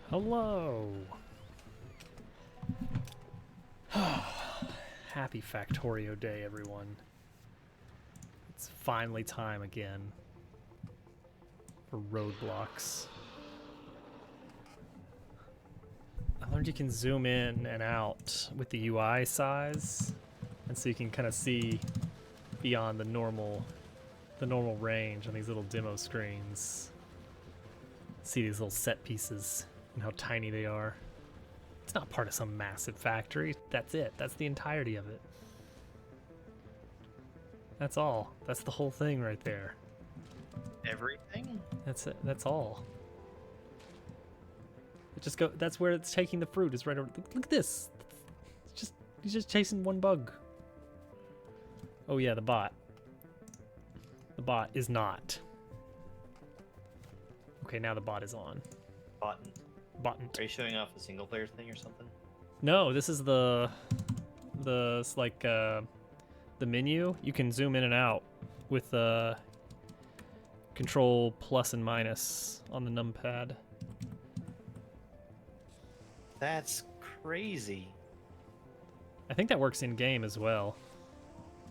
Hello. Happy Factorio Day, everyone. It's finally time again for roadblocks. I learned you can zoom in and out with the UI size, and so you can kind of see beyond the normal range on these little demo screens. See these little set pieces and how tiny they are. It's not part of some massive factory. That's it. That's the entirety of it. That's all. That's the whole thing right there. Everything? That's it. That's all. It just go. That's where it's taking the fruit. Is right over. Look at this. He's just chasing one bug. Oh yeah, the bot. The bot is not. Okay, now the bot is on. Button. Button. Are you showing off a single player thing or something? No, this is the menu. You can zoom in and out with control plus and minus on the numpad. That's crazy. I think that works in game as well.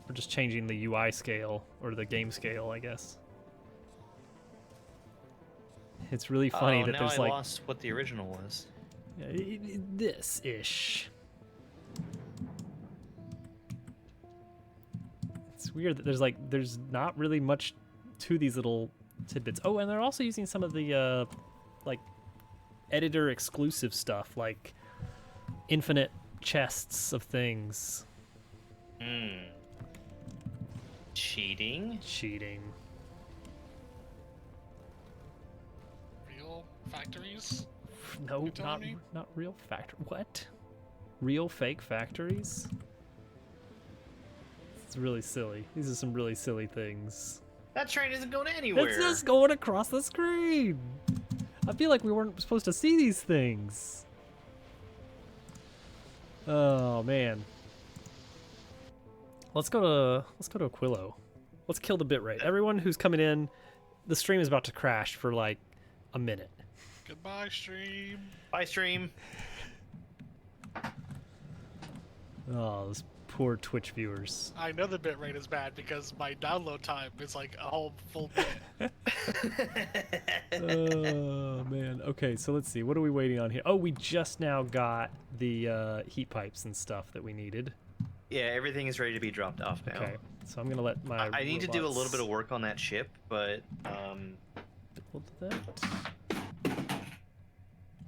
We're just changing the UI scale or the game scale, I guess. It's really funny that now there's I like lost what the original was. this-ish. It's weird that there's not really much to these little tidbits. Oh, and they're also using some of the like editor exclusive stuff, like infinite chests of things. Cheating? Cheating. Real factories? No, You're telling me? not real factory. What? Real fake factories? It's really silly. These are some really silly things. That train isn't going anywhere. It's just going across the screen. I feel like we weren't supposed to see these things. Oh man. Let's go to Aquilo. Let's kill the bitrate. Everyone who's coming in, the stream is about to crash for like a minute. Goodbye, stream. Bye, stream. Oh, those poor Twitch viewers. I know the bitrate is bad because my download time is like a whole full minute. Oh man. Okay, so let's see. What are we waiting on here? Oh, we just now got the heat pipes and stuff that we needed. Yeah, everything is ready to be dropped off now. Okay, so I'm gonna let my. I need to do a little bit of work on that ship, but We'll do that. it's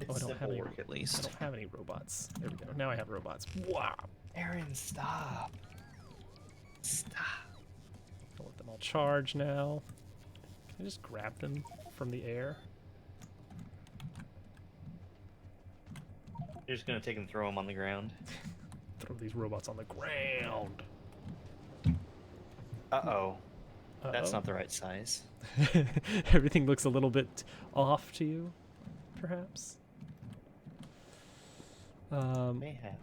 Oh, I don't simple have any. work at I least. don't have any robots. There we go. Now I have robots. Wow. Aaron, stop. Stop. I'll let them all charge now. Can I just grab them from the air? You're just gonna take and throw them on the ground. Throw these robots on the ground. Uh-oh. That's Uh-oh. not the right size. Everything looks a little bit off to you, perhaps. May have.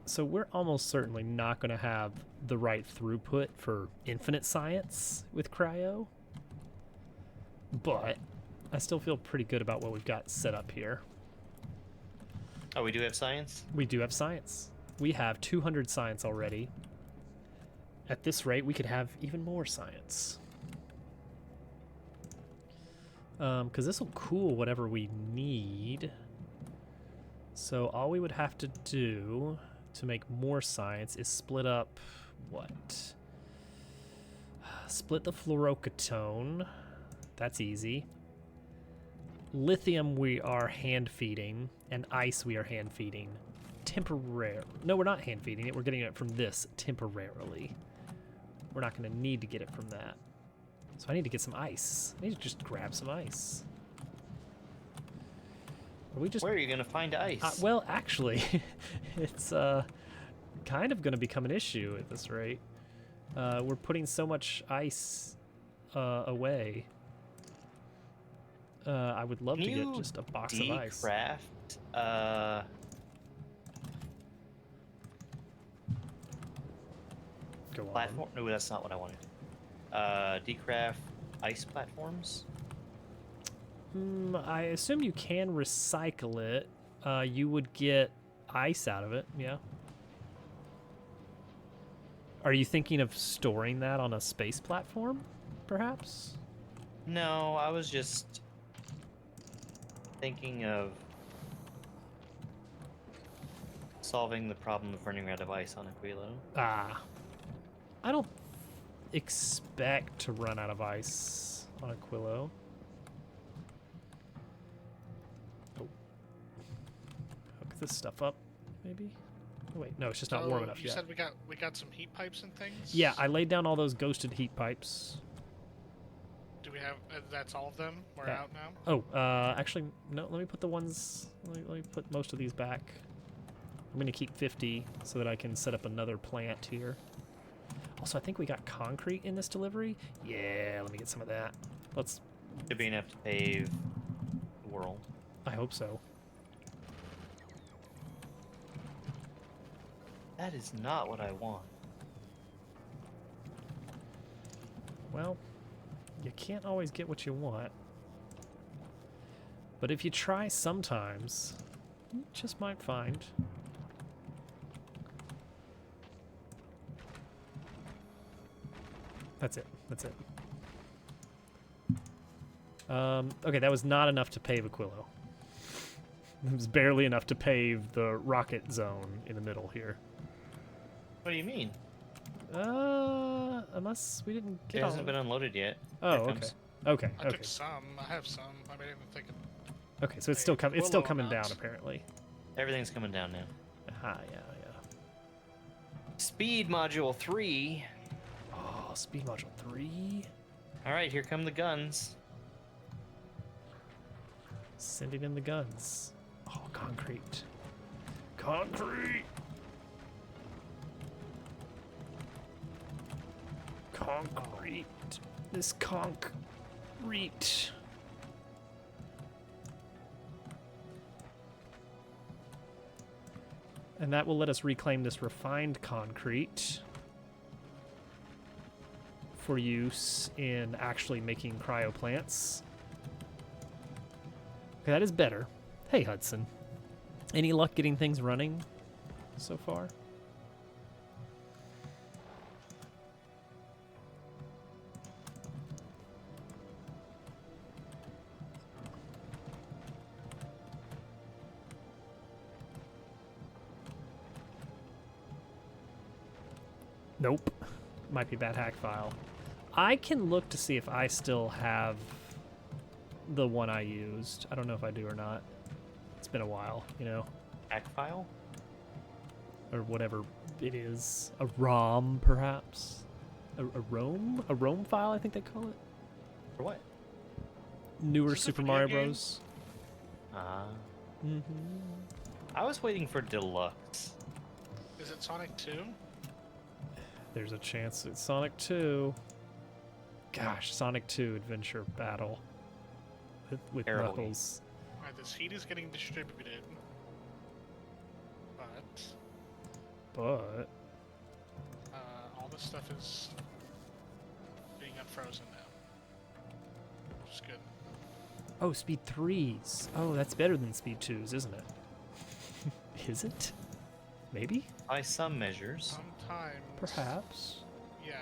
So we're almost certainly not going to have the right throughput for infinite science with cryo, but I still feel pretty good about what we've got set up here. Oh, we do have science? We do have science. We have 200 science already. At this rate, we could have even more science. Because this will cool whatever we need. So all we would have to do to make more science is split up what? Split the fluorocatone. That's easy. Lithium we are hand feeding, and ice we are hand feeding. Temporary. No, we're not hand feeding it. We're getting it from this temporarily. We're not going to need to get it from that. So I need to get some ice. I need to just grab some ice. Are we just? Where are you gonna find ice? Well, actually, it's kind of going to become an issue at this rate. We're putting so much ice away. I would love to get just a box of ice. Decraft, Go on. platform? No, that's not what I wanted. Decraft ice platforms? I assume you can recycle it. You would get ice out of it, yeah. Are you thinking of storing that on a space platform, perhaps? No, I was just thinking of solving the problem of running out of ice on Aquilo. Ah. I don't expect to run out of ice on Aquilo. Oh. Hook this stuff up, maybe? Oh, wait, no, it's just not warm enough you yet. said we got some heat pipes and things? Yeah, I laid down all those ghosted heat pipes. Do we have, that's all of them? We're Yeah. out now? Oh, actually, no, let me put the ones, let me put most of these back. I'm gonna keep 50 so that I can set up another plant here. Also, I think we got concrete in this delivery. Yeah, let me get some of that. Let's, Should be enough to pave the world. I hope so. That is not what I want. Well, you can't always get what you want. But if you try sometimes, you just might find. That's it. That's it. Okay, that was not enough to pave Aquilo. It was barely enough to pave the rocket zone in the middle here. What do you mean? Unless we didn't It get all. hasn't been unloaded yet. Oh, Here it okay. comes. Okay. I Okay. took some. I have some. I didn't think of... Okay. So it's still Hey, it's still Willow coming amounts. down apparently. Everything's coming down now. Aha. Yeah. Yeah. Speed module 3. Oh, speed module 3. All right, here come the guns. Sending in the guns. Oh, concrete. Concrete. Concrete. This concrete. And that will let us reclaim this refined concrete for use in actually making cryoplants. Okay, that is better. Hey, Hudson. Any luck getting things running so far? Nope. Might be bad hack file. I can look to see if I still have the one I used. I don't know if I do or not. It's been a while, you know, Hack file? or whatever it is. A ROM, perhaps? A ROM? A ROM file, I think they call it. For what? Newer Is this a Super video Mario game? Bros. Ah. Mm-hmm. I was waiting for deluxe. Is it Sonic 2? There's a chance it's Sonic 2. Gosh, Sonic 2 Adventure Battle with Terrible Knuckles. Alright, this heat is getting distributed. But, But all this stuff is being unfrozen now. Which is good. oh, speed 3s. Oh, that's better than speed 2s, isn't it? Is it? Maybe? By some measures. Sometimes. Perhaps. Yeah.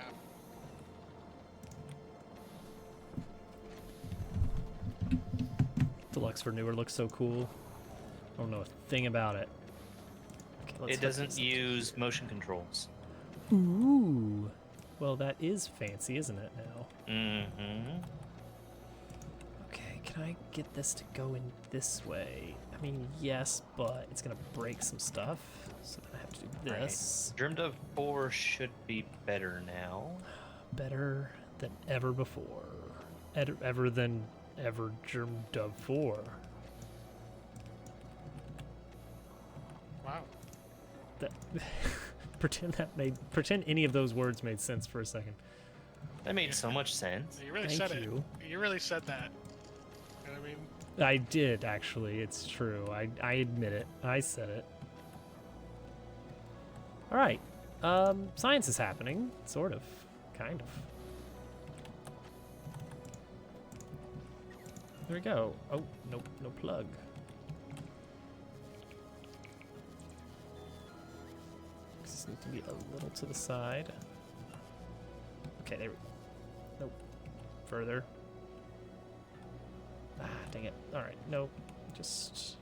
Deluxe for newer looks so cool. I don't know a thing about it. Okay, let's It hook doesn't this up. use motion controls. Ooh. Well, that is fancy, isn't it now? Mm-hmm. Okay, can I get this to go in this way? I mean, yes, but it's gonna break some stuff, so then I have to do this. Germ Dove 4 should be better now. Better than ever before. Ever than ever Germ Dove 4. Wow. That pretend any of those words made sense for a second. That made so much sense. You really Thank said you. it. You really said that. You know what I mean? I did, actually. It's true. I admit it. I said it. All right. Science is happening. Sort of. Kind of. There we go. Oh, nope, no plug. This needs to be a little to the side. Okay, there we go. Nope. Further. Ah, dang it. Alright, nope. Just...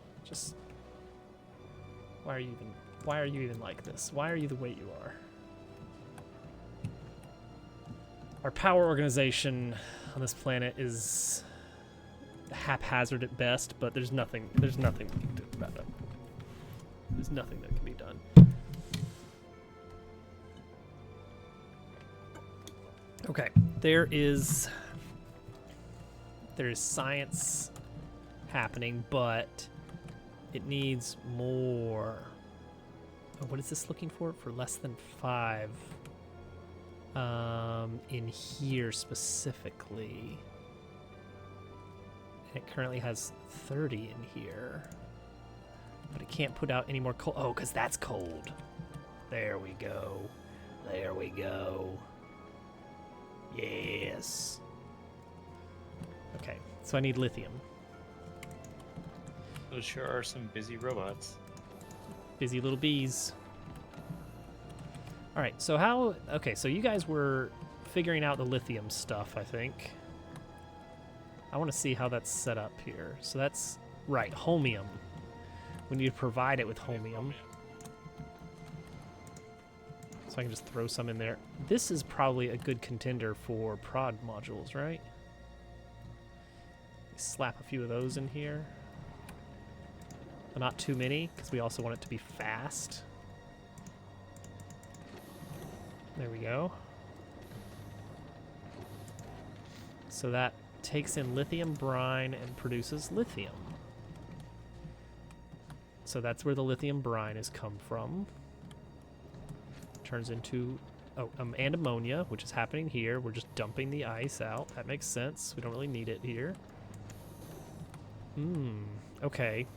Why are you even like this? Why are you the way you are? Our power organization on this planet is haphazard at best, but there's nothing we can do about it. There's nothing that can be done. Okay, there is science happening, but it needs more. Oh, what is this looking for? For less than 5. In here specifically. And it currently has 30 in here. But it can't put out any more coal. Oh, because that's cold. There we go. There we go. Yes. Okay, so I need lithium. Those sure are some busy robots. Busy little bees. All right, so how... Okay, so you guys were figuring out the lithium stuff, I think. I want to see how that's set up here. So that's... Right, holmium. We need to provide it with holmium. So I can just throw some in there. This is probably a good contender for prod modules, right? Slap a few of those in here. But not too many, because we also want it to be fast. There we go. So that takes in lithium brine and produces lithium. So that's where the lithium brine has come from. Turns into and ammonia, which is happening here. We're just dumping the ice out. That makes sense. We don't really need it here. Okay.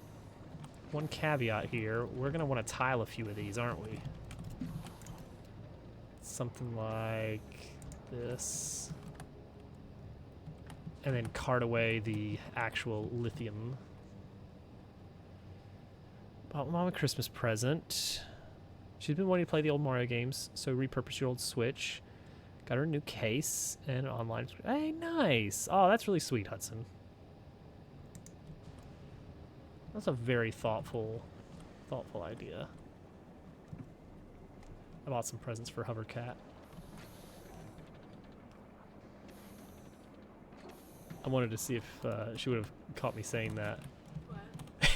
One caveat here. We're going to want to tile a few of these, aren't we? Something like this. And then cart away the actual lithium. Bought Mom a Christmas present. She's been wanting to play the old Mario games, so repurpose your old Switch. Got her a new case and an online... Hey, nice! Oh, that's really sweet, Hudson. That's a very thoughtful idea. I bought some presents for Hovercat. I wanted to see if she would have caught me saying that. What?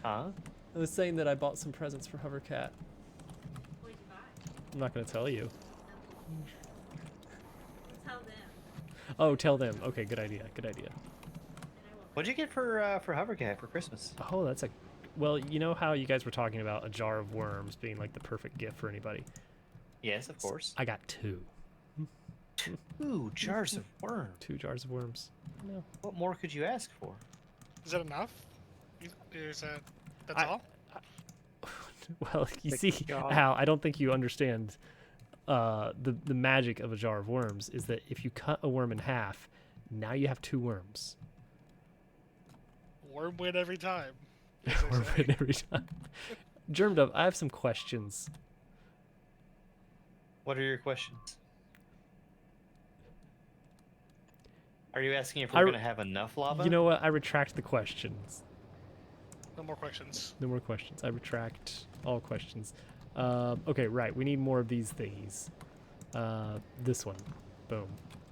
Huh? I was saying that I bought some presents for Hovercat. What did you buy? I'm not going to tell you. Tell them. Oh, tell them. Okay, good idea. Good idea. And I won't. What'd you get for Hovercat for Christmas? Oh, that's a... Well, you know how you guys were talking about a jar of worms being like the perfect gift for anybody? Yes, of course. I got 2. Ooh, jars of worms. 2 jars of worms. No. What more could you ask for? Is that enough? Is that... That's all? Well, you see, God. Al, I don't think you understand the magic of a jar of worms is that if you cut a worm in half, now you have 2 worms. Worm win every time. as they Worm say. win every time. Germdub, I have some questions. What are your questions? Are you asking if I we're re- going to have enough lava? You know what? I retract the questions. No more questions. No more questions. I retract all questions. Okay, right. We need more of these thingies. This one. Boom.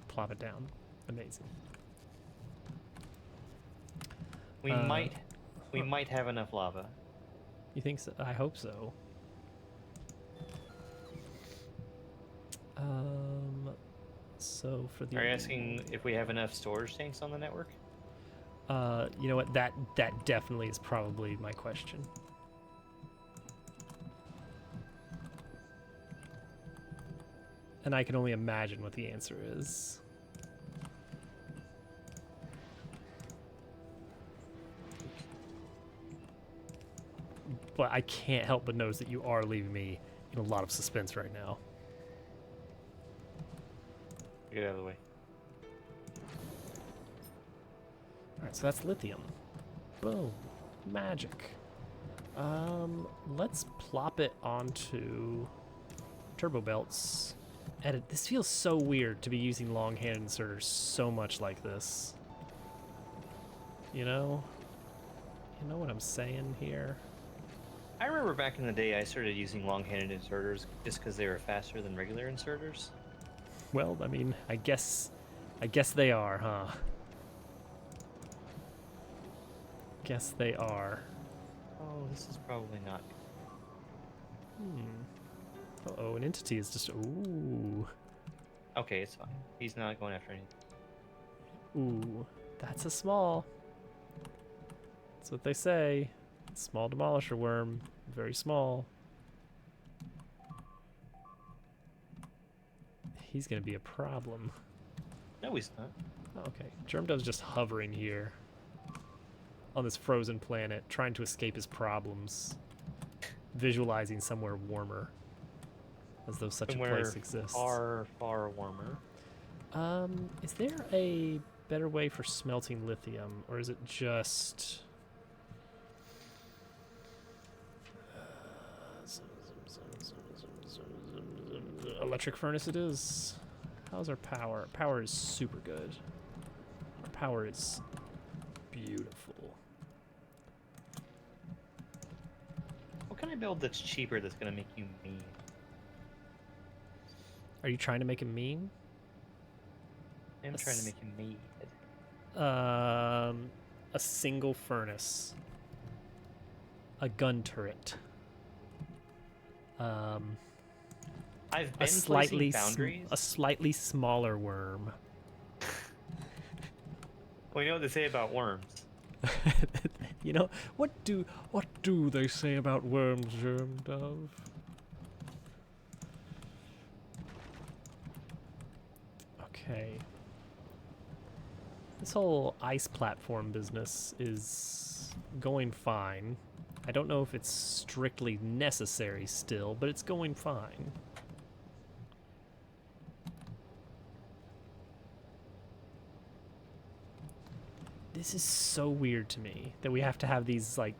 Plop it down. Amazing. we might have enough lava. You think so? I hope so. So for the... Are you asking if we have enough storage tanks on the network? You know what? That definitely is probably my question. And I can only imagine what the answer is. But I can't help but notice that you are leaving me in a lot of suspense right now. Get out of the way. Alright, so that's lithium. Boom. Magic. Let's plop it onto turbo belts. Edit. This feels so weird to be using long-handed inserters so much like this. You know? You know what I'm saying here? I remember back in the day I started using long-handed inserters just because they were faster than regular inserters. Well, I mean, I guess they are, huh? Guess they are. Oh, this is probably not. Uh-oh, an entity is just... Ooh. Okay, it's fine. He's not going after anything. Ooh. That's a small. That's what they say. Small demolisher worm. Very small. He's gonna be a problem. No, he's not. Oh, okay. Germdove's just hovering here. On this frozen planet, trying to escape his problems. Visualizing somewhere warmer. As though such Somewhere a place exists. far, far warmer. Is there a better way for smelting lithium, or is it just... Electric furnace it is. How's our power? Power is super good. Our power is beautiful. What can I build that's cheaper that's gonna make you mean? Are you trying to make him mean? I'm trying to make him mean. A single furnace. A gun turret. I've A been slightly placing foundries. a slightly smaller worm. Well, you know what they say about worms. You know, what do they say about worms, Germdove? Okay. This whole ice platform business is going fine. I don't know if it's strictly necessary still, but it's going fine. This is so weird to me that we have to have these like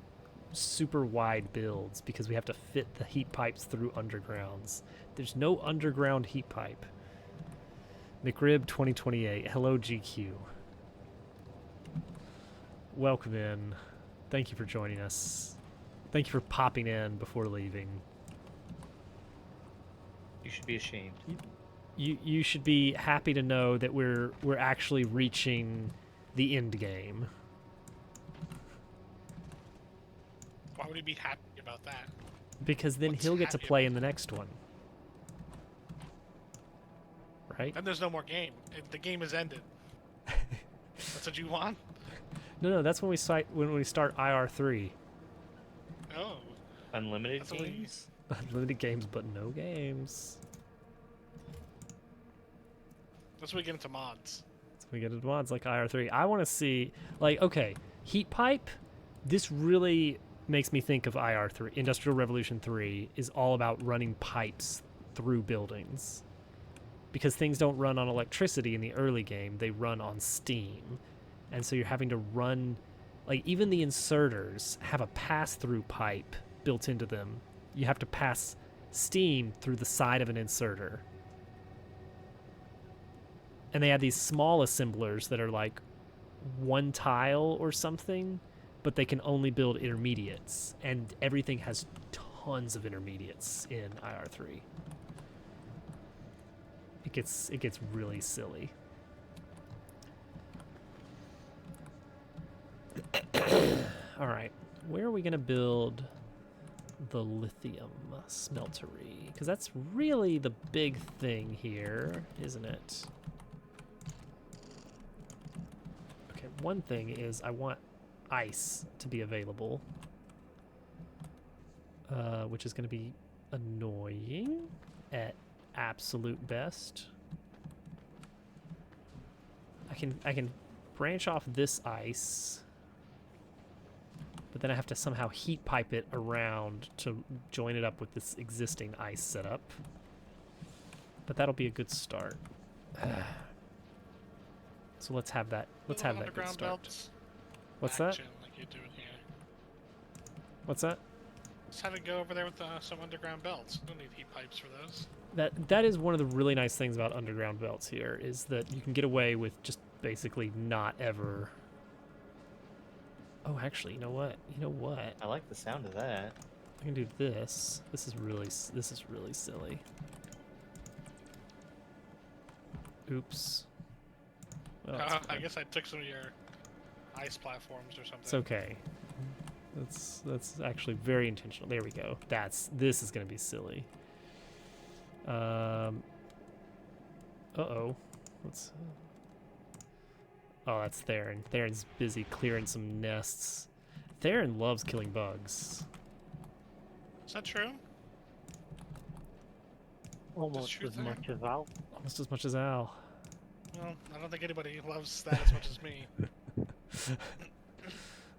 super wide builds because we have to fit the heat pipes through undergrounds. There's no underground heat pipe. McRib 2028. Hello GQ. Welcome in. Thank you for joining us. Thank you for popping in before leaving. You should be ashamed. You should be happy to know that we're actually reaching the end game. Why would he be happy about that? Because then What's he'll get to happy play about in the next one. Right? Then there's no more game. The game is ended. That's what you want? No, that's when we start IR3. Oh. Unlimited That's what we- games. Unlimited games, but no games. That's when we get into mods. So we get into mods like IR3. I want to see, like, okay, heat pipe. This really makes me think of IR3. Industrial Revolution 3 is all about running pipes through buildings. Because things don't run on electricity in the early game, they run on steam. And so you're having to run, like, even the inserters have a pass-through pipe built into them. You have to pass steam through the side of an inserter. And they have these small assemblers that are like one tile or something, but they can only build intermediates. And everything has tons of intermediates in IR3. It gets really silly. All right, where are we gonna build the lithium smeltery? Because that's really the big thing here, isn't it? Okay, one thing is I want ice to be available, which is gonna be annoying at absolute best. I can branch off this ice, but then I have to somehow heat pipe it around to join it up with this existing ice setup. But that'll be a good start. So let's have that. Let's have that good Underground start. belts. What's that? action like you're doing here. What's that? Just have it go over there with some underground belts. Don't need heat pipes for those. That is one of the really nice things about underground belts here, is that you can get away with just basically not ever. Oh, actually, you know what? You know what? I like the sound of that. I can do this. This is really silly. Oops. Well, it's I fine. guess I took some of your ice platforms or something. It's okay. That's actually very intentional. There we go. This is gonna be silly. Uh-oh. What's... Oh, that's Theron. Theron's busy clearing some nests. Theron loves killing bugs. Is that true? Almost true as thing. much as Al. Almost as much as Al. Well, I don't think anybody loves that as much as me.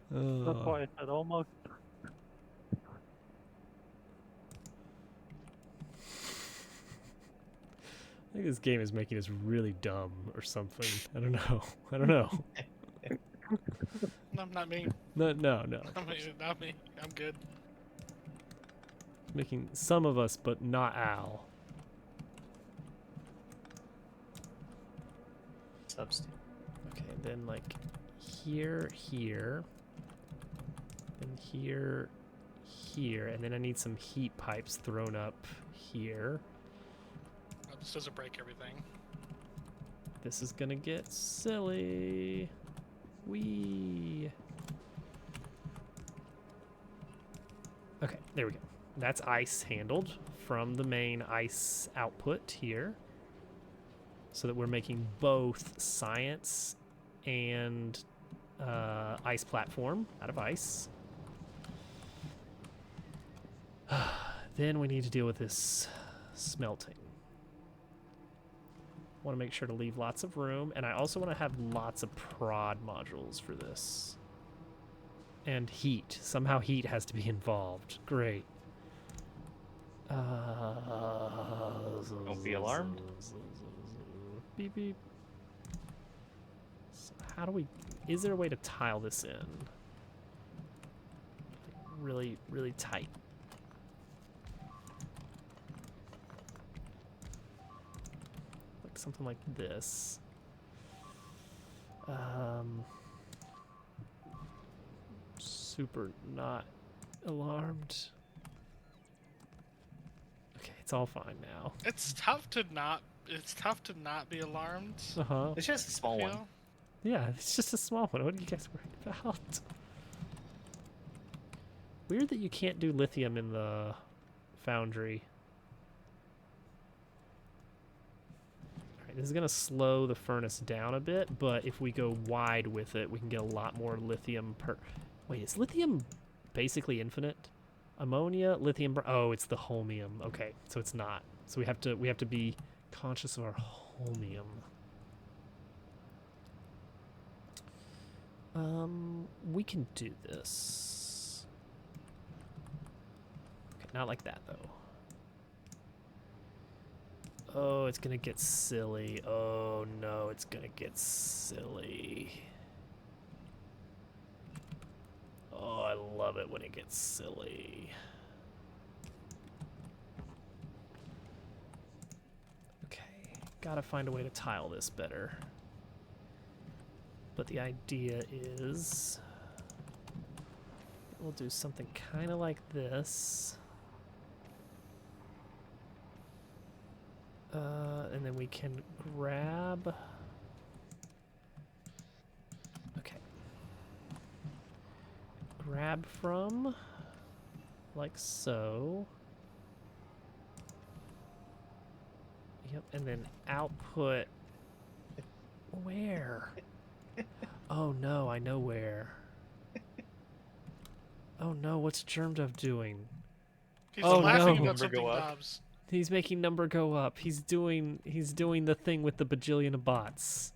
That's why I said almost. I think this game is making us really dumb or something. I don't know. I don't know. No, not me. No. Not me. I'm good. Making some of us, but not Al. Substitute. Okay, then like here, and here, and then I need some heat pipes thrown up here. Oh, this doesn't break everything. This is gonna get silly. Wee. Okay, there we go. That's ice handled from the main ice output here, so that we're making both science and ice platform out of ice. Then we need to deal with this smelting. Want to make sure to leave lots of room, and I also want to have lots of prod modules for this. And heat. Somehow heat has to be involved. Great. Don't be alarmed. Beep beep. So how do we... Is there a way to tile this in? Really, really tight. Like something like this. Super not alarmed. Okay, it's all fine now. It's tough to not. It's tough to not be alarmed. Uh-huh. It's just a small one. Feel. Yeah, it's just a small one. What are you guys worried about? Weird that you can't do lithium in the foundry. Alright, this is gonna slow the furnace down a bit, but if we go wide with it, we can get a lot more lithium per... Wait, is lithium basically infinite? Ammonia, lithium... Oh, it's the holmium. Okay, so it's not. So we have to be conscious of our holmium. We can do this. Okay, not like that, though. Oh, it's gonna get silly. Oh, no, it's gonna get silly. Oh, I love it when it gets silly. Okay, gotta find a way to tile this better. But the idea is we'll do something kind of like this. And then we can grab... Okay. Grab from, like so. Yep, and then output... Where? Oh no, I know where. Oh no, what's Germdove doing? He's Oh, laughing no. about Number go something, up. Dobbs. He's making number go up. He's doing the thing with the bajillion of bots.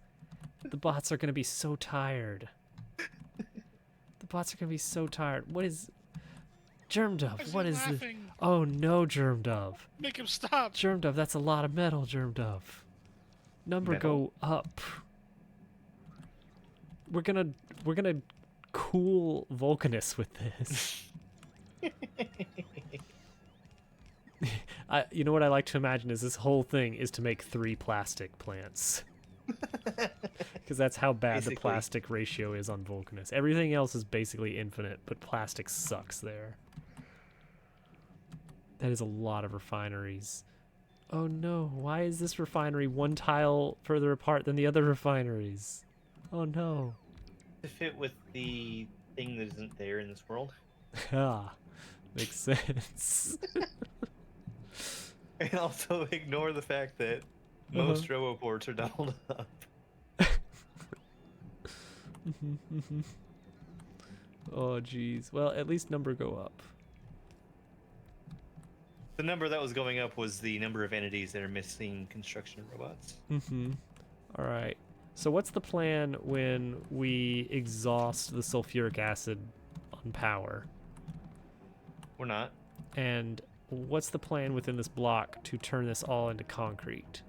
The bots are gonna be so tired. The bots are gonna be so tired. What is Germdove? What is this? Laughing? Oh no, Germdove. Make him stop. Germdove, that's a lot of metal, Germdove. Number Metal? go up. We're gonna cool Vulcanus with this. You know what I like to imagine is this whole thing is to make 3 plastic plants. Because that's how bad Basically. the plastic ratio is on Vulcanus. Everything else is basically infinite, but plastic sucks there. That is a lot of refineries. Oh no, why is this refinery 1 tile further apart than the other refineries? Oh no. To fit with the thing that isn't there in this world. Ah, makes sense. And also ignore the fact that most roboports are doubled up. Oh jeez. Well, at least number go up. The number that was going up was the number of entities that are missing construction robots. All right. So what's the plan when we exhaust the sulfuric acid on power? We're not. And what's the plan within this block to turn this all into concrete?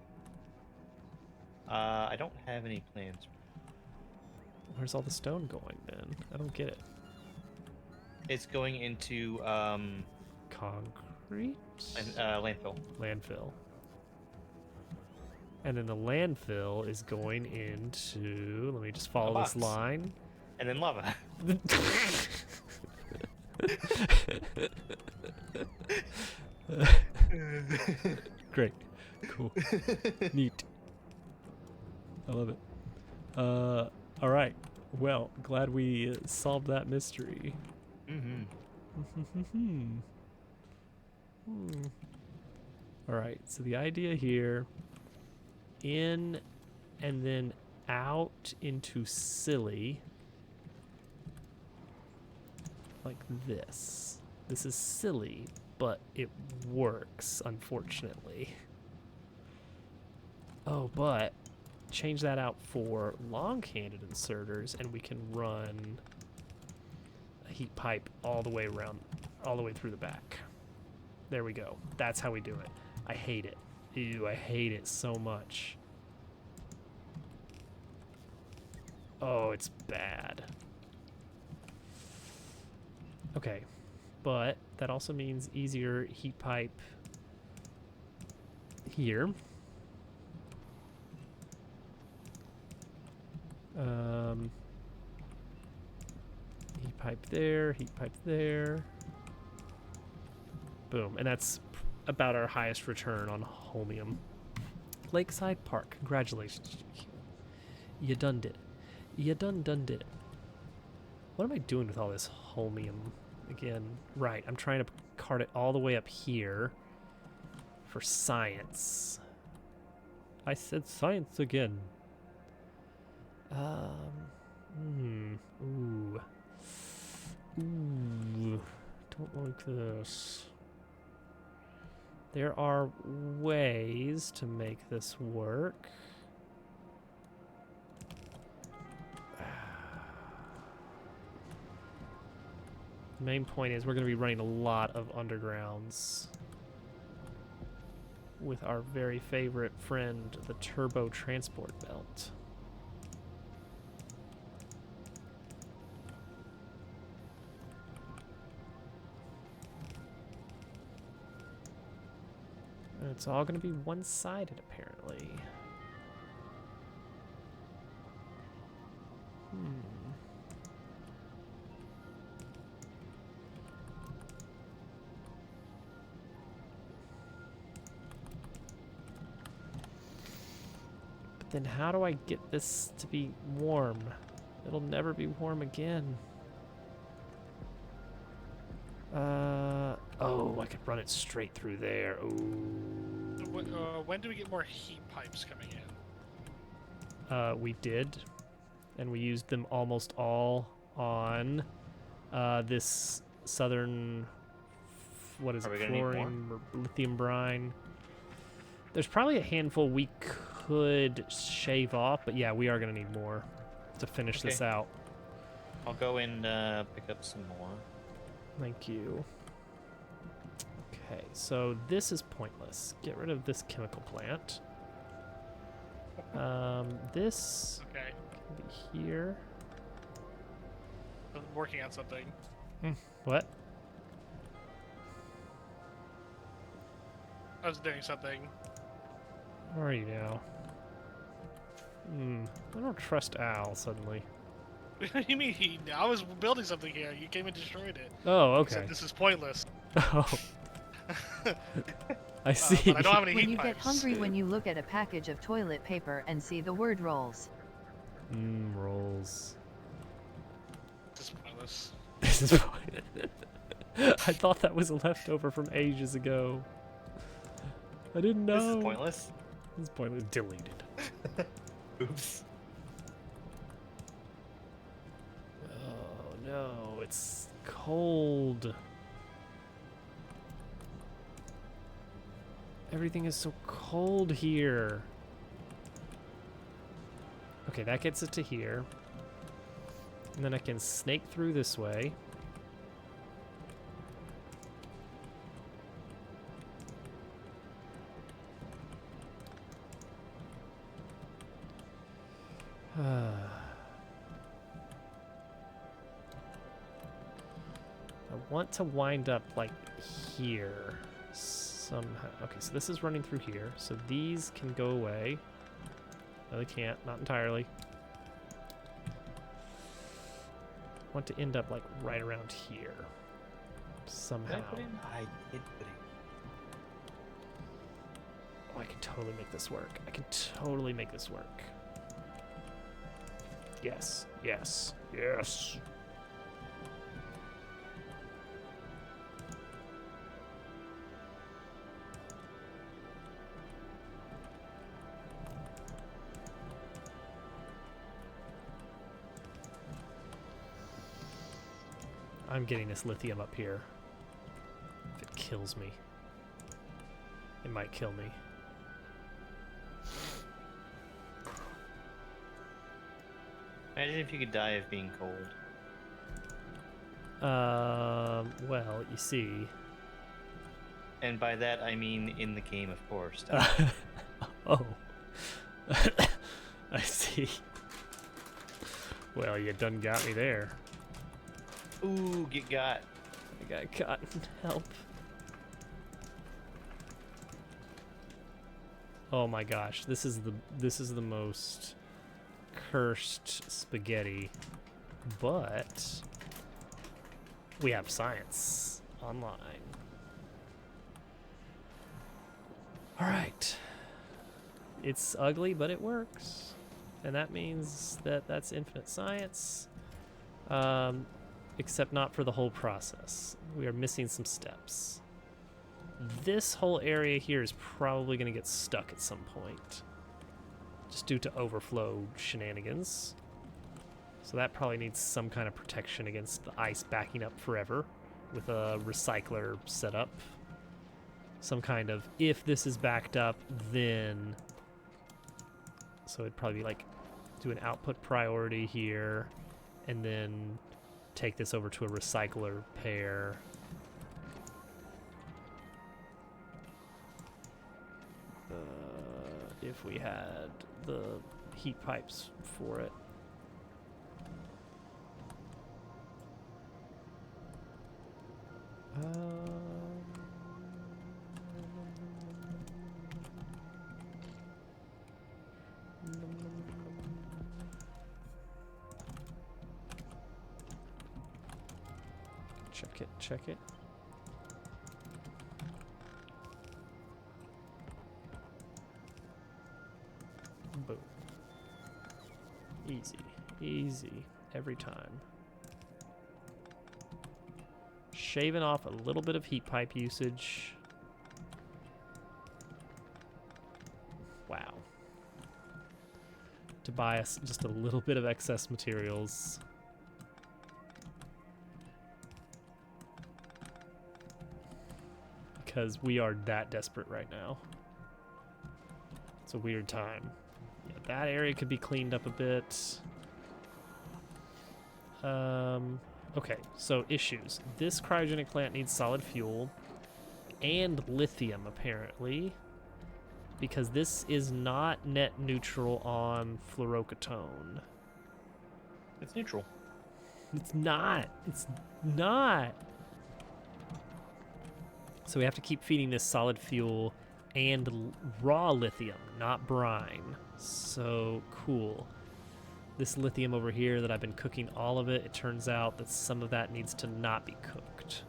I don't have any plans. Where's all the stone going then? I don't get it. It's going into Concrete? landfill. Landfill. And then the landfill is going into, let me just follow this box. line. And then lava. Great. Cool. Neat. I love it. All right. Well, glad we solved that mystery. All right. So the idea here, in and then out into silly, like this. This is silly, but it works, unfortunately. Oh, but change that out for long-handed inserters, and we can run a heat pipe all the way around, all the way through the back. There we go. That's how we do it. I hate it. Ew, I hate it so much. Oh, it's bad. Okay, but that also means easier heat pipe here. Heat pipe there, heat pipe there. Boom, and that's about our highest return on Holmium. Lakeside Park, congratulations, GQ. You done did it. You done did it. What am I doing with all this Holmium again? Right, I'm trying to cart it all the way up here for science. I said science again. Ooh. Don't like this. There are ways to make this work. The main point is we're going to be running a lot of undergrounds with our very favorite friend, the Turbo Transport Belt. And it's all going to be one-sided, apparently. But then how do I get this to be warm? It'll never be warm again. Oh, I could run it straight through there. Ooh. When do we get more heat pipes coming in? We did, and we used them almost all on this southern, what is Are it, we gonna need more? fluorine or lithium brine. There's probably a handful we could shave off, but yeah, we are going to need more to finish this Okay. out. I'll go and pick up some more. Thank you. Okay, so this is pointless. Get rid of this chemical plant. This Okay. can be here. I'm working on something. What? I was doing something. Where are you now? I don't trust Al suddenly. What do you mean? I was building something here. You came and destroyed it. Oh, You okay. said this is pointless. Oh, I see. But I don't have any When heat you get pipes. hungry when you look at a package of toilet paper and see the word rolls. Rolls. This is pointless. This is I thought that was a leftover from ages ago. I didn't know. This is pointless. This is pointless. Deleted. Oops. Oh no, it's cold. Everything is so cold here. Okay, that gets it to here. And then I can snake through this way. I want to wind up like here somehow. Okay, so this is running through here. So these can go away. No, they can't. Not entirely. Want to end up like right around here somehow. I did put in. Oh, I can totally make this work. I can totally make this work. Yes, yes, yes. I'm getting this lithium up here. If it kills me. It might kill me. Imagine if you could die of being cold. Well, you see. And by that I mean in the game, of course. Oh. I see. Well, you done got me there. Ooh, get got. I got caught. Help. Oh my gosh, this is the most cursed spaghetti, but we have science online. All right. It's ugly, but it works. And that means that that's infinite science. Except not for the whole process. We are missing some steps. This whole area here is probably going to get stuck at some point. Just due to overflow shenanigans. So that probably needs some kind of protection against the ice backing up forever with a recycler setup. Some kind of, if this is backed up, then... So it'd probably be like, do an output priority here, and then take this over to a recycler pair. If we had the heat pipes for it. Check it. Boom. Easy, every time. Shaving off a little bit of heat pipe usage. Wow. To buy us just a little bit of excess materials. Because we are that desperate right now. It's a weird time. Yeah, that area could be cleaned up a bit. Okay, so issues. This cryogenic plant needs solid fuel and lithium, apparently, because this is not net neutral on fluorocatone. It's neutral. It's not. It's not. So we have to keep feeding this solid fuel and raw lithium, not brine. So cool. This lithium over here that I've been cooking all of it, it turns out that some of that needs to not be cooked.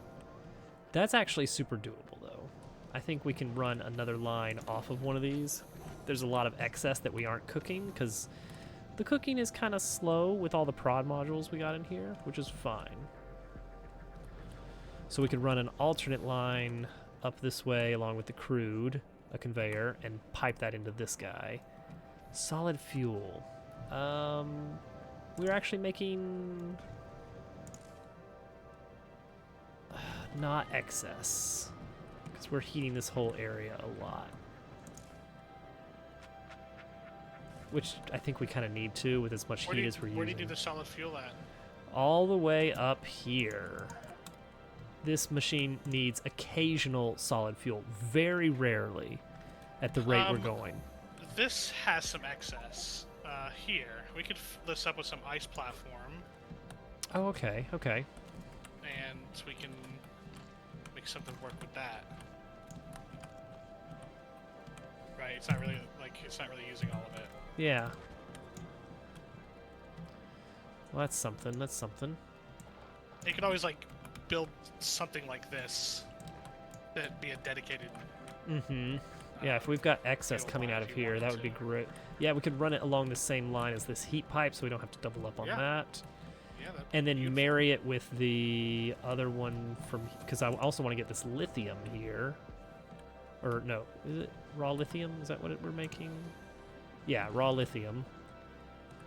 That's actually super doable though. I think we can run another line off of one of these. There's a lot of excess that we aren't cooking because the cooking is kind of slow with all the prod modules we got in here, which is fine. So we could run an alternate line up this way along with the crude, a conveyor, and pipe that into this guy. Solid fuel. We're actually making not excess because we're heating this whole area a lot. Which I think we kind of need to with as much heat as we're using. Where do you do the solid fuel at? All the way up here. This machine needs occasional solid fuel, very rarely at the rate we're going. This has some excess here. We could fill this up with some ice platform, Oh, okay, okay. and we can make something work with that. Right? It's not really using all of it. Yeah. Well, that's something, that's something. You could always like build something like this that'd be a dedicated. Mm-hmm. Yeah, if we've got excess fuel coming line out if of you here, that wanted would be to. great. Yeah, we could run it along the same line as this heat pipe so we don't have to double up on Yeah. that. Yeah, that'd And be then beautiful. marry it with the other one from, because I also want to get this lithium here. Or no, is it raw lithium? Is that what we're making? Yeah, raw lithium.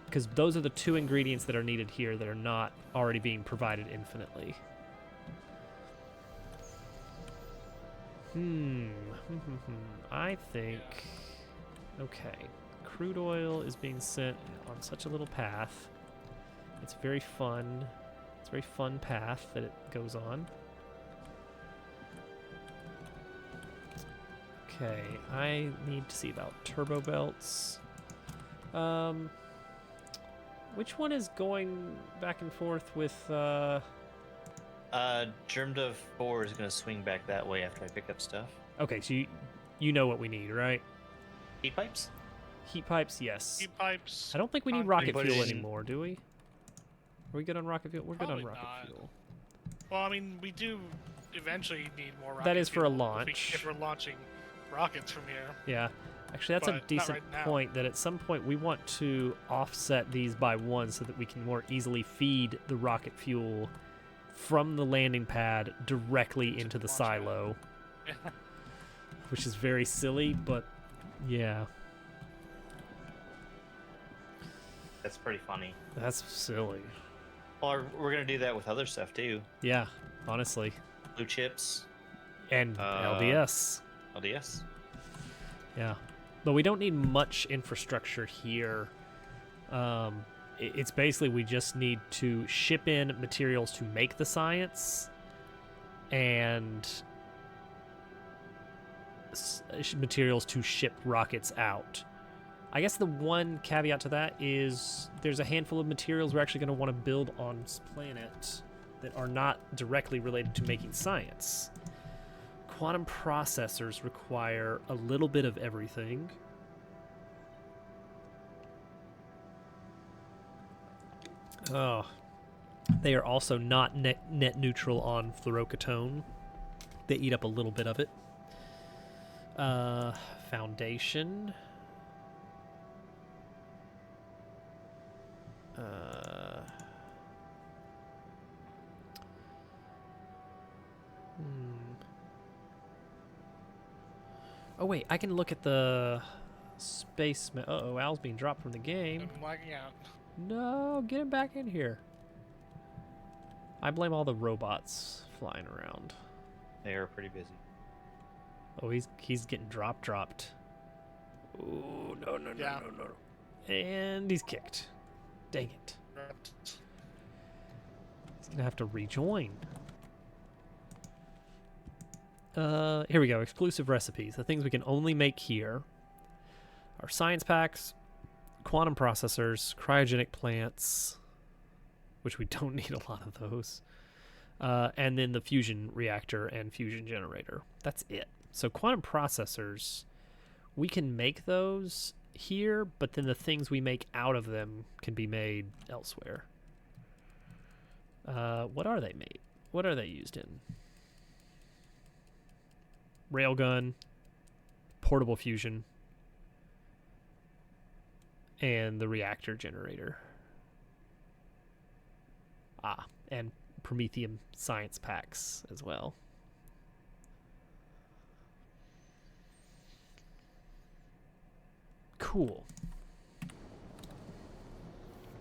Because those are the two ingredients that are needed here that are not already being provided infinitely. I think... Okay. Crude oil is being sent on such a little path. It's very fun. It's a very fun path that it goes on. Okay, I need to see about turbo belts. Which one is going back and forth with, Germ Dove 4 is going to swing back that way after I pick up stuff. Okay, so you know what we need, right? Heat pipes? Heat pipes, yes. Heat pipes. I don't think we need concrete. rocket put fuel it in- anymore, do we? Are we good on rocket fuel? We're good on Probably rocket not. fuel. Well, I mean, we do eventually need more rocket That is for a fuel launch. if we're launching rockets from here. Yeah. Actually, that's But a not decent right now. point that at some point we want to offset these by one so that we can more easily feed the rocket fuel from the landing pad directly into the launch pad. silo, which is very silly, but yeah, That's pretty funny. that's silly. Well, we're going to do that with other stuff too. Yeah, honestly. Blue chips, And LDS. LDS. Yeah. But we don't need much infrastructure here. It's basically we just need to ship in materials to make the science and materials to ship rockets out. I guess the one caveat to that is there's a handful of materials we're actually going to want to build on this planet that are not directly related to making science. Quantum processors require a little bit of everything. Oh. They are also not net neutral on fluorocatone. They eat up a little bit of it. Foundation. Oh wait, I can look at the space. Uh-oh, Al's being dropped from the game. I'm lagging out. No, get him back in here. I blame all the robots flying around. They are pretty busy. Oh, he's getting dropped. Oh no. Yeah. And he's kicked. Dang it. He's gonna have to rejoin. Here we go. Exclusive recipes. The things we can only make here are science packs, quantum processors, cryogenic plants, which we don't need a lot of those. And then the fusion reactor and fusion generator. That's it. So quantum processors, we can make those here, but then the things we make out of them can be made elsewhere. What are they made? What are they used in? Railgun, portable fusion, and the reactor generator. And Prometheum science packs as well. Cool.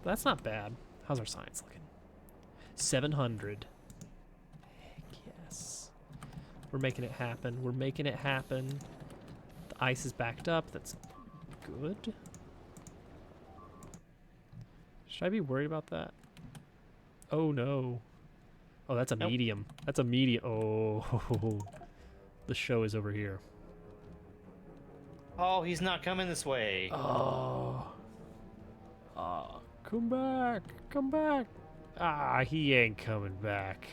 That's not bad. How's our science looking? 700. Heck yes. We're making it happen. We're making it happen. The ice is backed up. That's good. Should I be worried about that? Oh no. Oh, that's a Nope. medium. That's a medium. Oh, the show is over here. Oh, he's not coming this way. Oh. Come back. Come back. He ain't coming back.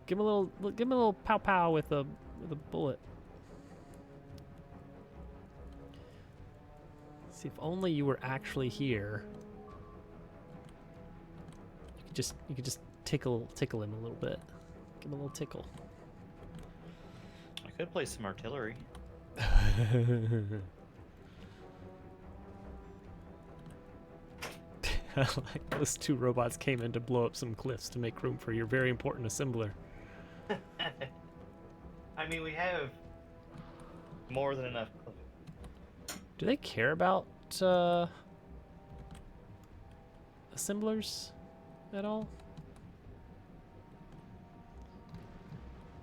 Give him a little pow pow with a bullet. See, if only you were actually here. You could just tickle him a little bit. Give him a little tickle. I could play some artillery. Like those two robots came in to blow up some cliffs to make room for your very important assembler. I mean, we have more than enough. Do they care about assemblers at all?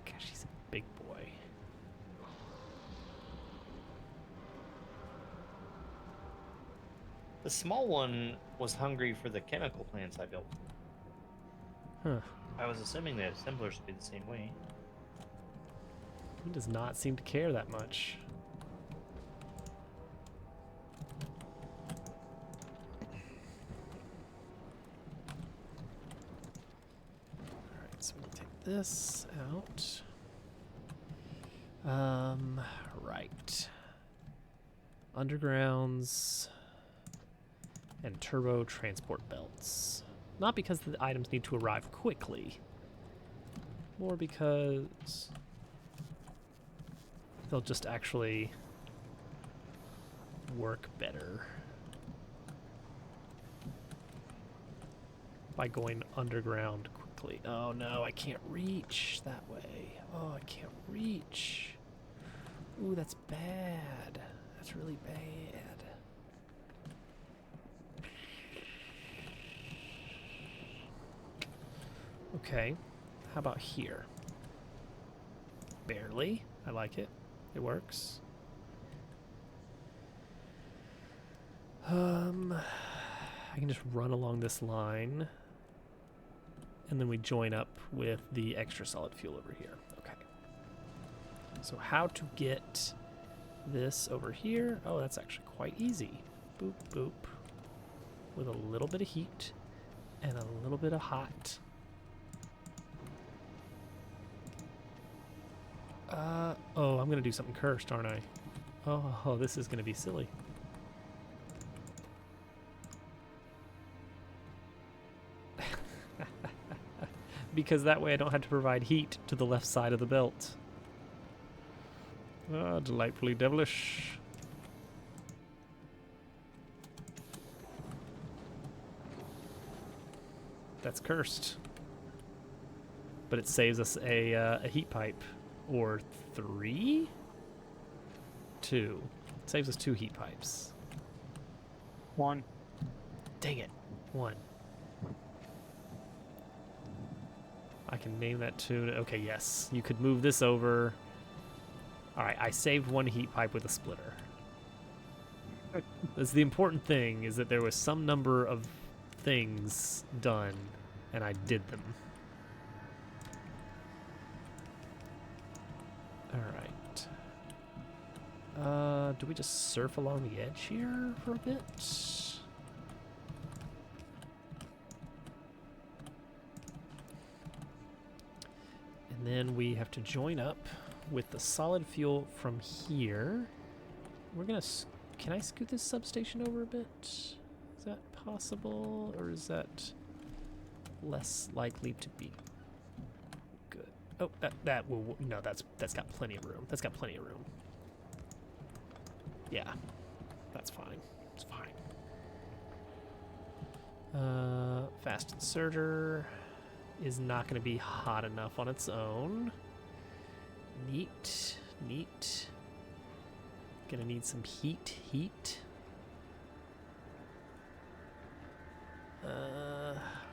Gosh, he's a big boy. The small one was hungry for the chemical plants I built. Huh. I was assuming that assemblers would be the same way. He does not seem to care that much. Alright, so we'll take this out. Right. Undergrounds and turbo transport belts. Not because the items need to arrive quickly, more because they'll just actually work better by going underground quickly. Oh no, I can't reach that way. Oh, I can't reach. Ooh, that's bad. That's really bad. Okay, how about here? Barely. I like it. It works. I can just run along this line. And then we join up with the extra solid fuel over here. Okay. So how to get this over here? Oh, that's actually quite easy. Boop, boop. With a little bit of heat and a little bit of hot. Oh, I'm gonna do something cursed, aren't I? Oh, this is gonna be silly. Because that way I don't have to provide heat to the left side of the belt. Ah, delightfully devilish. That's cursed. But it saves us a heat pipe. Or 3? 2. It saves us 2 heat pipes. 1. Dang it. 1. I can name that tune. Okay, yes. You could move this over. Alright, I saved 1 heat pipe with a splitter. That's the important thing, is that there was some number of things done, and I did them. Alright. Do we just surf along the edge here for a bit? And then we have to join up with the solid fuel from here. We're gonna. Can I scoot this substation over a bit? Is that possible, or is that less likely to be good? Oh, that will no. That's got plenty of room. That's got plenty of room. Yeah, that's fine. It's fine. Fast inserter is not going to be hot enough on its own. Neat. Gonna need some heat.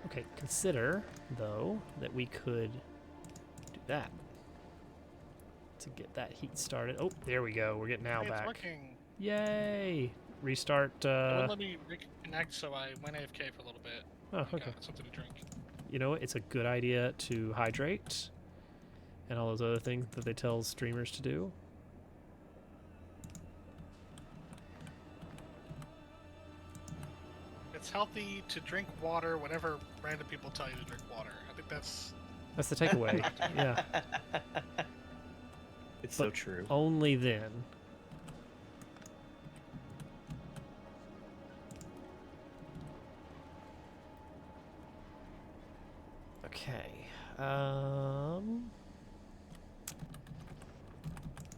Okay, consider, though, that we could do that to get that heat started. Oh, there we go. We're getting Al Hey, back. it's working. Yay! Restart, It won't let me reconnect, so I went AFK for a little bit. Oh, I okay. got something to drink. You know what? It's a good idea to hydrate and all those other things that they tell streamers to do. It's healthy to drink water whenever random people tell you to drink water. I think that's... That's the takeaway. Yeah. It's so But true. Only then. Okay.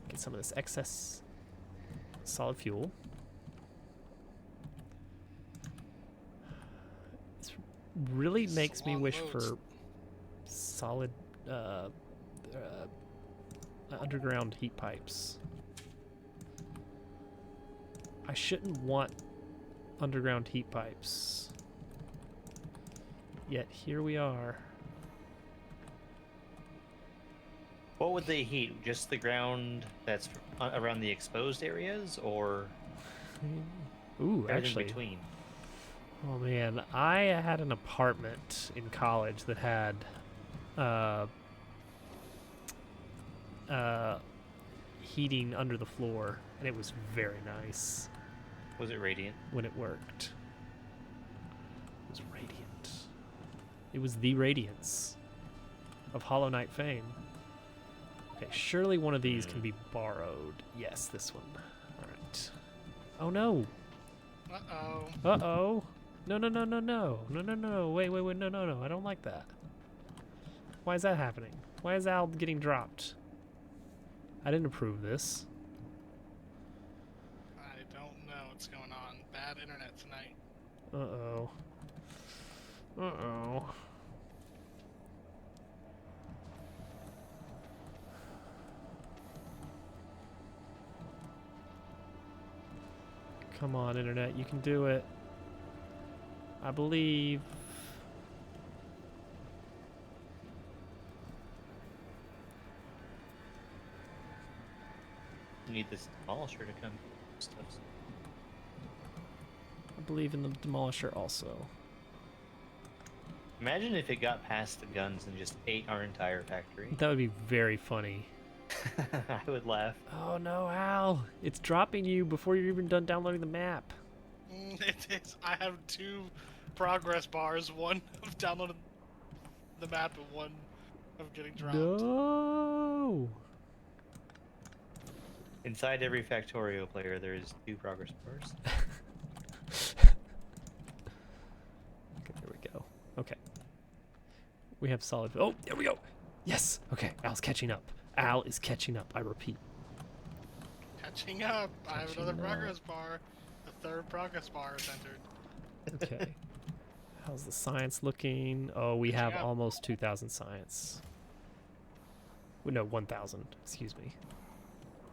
Get some of this excess solid fuel. This really It's makes me long wish loads. for solid underground heat pipes. I shouldn't want underground heat pipes. Yet here we are. What would they heat? Just the ground that's around the exposed areas, or Ooh, everything actually. between? Oh man, I had an apartment in college that had heating under the floor, and it was very nice Was it radiant? when it worked. It was radiant. It was the radiance of Hollow Knight fame. Okay, surely one of these can be borrowed. Yes, this one. All right. Oh no. Uh-oh. Uh-oh. No. Wait. No. I don't like that. Why is that happening? Why is Al getting dropped? I didn't approve this. I don't know what's going on. Bad internet tonight. Uh-oh. Uh-oh. Come on, internet. You can do it. I believe. You need this demolisher to come. Stuff. I believe in the demolisher also. Imagine if it got past the guns and just ate our entire factory. That would be very funny. I would laugh. Oh no, Al! It's dropping you before you're even done downloading the map. It is. I have 2 progress bars. One of downloading the map and one of getting dropped. No! Inside every Factorio player, there is 2 progress bars. Okay, there we go. Okay. We have solid. Oh, there we go! Yes! Okay, Al's catching up. Al is catching up, I repeat. Catching up. I have Catching another up. progress bar. The 3rd progress bar is entered. Okay. How's the science looking? Oh, we Catching have up. almost 2,000 science. Well, no, 1,000. Excuse me.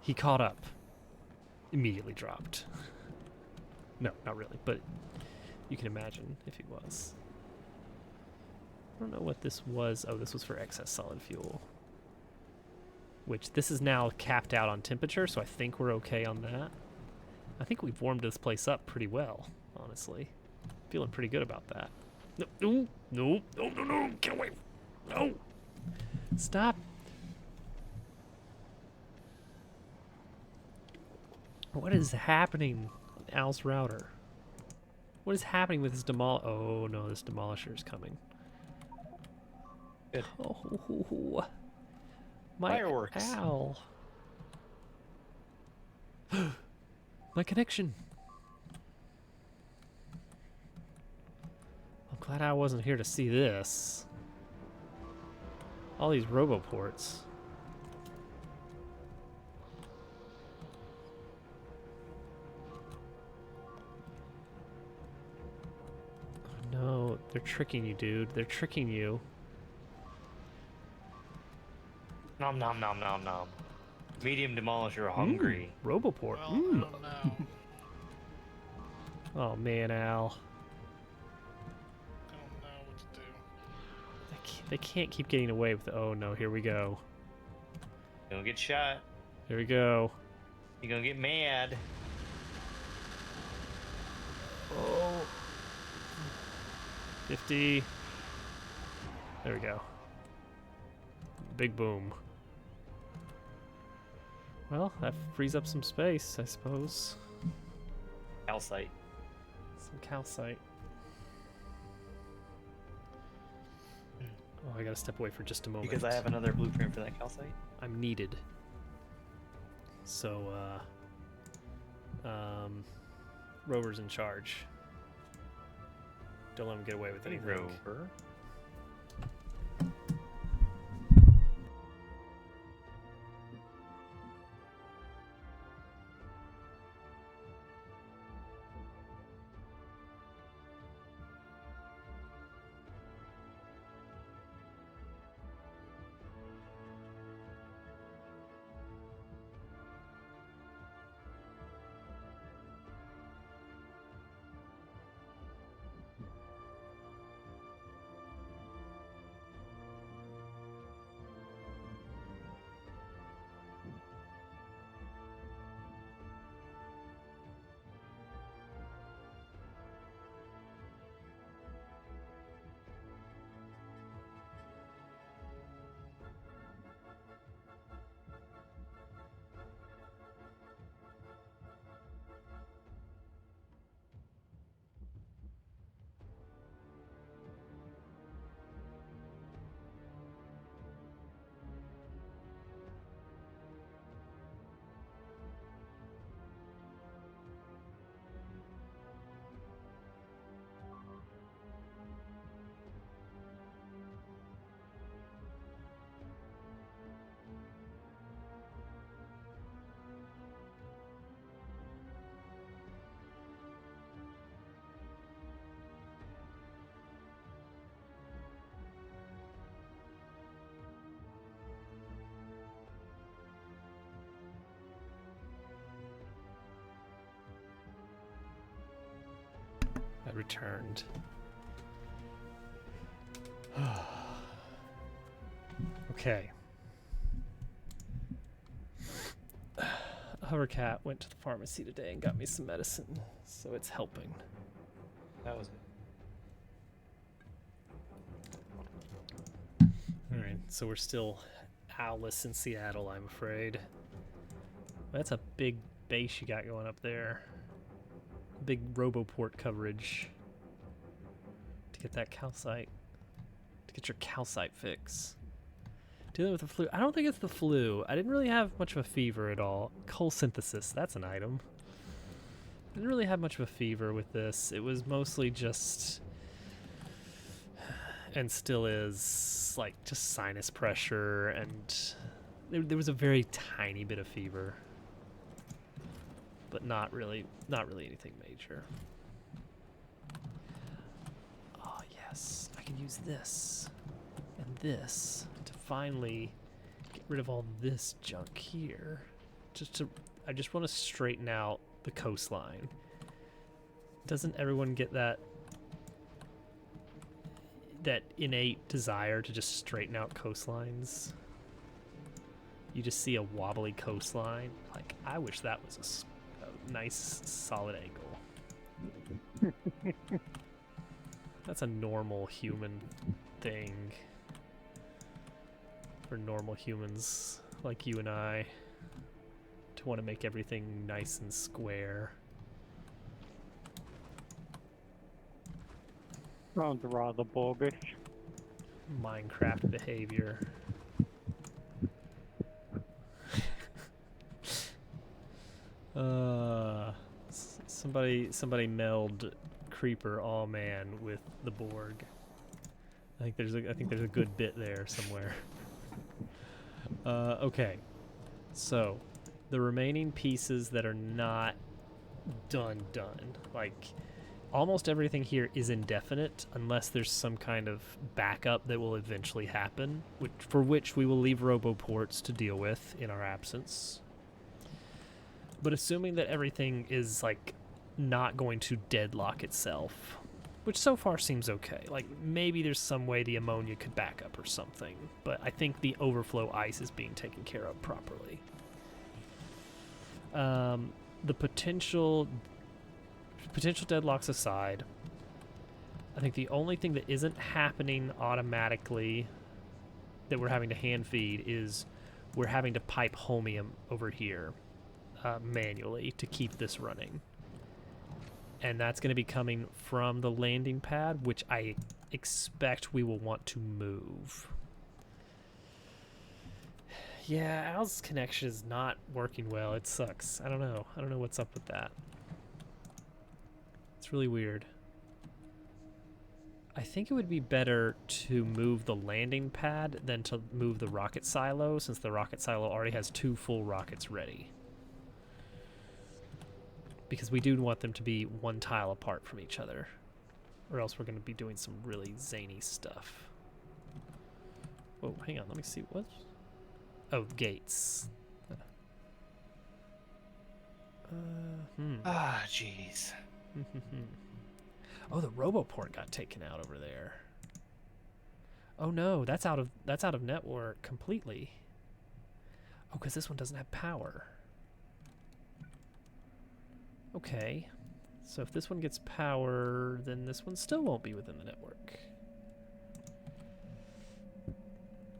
He caught up. Immediately dropped. No, not really, but you can imagine if he was. I don't know what this was. Oh, this was for excess solid fuel. Which this is now capped out on temperature, so I think we're okay on that. I think we've warmed this place up pretty well, honestly. Feeling pretty good about that. No, get away. No. Stop. What is happening on Al's router? What is happening with this Oh no, this demolisher is coming. Good. Oh, My Fireworks. owl. My connection. I'm glad I wasn't here to see this. All these roboports. Oh no, they're tricking you, dude. They're tricking you. Nom nom nom nom nom. Medium demolisher hungry. Roboport. Well, I don't know. Oh man, Al. I don't know what to do. They can't keep getting away with. Oh no, here we go. You're gonna get shot. Here we go. You're gonna get mad. Oh. 50. There we go. Big boom. Well, that frees up some space, I suppose. Calcite. Some calcite. Oh, I gotta step away for just a moment. Because I have another blueprint for that calcite. I'm needed. So, Rover's in charge. Don't let him get away with Hey, anything. Rover. I returned. Okay. Hovercat went to the pharmacy today and got me some medicine, so it's helping. That was it. Alright, so we're still owlless in Seattle, I'm afraid. That's a big base you got going up there. Big Roboport coverage. To get that calcite. To get your calcite fix. Dealing with the flu. I don't think it's the flu. I didn't really have much of a fever at all. Coal synthesis, that's an item. Didn't really have much of a fever with this. It was mostly just, and still is, like just sinus pressure, and there was a very tiny bit of fever, but not really anything major. Oh yes, I can use this and this to finally get rid of all this junk here. I just want to straighten out the coastline. Doesn't everyone get that innate desire to just straighten out coastlines? You just see a wobbly coastline, like, I wish that was a nice solid angle. That's a normal human thing for normal humans like you and I to want to make everything nice and square. Sounds rather bogus. Minecraft behavior. Somebody meld Creeper all man with the Borg. I think there's a good bit there somewhere. Okay. So, the remaining pieces that are not done, like almost everything here is indefinite unless there's some kind of backup that will eventually happen, for which we will leave roboports to deal with in our absence. But assuming that everything is like not going to deadlock itself, which so far seems okay. Like maybe there's some way the ammonia could back up or something, but I think the overflow ice is being taken care of properly. The potential deadlocks aside, I think the only thing that isn't happening automatically that we're having to hand feed is we're having to pipe holmium over here manually to keep this running. And that's going to be coming from the landing pad, which I expect we will want to move. Yeah, Al's connection is not working well. It sucks. I don't know what's up with that. It's really weird. I think it would be better to move the landing pad than to move the rocket silo, since the rocket silo already has 2 full rockets ready. Because we do want them to be 1 tile apart from each other, or else we're going to be doing some really zany stuff. Oh, hang on, let me see what. Oh, gates. Ah, jeez. Oh, the RoboPort got taken out over there. Oh no, that's out of network completely. Oh, because this one doesn't have power. Okay, so if this one gets power, then this one still won't be within the network.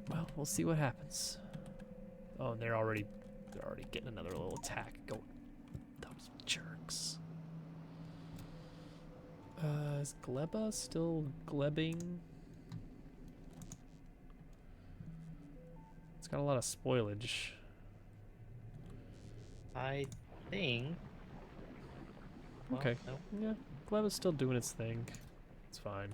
Well, we'll see what happens. Oh, and they're already getting another little attack going. Those jerks. Is Gleba still glebbing? It's got a lot of spoilage. I think. Well, Okay. no. Yeah, Gleba's still doing its thing. It's fine.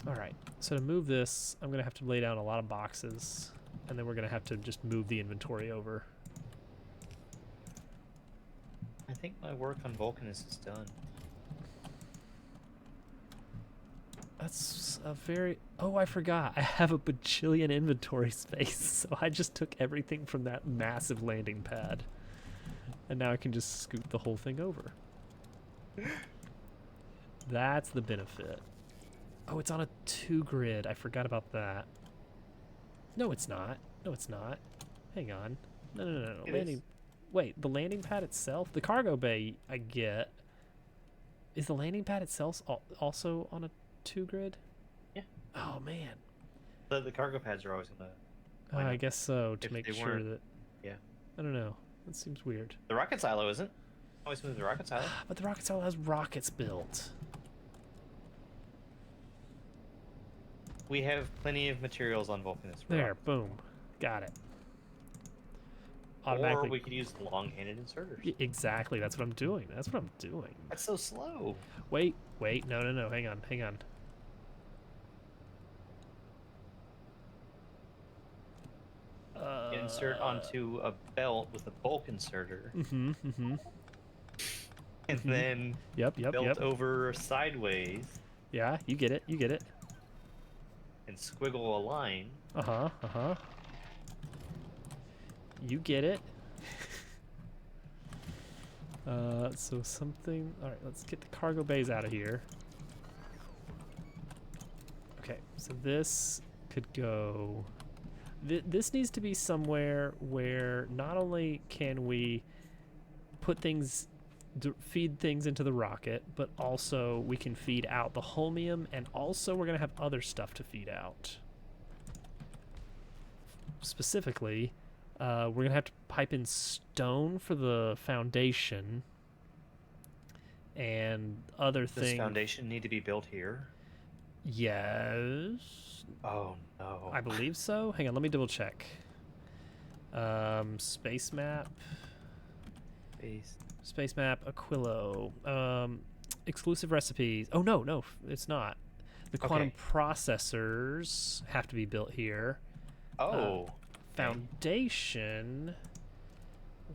Alright, so to move this, I'm going to have to lay down a lot of boxes, and then we're going to have to just move the inventory over. I think my work on Vulcanus is done. That's a very... Oh, I forgot. I have a bajillion inventory space, so I just took everything from that massive landing pad. And now I can just scoot the whole thing over. That's the benefit. Oh, it's on a 2 grid. I forgot about that. No, it's not. No, it's not. Hang on. No. Landing... Wait, the landing pad itself? The cargo bay, I get. Is the landing pad itself also on a 2 grid? Yeah. Oh, man. The cargo pads are always on the... I guess so, to If make they sure weren't- that... Yeah. I don't know. That seems weird. The rocket silo isn't. Always move the rocket silo. But the rocket silo has rockets built. We have plenty of materials on Vulcanus. for There, rockets. boom. Got it. Or Automatically. we could use long-handed inserters. Exactly, that's what I'm doing. That's what I'm doing. That's so slow. Wait, no. Hang on. Insert onto a belt with a bulk inserter, Mm-hmm. and then Yep. belt over sideways Yeah, you get it. and squiggle a line. Uh-huh. You get it. So something... Alright, let's get the cargo bays out of here. Okay, so this could go... This needs to be somewhere where not only can we put things... feed things into the rocket, but also we can feed out the holmium, and also we're going to have other stuff to feed out. Specifically... we're going to have to pipe in stone for the foundation and other Does things. foundation need to be built here? Yes. Oh no. I believe so. Hang on, let me double check. Space map. Space map, Aquilo. Exclusive recipes. Oh, no, it's not. The quantum Okay. processors have to be built here. Oh. Foundation.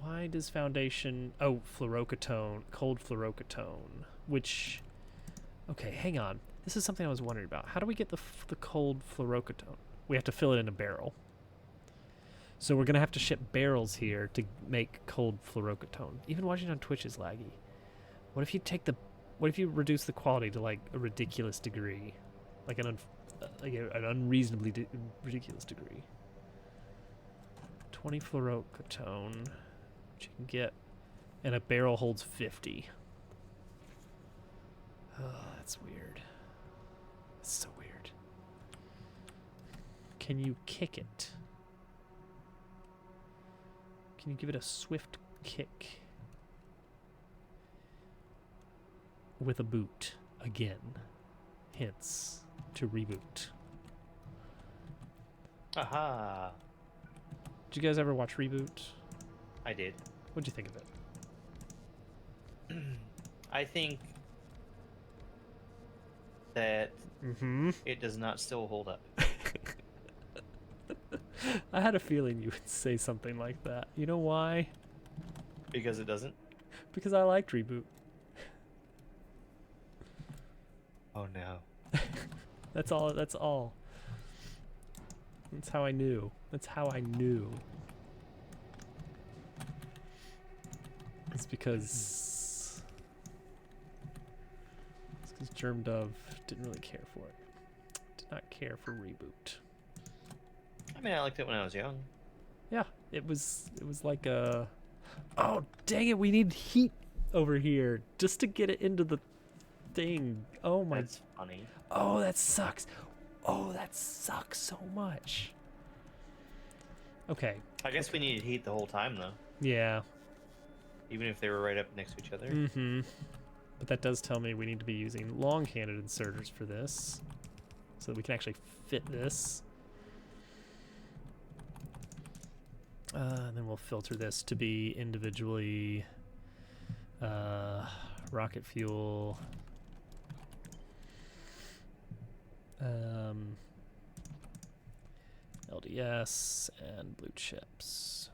Why does foundation... Oh, fluorocatone. Cold fluorocatone. Which... Okay, hang on. This is something I was wondering about. How do we get the cold fluorocatone? We have to fill it in a barrel. So we're going to have to ship barrels here to make cold fluorocatone. Even watching on Twitch is laggy. What if you take the... What if you reduce the quality to, like, a ridiculous degree? Like an unreasonably ridiculous degree. 20 fluorocatone, which you can get, and a barrel holds 50. Oh, that's weird. That's so weird. Can you kick it? Can you give it a swift kick? With a boot. Again. Hints to reboot. Aha. Did you guys ever watch Reboot? I did. What'd you think of it? I think that it does not still hold up. I had a feeling you would say something like that. You know why? Because it doesn't? Because I liked Reboot. Oh no. That's all. That's all. That's how I knew. That's how I knew. It's because Germ Dove didn't really care for it. Did not care for Reboot. I mean, I liked it when I was young. Yeah, it was like a... Oh, dang it, we need heat over here just to get it into the thing. Oh my... That's funny. Oh, that sucks. Oh, that sucks so much. Okay. I guess we needed heat the whole time, though. Yeah. Even if they were right up next to each other. Mm-hmm. But that does tell me we need to be using long-handed inserters for this, so that we can actually fit this. And then we'll filter this to be individually rocket fuel, LDS, and blue chips.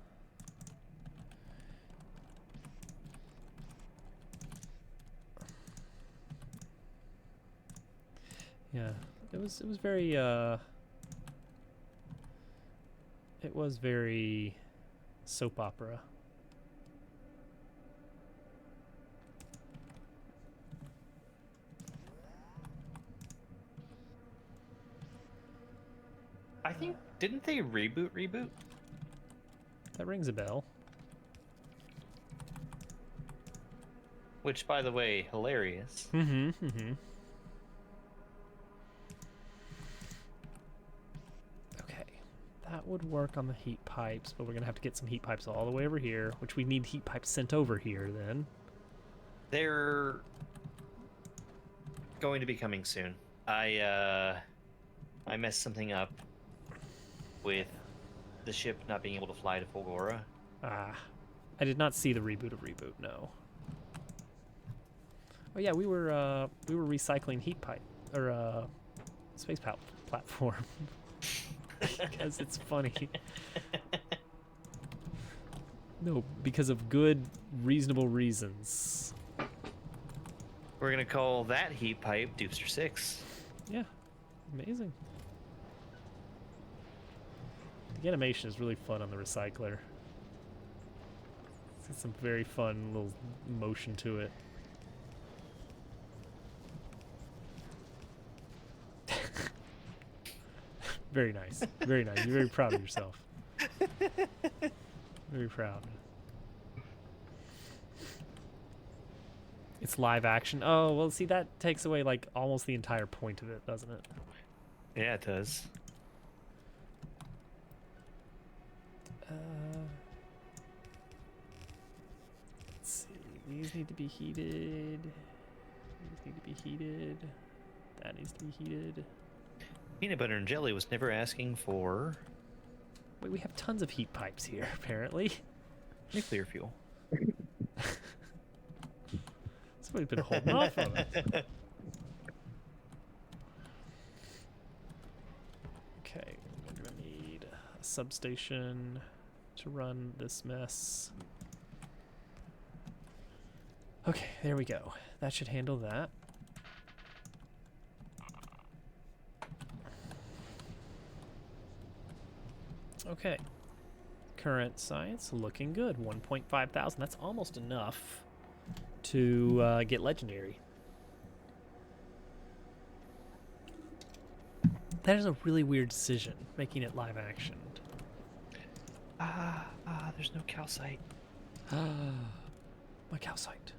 Yeah, it was very it was very soap opera. I think, didn't they reboot? That rings a bell. Which, by the way, hilarious. Mm-hmm. Mm-hmm. Okay, that would work on the heat pipes, but we're gonna have to get some heat pipes all the way over here, which we need heat pipes sent over here then. They're going to be coming soon. I messed something up with the ship not being able to fly to Fulgora. Ah, I did not see the reboot of Reboot. No. Oh yeah, we were recycling heat pipe or space platform because it's funny. No, because of good, reasonable reasons. We're gonna call that heat pipe Doopster 6. Yeah, amazing. The animation is really fun on the recycler. It's got some very fun little motion to it. Very nice. Very nice. You're very proud of yourself. Very proud. It's live action. Oh, well, see, that takes away, like, almost the entire point of it, doesn't it? Yeah, it does. Let's see. These need to be heated. These need to be heated. That needs to be heated. Peanut butter and jelly was never asking for Wait, we have tons of heat pipes here, apparently. nuclear fuel. Somebody's been holding off on it. Okay, we're gonna need a substation to run this mess. Okay, there we go. That should handle that. Okay. Current science looking good. 1.5 thousand. That's almost enough to get legendary. That is a really weird decision, making it live action. There's no calcite. My calcite.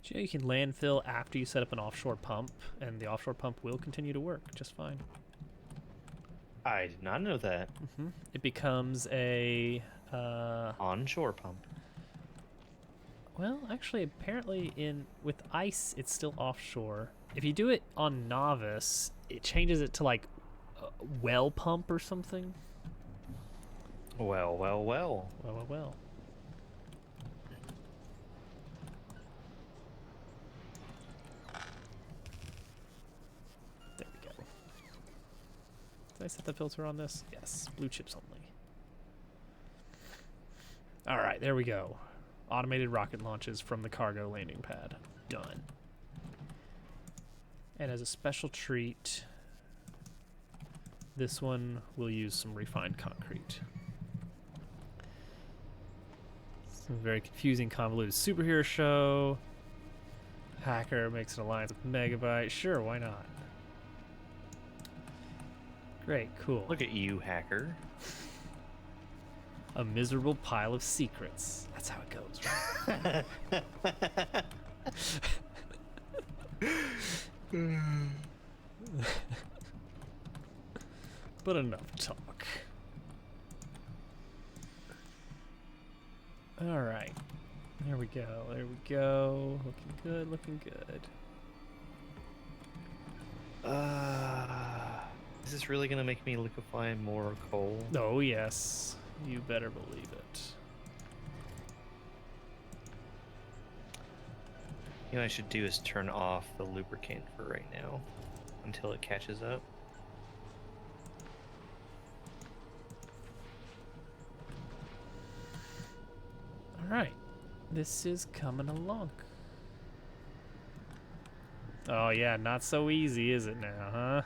Do you know you can landfill after you set up an offshore pump, and the offshore pump will continue to work just fine? I did not know that. It becomes a Onshore pump. well, actually, apparently with ice, it's still offshore. If you do it on novice, it changes it to like a well pump or something. Well. Well. There we go. Did I set the filter on this? Yes, blue chips only. All right, there we go. Automated rocket launches from the cargo landing pad. Done. And as a special treat, this one will use some refined concrete. Some very confusing, convoluted superhero show. Hacker makes an alliance with Megabyte. Sure, why not? Great, cool. Look at you, hacker. A miserable pile of secrets. That's how it goes, right? But enough talk. All right. There we go. There we go. Looking good. Looking good. Is this really gonna make me liquefy more coal? Oh, yes. You better believe it. You know what I should do is turn off the lubricant for right now until it catches up. All right. This is coming along. Oh, yeah. Not so easy, is it now, huh?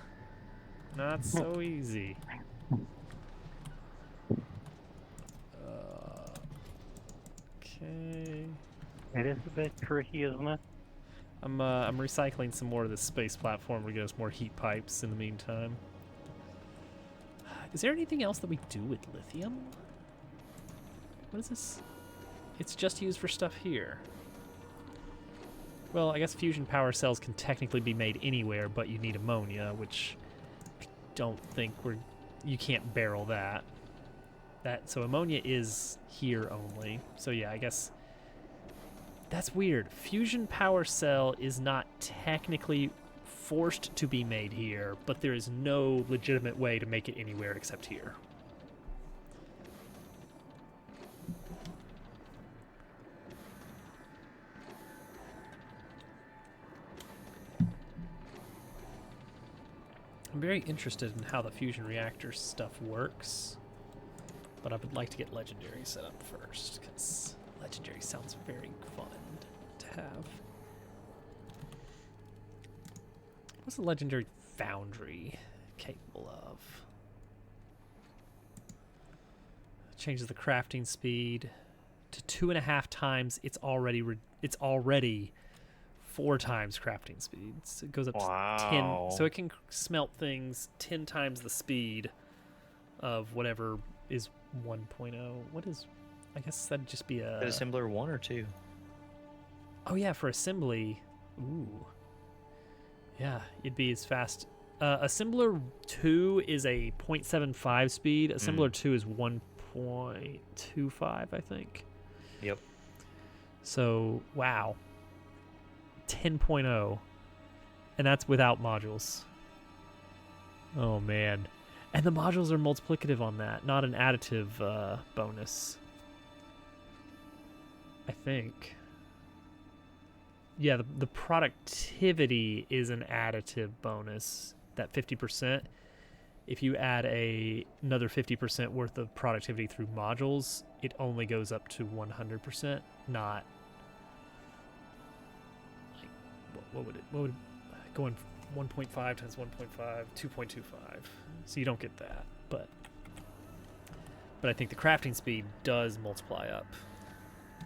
Not so easy. Okay. It is a bit tricky, isn't it? I'm recycling some more of this space platform to get us more heat pipes in the meantime. Is there anything else that we do with lithium? What is this? It's just used for stuff here. Well, I guess fusion power cells can technically be made anywhere, but you need ammonia, which I don't think you can't barrel that. So ammonia is here only. So yeah, I guess that's weird. Fusion power cell is not technically forced to be made here, but there is no legitimate way to make it anywhere except here. I'm very interested in how the fusion reactor stuff works, but I would like to get legendary set up first, because legendary sounds very fun to have. What's a legendary foundry capable of? Changes the crafting speed to 2.5 times. It's already 4 times crafting speed. So it goes up to 10. So it can smelt things 10 times the speed of whatever is 1.0. What is? I guess that'd just be a. Assembler 1 or 2? Oh yeah, for assembly. Ooh. Yeah, you'd be as fast. Assembler 2 is a 0.75 speed. Assembler 2 is 1.25, I think. Yep. So, wow. 10.0. And that's without modules. Oh, man. And the modules are multiplicative on that, not an additive bonus. I think. Yeah, the productivity is an additive bonus, that 50%. If you add another 50% worth of productivity through modules, it only goes up to 100%, not like what would going 1.5 times 1.5, 2.25. So you don't get that, but I think the crafting speed does multiply up.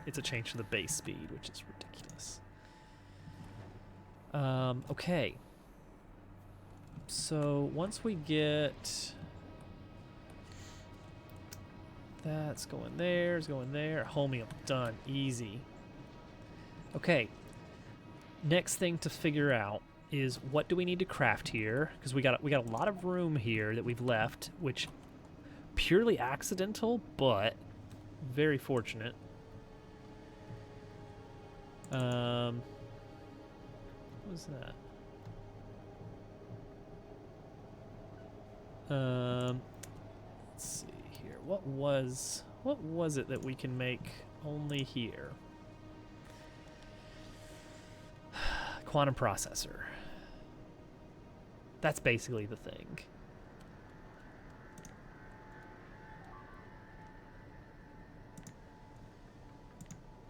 It's a change to the base speed, which is ridiculous. Okay. So once we get that's going there, is going there. Holmium done, easy. Okay. Next thing to figure out is what do we need to craft here? Because we got a lot of room here that we've left, which purely accidental, but very fortunate. What was that? Let's see here. What was it that we can make only here? Quantum processor. That's basically the thing.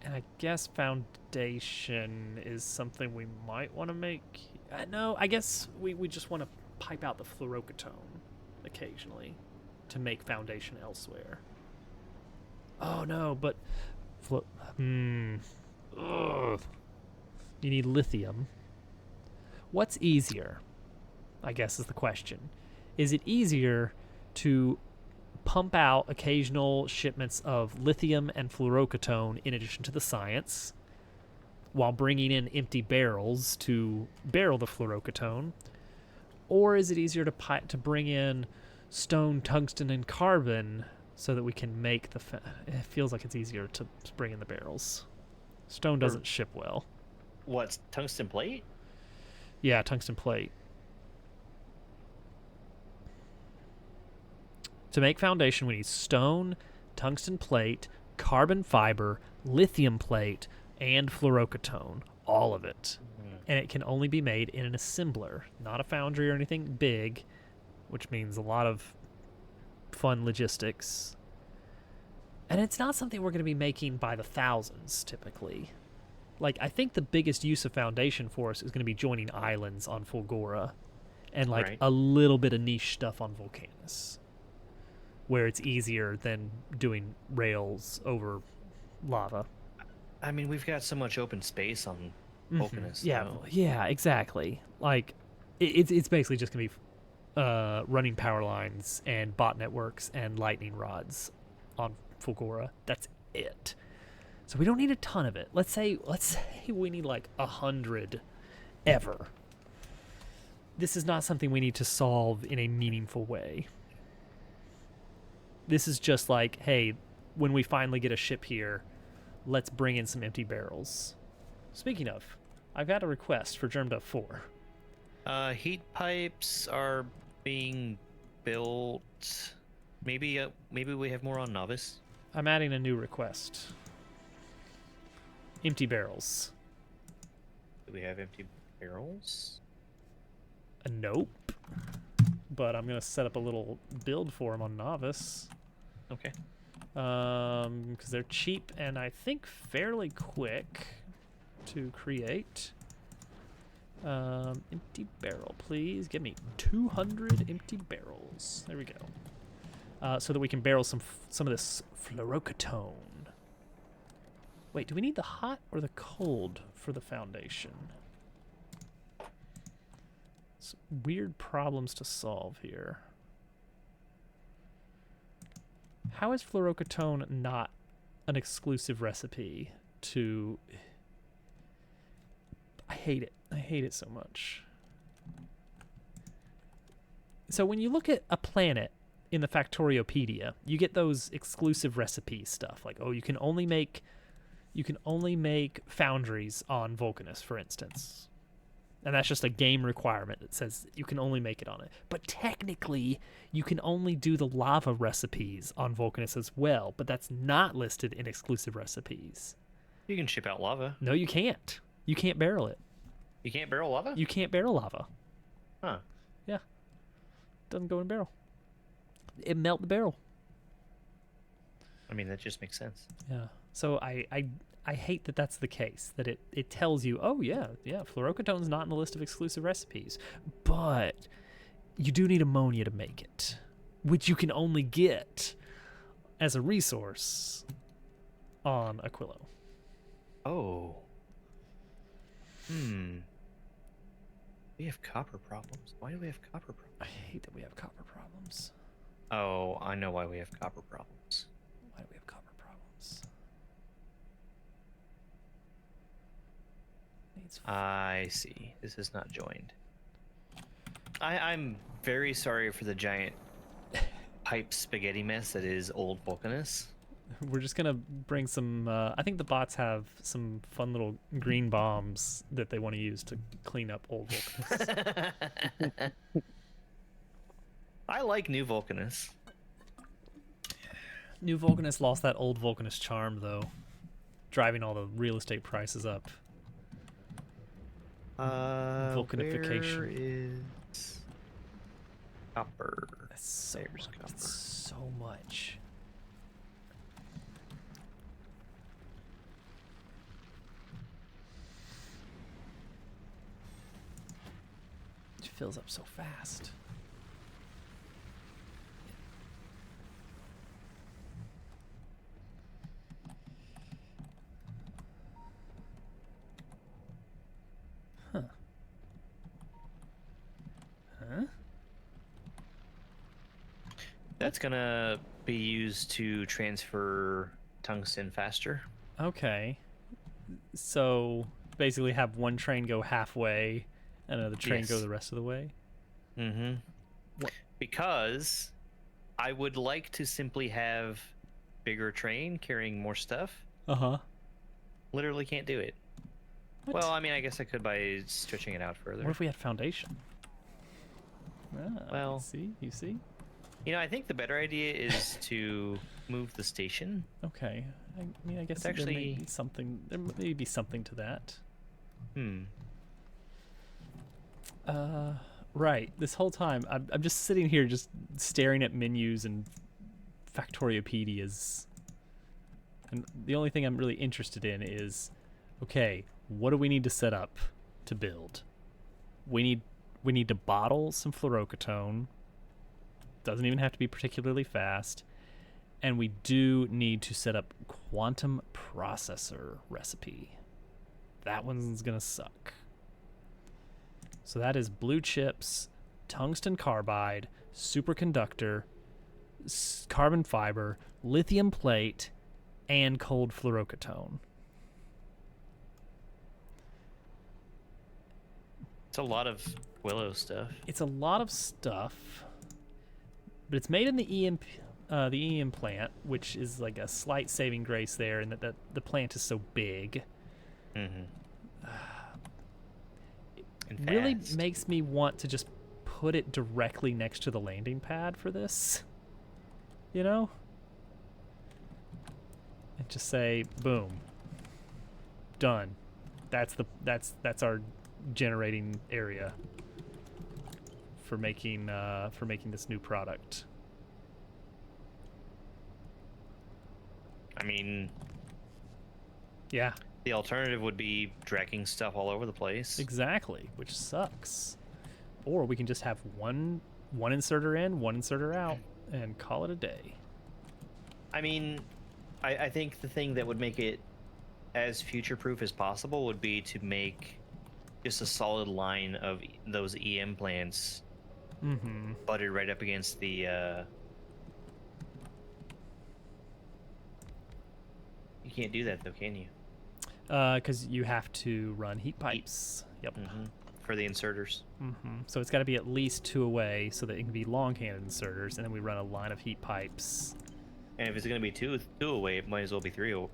And I guess foundation is something we might want to make. No, I guess we just want to pipe out the fluorocatone occasionally to make foundation elsewhere. Oh no, but ugh. You need lithium. What's easier? I guess is the question. Is it easier to pump out occasional shipments of lithium and fluorocatone in addition to the science, while bringing in empty barrels to barrel the fluorocatone? Or is it easier to bring in stone, tungsten, and carbon so that we can make the... it feels like it's easier to bring in the barrels. Stone doesn't ship well. What's tungsten plate? Yeah, tungsten plate. To make foundation, we need stone, tungsten plate, carbon fiber, lithium plate, and fluorocatone. All of it. And it can only be made in an assembler, not a foundry or anything big, which means a lot of fun logistics. And it's not something we're going to be making by the thousands, typically. Like, I think the biggest use of foundation for us is going to be joining islands on Fulgora, and like a little bit of niche stuff on Volcanus, where it's easier than doing rails over lava. I mean, we've got so much open space on Volcanus. Yeah, though. yeah, exactly. Like, it's basically just gonna be running power lines and bot networks and lightning rods on Fulgora. That's it. So we don't need a ton of it. Let's say we need like 100 ever. This is not something we need to solve in a meaningful way. This is just like, hey, when we finally get a ship here, let's bring in some empty barrels. Speaking of, I've got a request for Germ.4. Heat pipes are being built. Maybe we have more on Novice. I'm adding a new request. Empty barrels. Do we have empty barrels? Nope. But I'm going to set up a little build for them on Novice. Okay. Because they're cheap and I think fairly quick to create. Empty barrel, please. Give me 200 empty barrels. There we go. So that we can barrel some of this fluorocatone. Wait, do we need the hot or the cold for the foundation? Some weird problems to solve here. How is fluorocatone not an exclusive recipe to... I hate it. I hate it so much. So when you look at a planet in the Factoriopedia, you get those exclusive recipe stuff. Like, oh, you can only make foundries on Vulcanus, for instance. And that's just a game requirement that says you can only make it on it. But technically, you can only do the lava recipes on Vulcanus as well, but that's not listed in exclusive recipes. You can ship out lava. No, you can't. You can't barrel it. You can't barrel lava? You can't barrel lava. Huh. Yeah. Doesn't go in barrel. It melt the barrel. I mean, that just makes sense. Yeah. So I hate that that's the case. That it tells you, oh yeah, fluorocatone's not in the list of exclusive recipes, but you do need ammonia to make it, which you can only get as a resource on Aquilo. Oh. We have copper problems. Why do we have copper problems? I hate that we have copper problems. Oh, I know why we have copper problems. Why do we have copper problems? Needs I see. This is not joined. I'm very sorry for the giant pipe spaghetti mess that is old Vulcanus. We're just gonna bring some. I think the bots have some fun little green bombs that they want to use to clean up old Vulcanus. I like new Vulcanus. New Vulcanus lost that old Vulcanus charm, though, driving all the real estate prices up. Vulcanification. Where is copper? That's so There's much. copper. That's so much. It fills up so fast. Huh. Huh? That's gonna be used to transfer tungsten faster. Okay. So basically have one train go halfway and another train Yes. go the rest of the way? Mm-hmm. What? Because I would like to simply have bigger train carrying more stuff. Uh-huh. Literally can't do it. What? Well, I mean, I guess I could by stretching it out further. What if we had foundation? Ah, Well- see? You see? You know, I think the better idea is to move the station. Okay. I mean, I guess It's there may actually- be something. There may be something to that. Right. This whole time, I'm just sitting here, just staring at menus and Factoriopedias, and the only thing I'm really interested in is, okay, what do we need to set up to build? We need to bottle some fluorocatone. Doesn't even have to be particularly fast. And we do need to set up quantum processor recipe. That one's gonna suck. So that is blue chips, tungsten carbide, superconductor, carbon fiber, lithium plate, and cold fluorocatone. It's a lot of Willow stuff. It's a lot of stuff, but it's made in the EM plant, which is like a slight saving grace there, in that the plant is so big. Mm-hmm. It really makes me want to just put it directly next to the landing pad for this, you know, and just say, boom, done. That's our generating area for making this new product. I mean, Yeah, the alternative would be dragging stuff all over the place. exactly, which sucks. Or we can just have one inserter in, one inserter out, and call it a day. I mean, I think the thing that would make it as future-proof as possible would be to make just a solid line of those EM plants Mm-hmm. butted right up against the... You can't do that, though, can you? Because you have to run heat pipes. Yep. Mm-hmm. for the inserters. So it's got to be at least 2 away so that it can be long-handed inserters, and then we run a line of heat pipes. And if it's going to be two away, it might as well be 3 away.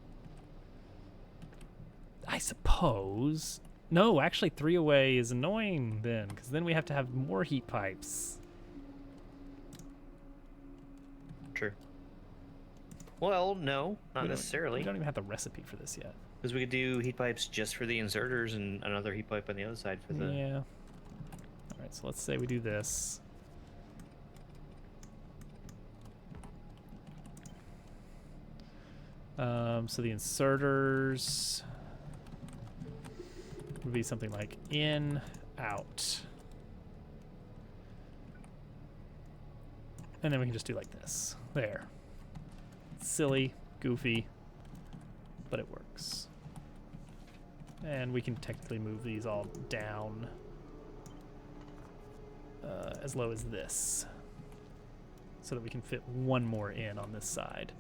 I suppose. No, actually 3 away is annoying then, because then we have to have more heat pipes. True. Well, no, not We necessarily. don't even have the recipe for this yet. Because we could do heat pipes just for the inserters and another heat pipe on the other side for the... Yeah. All right, so let's say we do this. So the inserters would be something like in, out. And then we can just do like this. There. Silly, goofy, but it works. And we can technically move these all down as low as this so that we can fit one more in on this side.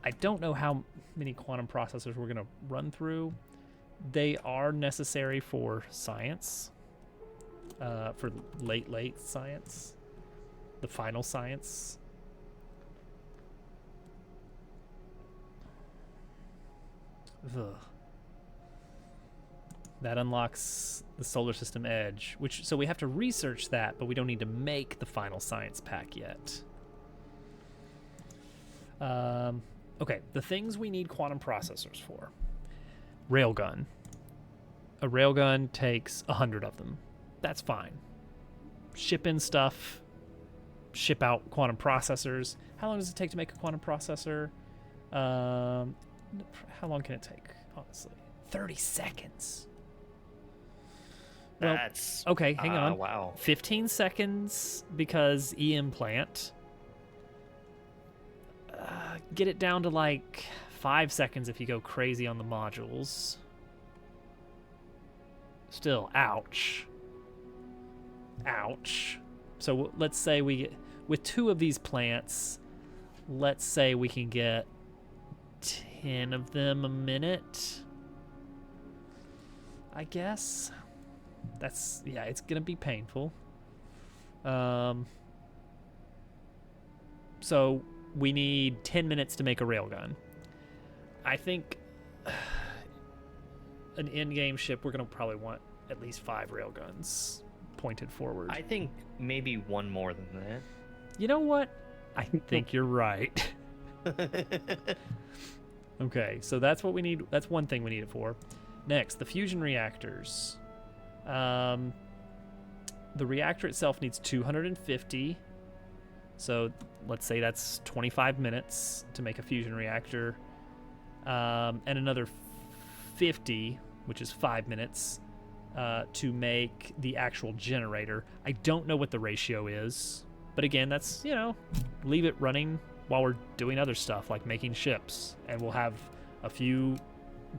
I don't know how many quantum processors we're going to run through. They are necessary for science, for late science, the final science. Ugh. That unlocks the solar system edge, so we have to research that, but we don't need to make the final science pack yet. Okay, the things we need quantum processors for. Railgun. A railgun takes 100 of them. That's fine. Ship in stuff, ship out quantum processors. How long does it take to make a quantum processor? How long can it take, honestly? 30 seconds. Well, That's... okay, hang on. Wow. 15 seconds because EM plant. Get it down to like 5 seconds if you go crazy on the modules. Still, ouch. Ouch. So let's say we get, with 2 of these plants, let's say we can get 10 of them a minute, I guess. That's, yeah, it's gonna be painful. So we need 10 minutes to make a railgun. I think an in-game ship, we're gonna probably want at least 5 railguns pointed forward. I think maybe one more than that. You know what? I think you're right. Okay, so that's what we need. That's one thing we need it for. Next, the fusion reactors. The reactor itself needs 250. So let's say that's 25 minutes to make a fusion reactor. And another 50, which is 5 minutes, to make the actual generator. I don't know what the ratio is. But again, that's, you know, leave it running while we're doing other stuff like making ships. And we'll have a few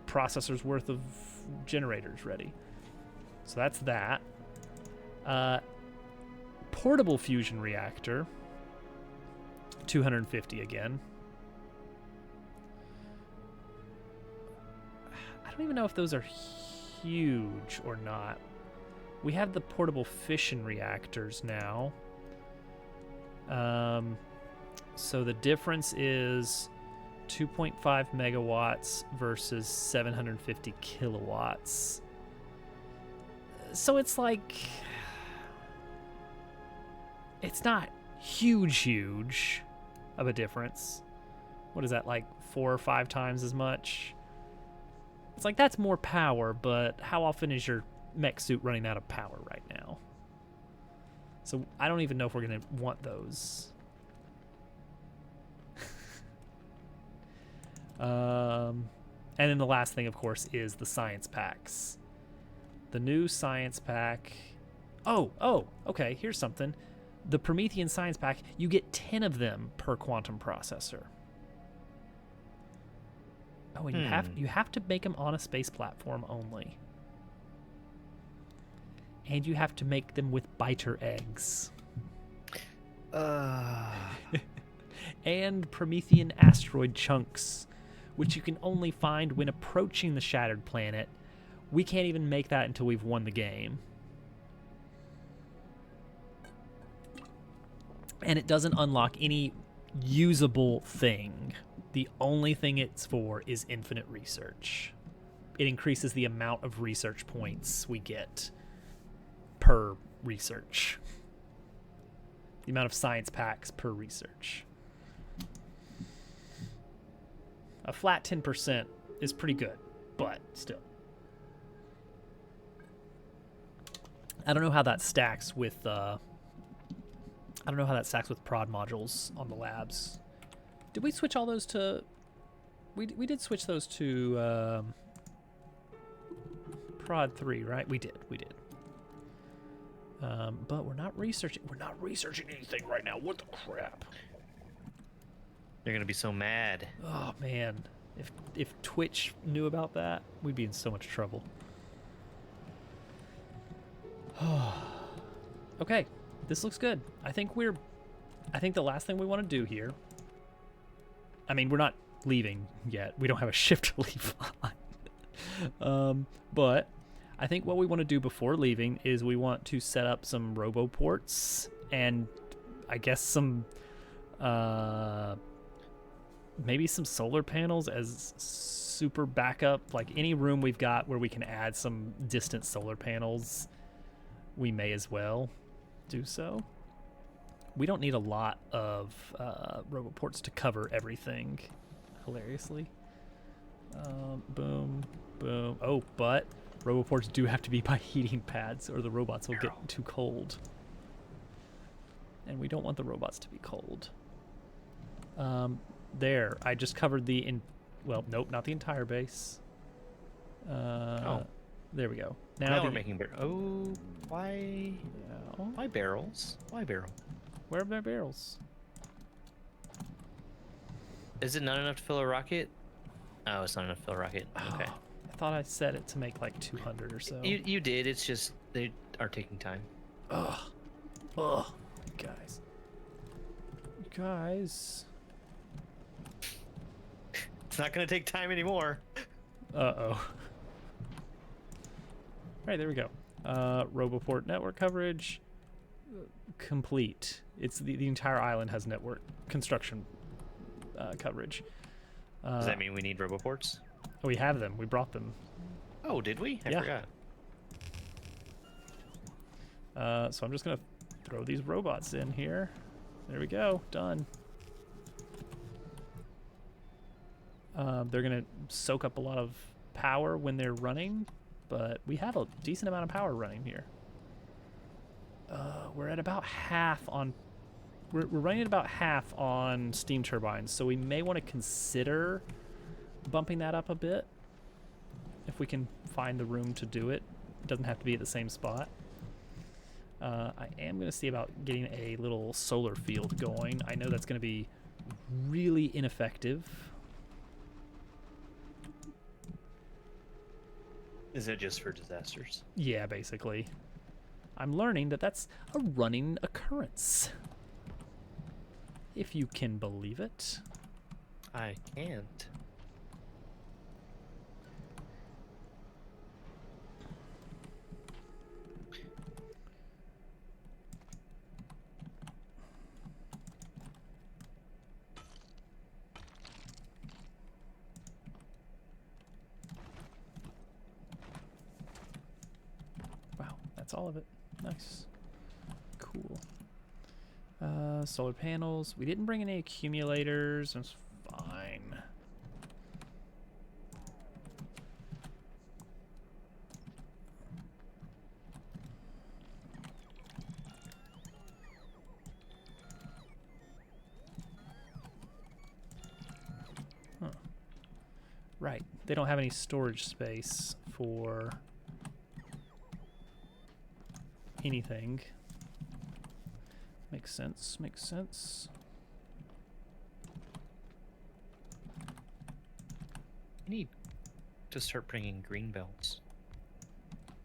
processors worth of generators ready. So that's that. Portable fusion reactor, 250 again. I don't even know if those are huge or not. We have the portable fission reactors now. So the difference is 2.5 megawatts versus 750 kilowatts. So it's like, it's not huge of a difference. What is that, like 4 or 5 times as much? It's like, that's more power, but how often is your mech suit running out of power right now? So I don't even know if we're going to want those. And then the last thing, of course, is the science packs. The new science pack. Oh, okay, here's something. The Promethean science pack, you get 10 of them per quantum processor. Oh, and you have to make them on a space platform only. And you have to make them with biter eggs. And Promethean asteroid chunks, which you can only find when approaching the shattered planet. We can't even make that until we've won the game. and it doesn't unlock any usable thing. The only thing it's for is infinite research. It increases the amount of research points we get per research. The amount of science packs per research. A flat 10% is pretty good, but still. I don't know how that stacks with prod modules on the labs. Did we switch all those to? We did switch those to prod 3, right? We did. But we're not researching. We're not researching anything right now. What the crap? They're gonna be so mad. Oh man, if Twitch knew about that, we'd be in so much trouble. Okay, this looks good. I think the last thing we want to do here. I mean, we're not leaving yet. We don't have a ship to leave on. But I think what we want to do before leaving is we want to set up some roboports and I guess some maybe some solar panels as super backup. Like any room we've got where we can add some distant solar panels, we may as well do so. We don't need a lot of roboports to cover everything, hilariously. Boom, boom. Oh, but roboports do have to be by heating pads or the robots will get too cold. And we don't want the robots to be cold. There, I just covered well, nope, not the entire base. There we go. Now we're making why? Yeah. Why barrels? Why barrel? Where are my barrels? Is it not enough to fill a rocket? Oh, it's not enough to fill a rocket. Okay. I thought I set it to make like 200 or so. You did. It's just they are taking time. Ugh. You guys. You guys. It's not gonna take time anymore. Uh-oh. All right, there we go. Roboport network coverage complete. It's the entire island has network construction coverage. Does that mean we need roboports? Oh, we have them. We brought them. Oh, did we? I Yeah. forgot. So I'm just gonna throw these robots in here. There we go. Done. They're gonna soak up a lot of power when they're running, but we have a decent amount of power running here. We're at about half on. We're running at about half on steam turbines, so we may want to consider bumping that up a bit if we can find the room to do it. It doesn't have to be at the same spot. I am going to see about getting a little solar field going. I know that's going to be really ineffective. Is it just for disasters? Yeah, basically. I'm learning that that's a running occurrence. If you can believe it. I can't. Wow, that's all of it. Nice. Cool. Solar panels. We didn't bring any accumulators. That's fine. Huh. Right. They don't have any storage space for anything. Makes sense, makes sense. I need to start bringing green belts.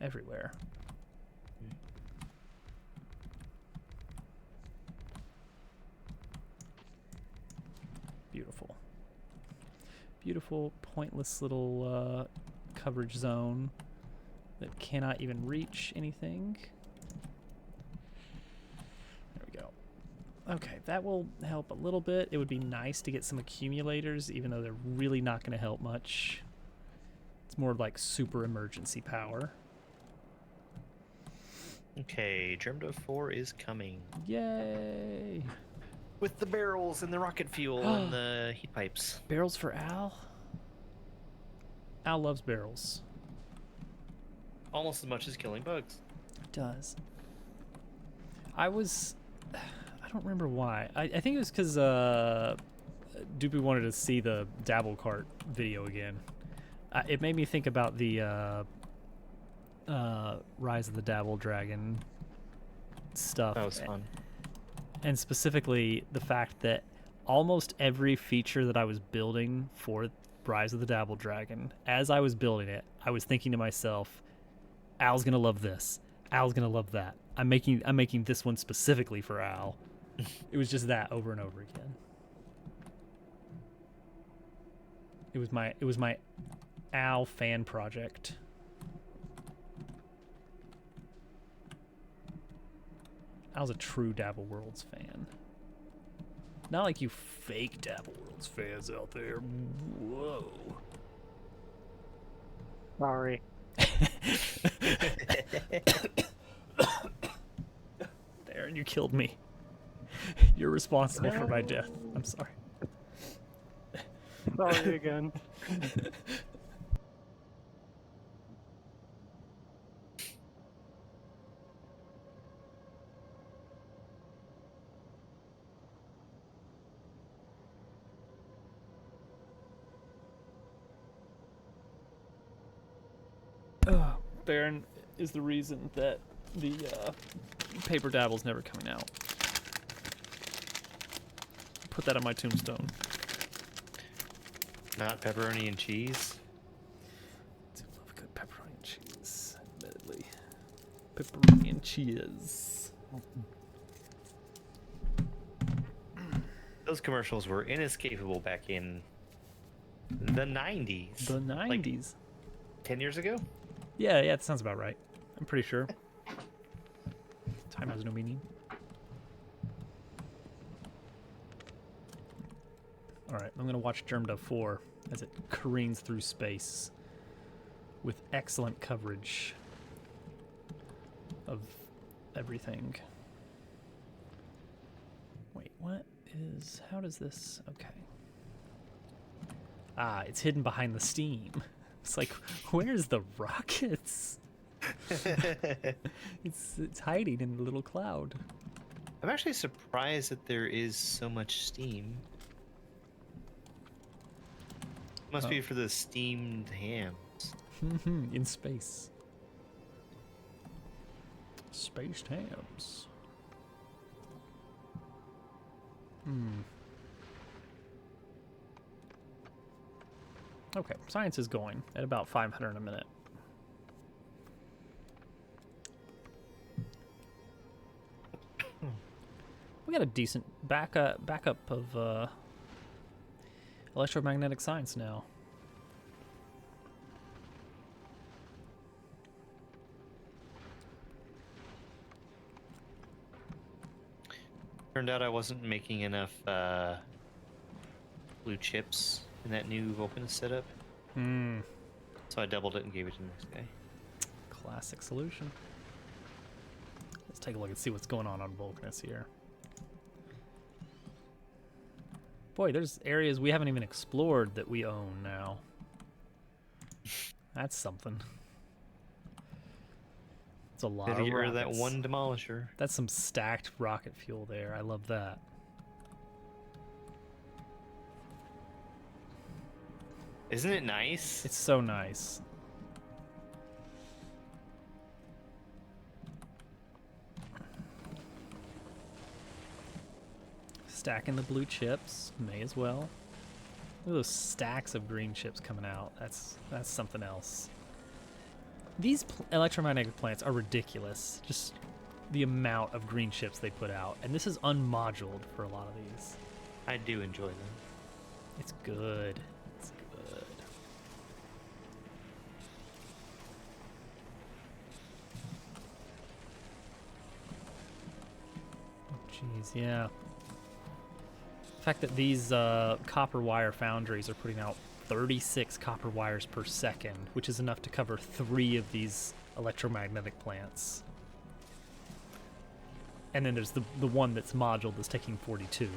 Everywhere. Beautiful. Beautiful, pointless little coverage zone that cannot even reach anything. There we go. Okay, that will help a little bit. It would be nice to get some accumulators, even though they're really not going to help much. It's more like super emergency power. Okay, Germdo 4 is coming. Yay! With the barrels and the rocket fuel and the heat pipes. Barrels for Al? Al loves barrels. Almost as much as killing bugs. It does. I don't remember why. I think it was because Doopy wanted to see the Dabble Cart video again. It made me think about the Rise of the Dabble Dragon stuff. That was fun. And specifically the fact that almost every feature that I was building for Rise of the Dabble Dragon, as I was building it, I was thinking to myself, Al's gonna love this. Al's gonna love that. I'm making this one specifically for Al. It was just that over and over again. It was my Al fan project. Al's a true Dabble Worlds fan. Not like you fake Dabble Worlds fans out there. Whoa. Sorry. Darren, you killed me. You're responsible for my death. I'm sorry. Sorry again. Baron is the reason that the paper dabble's never coming out. Put that on my tombstone. Not pepperoni and cheese. I do love good pepperoni and cheese, admittedly. Pepperoni and cheese. Those commercials were inescapable back in the 90s. The 90s. 10 years ago? Yeah, that sounds about right. I'm pretty sure. Time has no meaning. Alright, I'm going to watch Germda 4 as it careens through space with excellent coverage of everything. Wait, what is... How does this... Okay. Ah, it's hidden behind the steam. It's like, where's the rockets? It's hiding in a little cloud. I'm actually surprised that there is so much steam. Must be for the steamed hams. In space. Spaced hams. Okay, science is going at about 500 a minute. We got a decent backup of electromagnetic science now. Turned out I wasn't making enough blue chips in that new open setup. So I doubled it and gave it to the next guy. Classic solution. Let's take a look and see what's going on Vulcanus here. Boy, there's areas we haven't even explored that we own now. That's something. It's a lot Had to of get rid of rockets. that one demolisher. That's some stacked rocket fuel there. I love that. Isn't it nice? It's so nice. Stacking the blue chips, may as well. Look at those stacks of green chips coming out. That's something else. These electromagnetic plants are ridiculous. Just the amount of green chips they put out. And this is unmoduled for a lot of these. I do enjoy them. It's good. It's good. Oh, jeez, yeah. The fact that these copper wire foundries are putting out 36 copper wires per second, which is enough to cover 3 of these electromagnetic plants. And then there's the one that's moduled that's taking 42.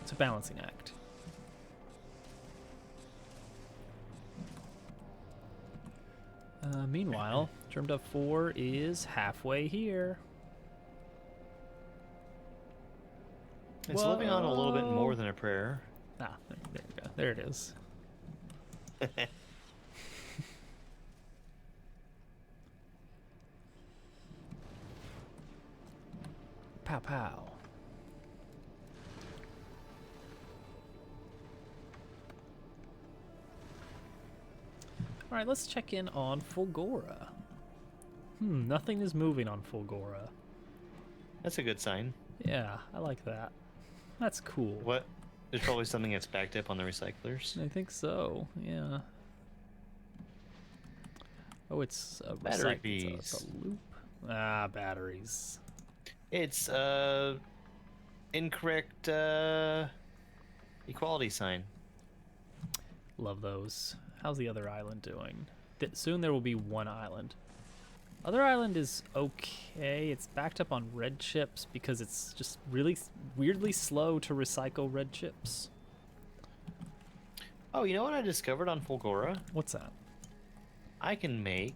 It's a balancing act. Meanwhile, Germed Up 4 is halfway here. It's living on a little bit Whoa. more than a prayer. Ah, there we go. There it is. Pow pow. All right, let's check in on Fulgora. Nothing is moving on Fulgora. That's a good sign. Yeah, I like that. That's cool. What? There's probably something that's backed up on the recyclers. I think so, yeah. Oh, it's a Batteries. It's a loop. Ah, batteries. It's incorrect equality sign. Love those. How's the other island doing? Soon there will be one island. Other island is okay. It's backed up on red chips because it's just really weirdly slow to recycle red chips. Oh, you know what I discovered on Fulgora? What's that? I can make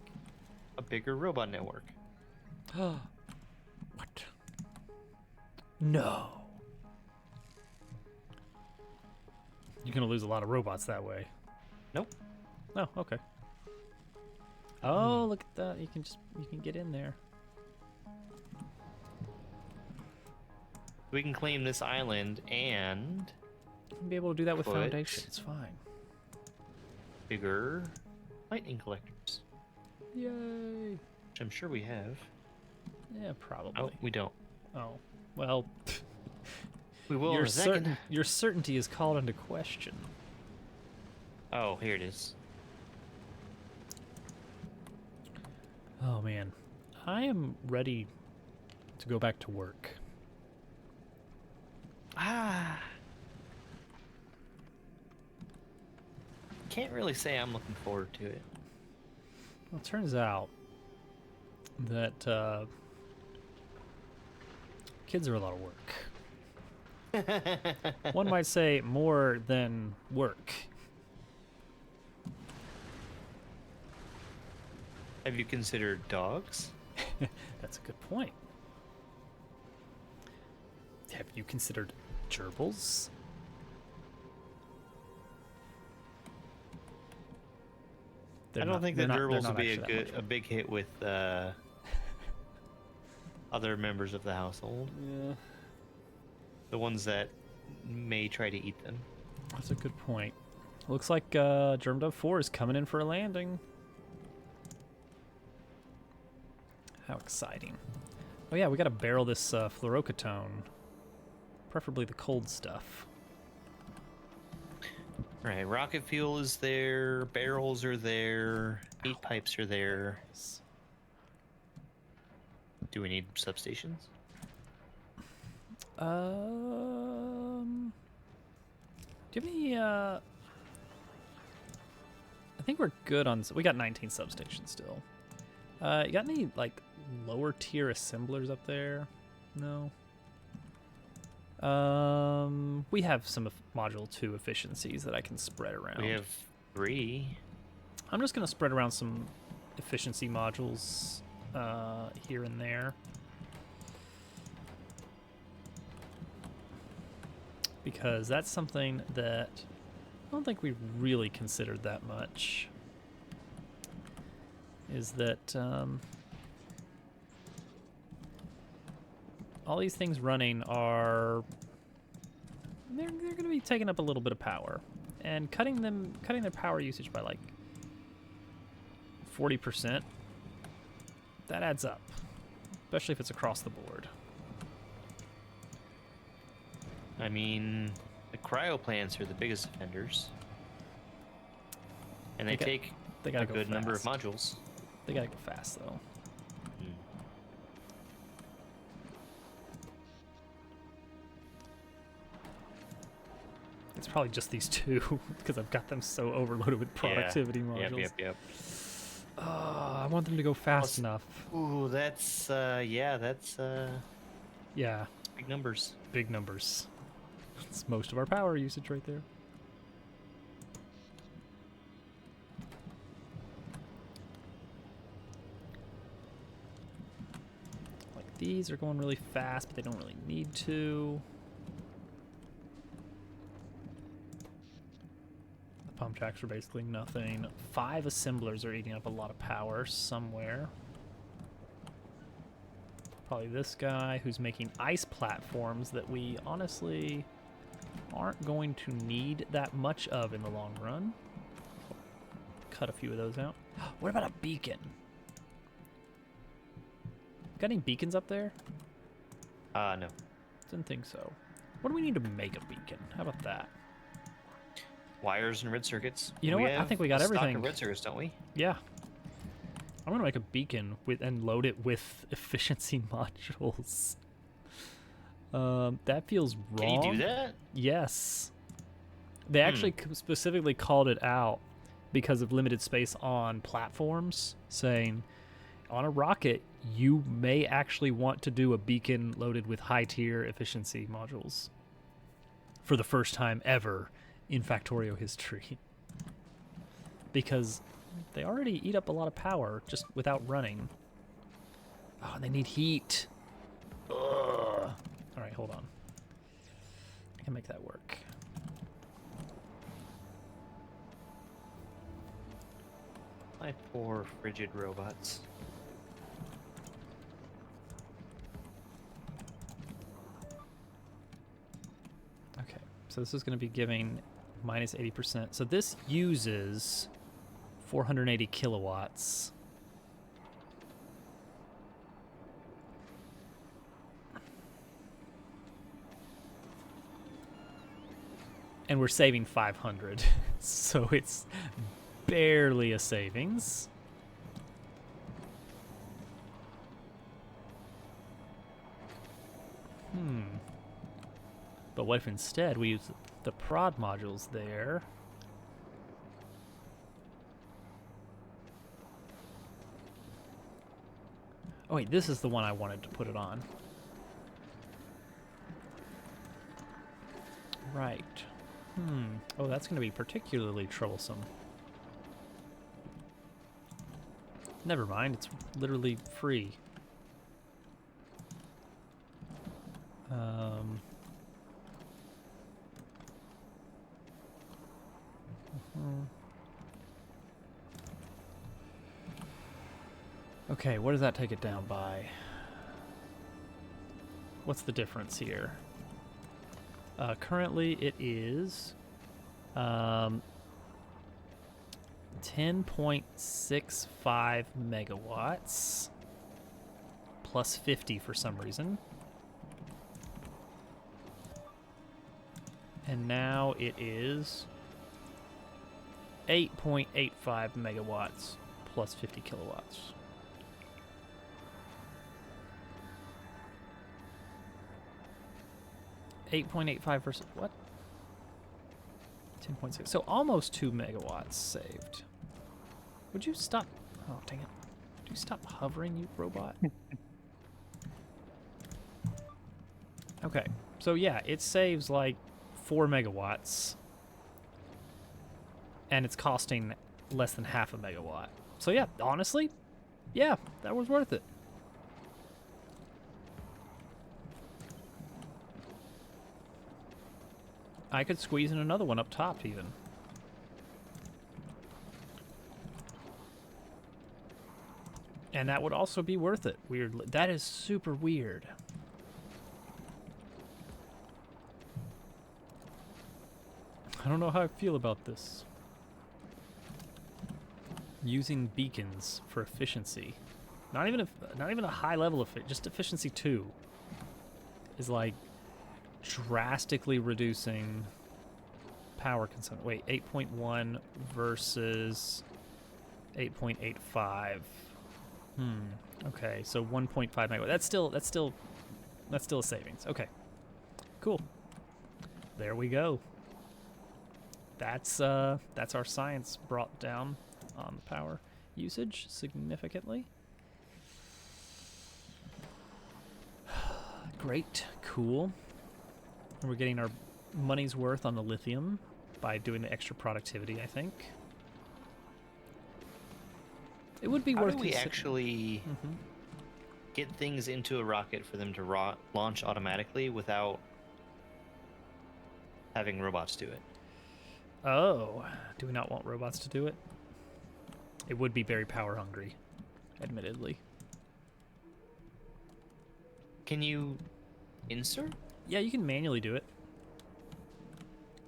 a bigger robot network. What? No. You're gonna lose a lot of robots that way. Nope. Oh, okay. Oh, look at that. You can get in there. We can claim this island and You'll be able to do that with Put- Foundation. It's fine. bigger lightning collectors, Yay. which I'm sure we have. Yeah, probably. Oh, we don't. Oh, well, We will in your a second. your certainty is called into question. Oh, here it is. Oh man, I am ready to go back to work. Can't really say I'm looking forward to it. Well, it turns out that kids are a lot of work. One might say more than work. Have you considered dogs? That's a good point. Have you considered gerbils? I don't think they're that not- they're gerbils not would be actually that much a big hit with other members of the household. fun. Yeah, The ones that may try to eat them. that's a good point. Looks like Germdub 4 is coming in for a landing. How exciting. Oh yeah, we gotta barrel this fluorocatone. Preferably the cold stuff. Right, rocket fuel is there, barrels are there, heat pipes are there. Do we need substations? Do you have any, I think we're good on, we got 19 substations still. You got any, like, lower tier assemblers up there? No? We have some module 2 efficiencies that I can spread around. We have 3. I'm just gonna spread around some efficiency modules, here and there. Because that's something that I don't think we really considered that much. Is that all these things running are they're going to be taking up a little bit of power, and cutting their power usage by like 40%. That adds up, especially if it's across the board. I mean, the cryo plants are the biggest offenders. And they take They gotta a go good number of fast. modules. They gotta go fast though. It's probably just these two because I've got them so overloaded with productivity modules. Yep. I want them to go fast enough. Ooh, that's that's Yeah, big numbers. big numbers. It's most of our power usage right there. Like these are going really fast, but they don't really need to. The pump jacks are basically nothing. 5 assemblers are eating up a lot of power somewhere. Probably this guy who's making ice platforms that we honestly aren't going to need that much of in the long run. Cut a few of those out. What about a beacon? Got any beacons up there? No. Didn't think so. What do we need to make a beacon? How about that? Wires and red circuits. You know what? I think we got a stock everything. of red circuits, don't we? Yeah. I'm gonna make a beacon with and load it with efficiency modules. That feels wrong. Can you do that? Yes. They actually specifically called it out because of limited space on platforms, saying on a rocket you may actually want to do a beacon loaded with high tier efficiency modules for the first time ever in Factorio history. Because they already eat up a lot of power just without running. Oh, and they need heat. Ugh. All right, hold on. I can make that work. My poor frigid robots. Okay, so this is going to be giving minus 80%. So this uses 480 kilowatts. And we're saving 500. So it's barely a savings. But what if instead we use the prod modules there? Oh wait, this is the one I wanted to put it on. Right. Oh, that's going to be particularly troublesome. Never mind, it's literally free. Okay, what does that take it down by? What's the difference here? Currently it is 10.65 megawatts plus 50 for some reason. And now it is 8.85 megawatts plus 50 kilowatts. $8.85 versus what? 10.6. So almost 2 megawatts saved. Would you stop? Oh, dang it. Would you stop hovering, you robot? Okay. So yeah, it saves like 4 megawatts. And it's costing less than half a megawatt. So yeah, honestly, yeah, that was worth it. I could squeeze in another one up top even. And that would also be worth it. Weirdly. That is super weird. I don't know how I feel about this. Using beacons for efficiency. Not even a high level of it, just efficiency 2 is like drastically reducing power consumption. Wait, 8.1 versus 8.85. Okay, so 1.5 megawatt. That's still a savings. Okay. Cool. There we go. that's our science brought down on the power usage significantly. Great, cool. And we're getting our money's worth on the lithium by doing the extra productivity, I think. It would be How worth do we consider- actually Mhm. get things into a rocket for them to launch automatically without having robots do it? Oh, do we not want robots to do it? It would be very power hungry, admittedly. Can you insert? Yeah, you can manually do it.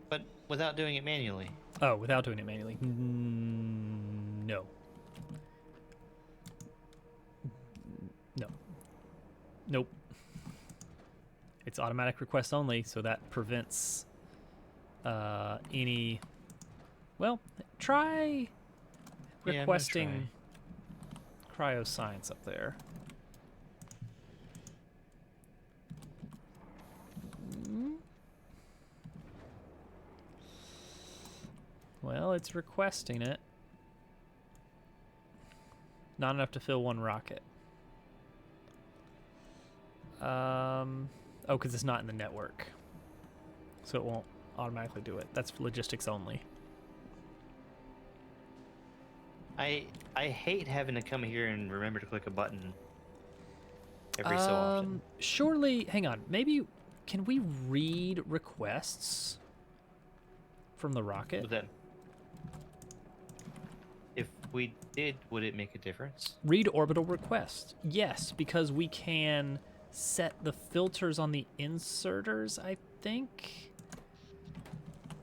But without doing it manually. Oh, without doing it manually? No. No. Nope. It's automatic request only, so that prevents any... Well, try Yeah, I'm gonna requesting cryoscience up there. Well, it's requesting it. Not enough to fill one rocket. Oh, because it's not in the network. So it won't automatically do it. That's logistics only. I hate having to come here and remember to click a button every so often. Surely, hang on. Maybe, can we read requests from the rocket? But then, if we did, would it make a difference? Read orbital requests. Yes, because we can set the filters on the inserters, I think,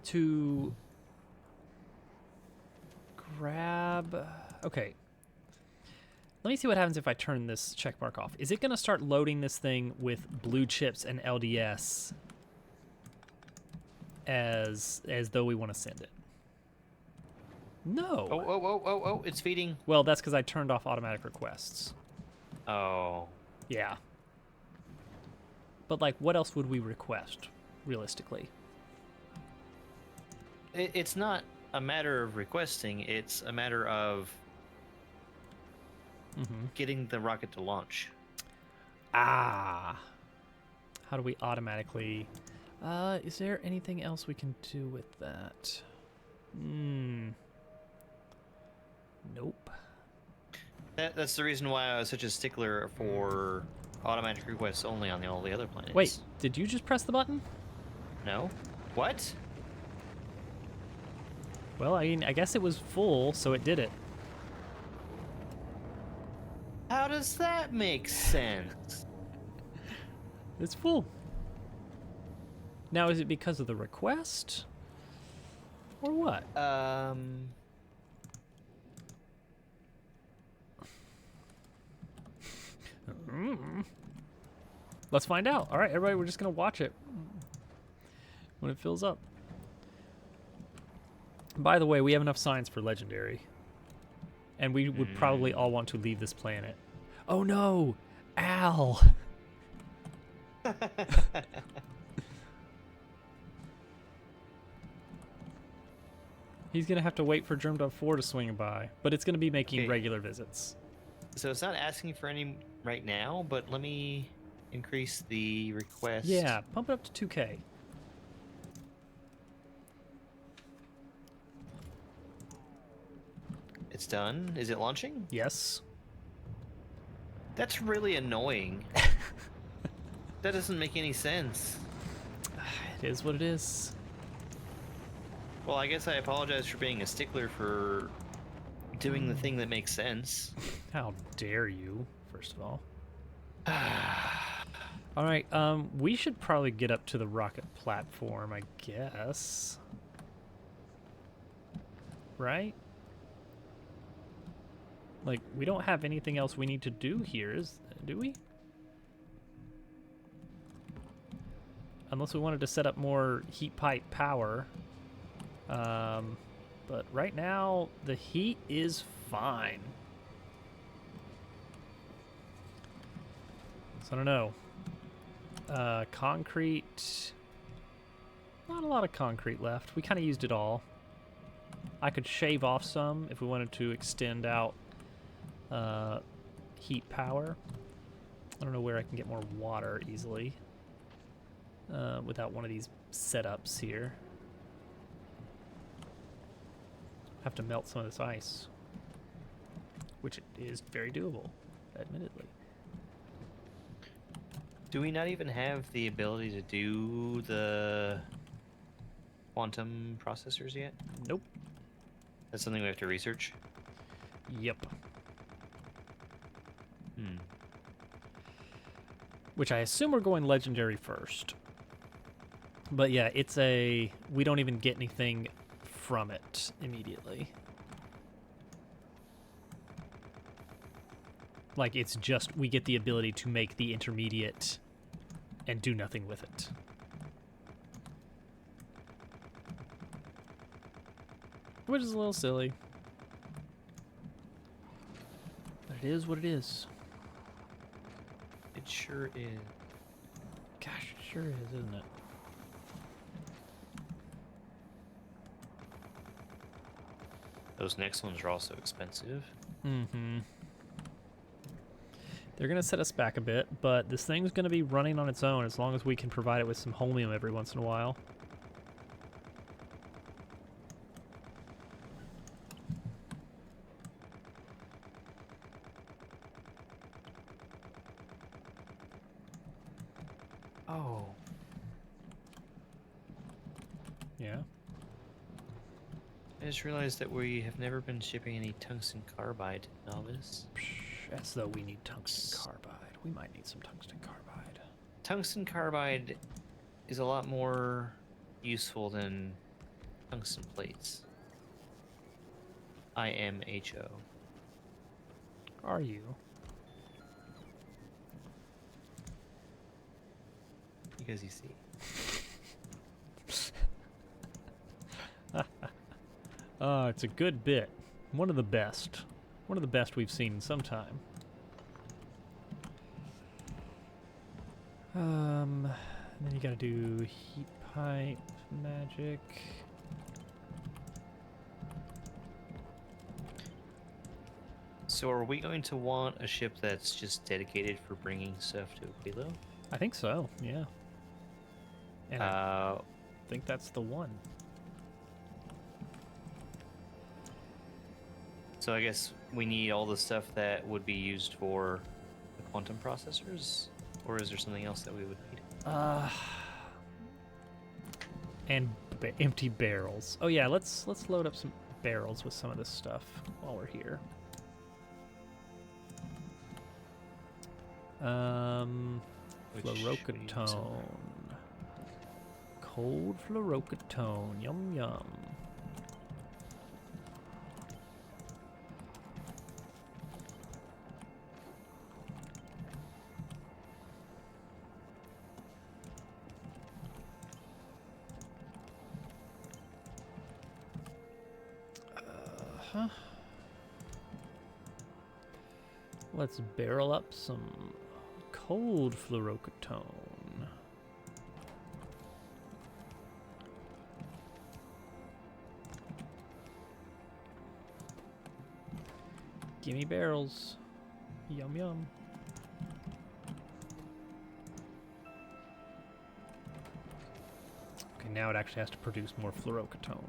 to grab... Okay. Let me see what happens if I turn this checkmark off. Is it going to start loading this thing with blue chips and LDS as though we want to send it? No. Oh, it's feeding. Well, that's because I turned off automatic requests. Oh. Yeah. But, like, what else would we request, realistically? It's not a matter of requesting, it's a matter of getting the rocket to launch. Ah. How do we automatically... is there anything else we can do with that? Nope. That's the reason why I was such a stickler for automatic requests only on all the other planets. Wait, did you just press the button? No? What? Well, I mean, I guess it was full, so it did it. How does that make sense? It's full. Now, is it because of the request? Or what? Let's find out. All right, everybody, we're just going to watch it when it fills up. By the way, we have enough science for Legendary. And we would probably all want to leave this planet. Oh no! Al! He's going to have to wait for Germ.4 to swing by. But it's going to be making Okay. regular visits. So it's not asking for any right now, but let me increase the request. Yeah, pump it up to 2K. It's done. Is it launching? Yes. That's really annoying. That doesn't make any sense. It is what it is. Well, I guess I apologize for being a stickler for doing the thing that makes sense. How dare you, first of all. All right, we should probably get up to the rocket platform, I guess. Right? Like, we don't have anything else we need to do here, do we? Unless we wanted to set up more heat pipe power. But right now, the heat is fine. So I don't know. Concrete. Not a lot of concrete left. We kind of used it all. I could shave off some if we wanted to extend out heat power. I don't know where I can get more water easily without one of these setups here. Have to melt some of this ice, which is very doable, admittedly. Do we not even have the ability to do the quantum processors yet? Nope. That's something we have to research. Yep. Hmm. Which I assume we're going legendary first. But yeah, it's a... we don't even get anything from it immediately. Like, it's just we get the ability to make the intermediate and do nothing with it. Which is a little silly. But it is what it is. It sure is. Gosh, it sure is, isn't it? Those next ones are also expensive. Mm-hmm. They're going to set us back a bit, but this thing's going to be running on its own as long as we can provide it with some holmium every once in a while. Oh. Yeah. I just realized that we have never been shipping any tungsten carbide to Novice. Psh, as though we need tungsten carbide. We might need some tungsten carbide. Tungsten carbide is a lot more useful than tungsten plates. IMHO. Are you? Because you see. It's a good bit. One of the best. One of the best we've seen in some time. Then you gotta do heat pipe magic. So are we going to want a ship that's just dedicated for bringing stuff to Aquilo? I think so, yeah. And I think that's the one. So I guess we need all the stuff that would be used for the quantum processors? Or is there something else that we would need? And empty barrels. Oh yeah, let's load up some barrels with some of this stuff while we're here. Which we need somewhere. Fluorocatone. Cold fluorocatone. Yum yum. Let's barrel up some cold fluorocatone. Gimme barrels. Yum yum. Okay, now it actually has to produce more fluorocatone.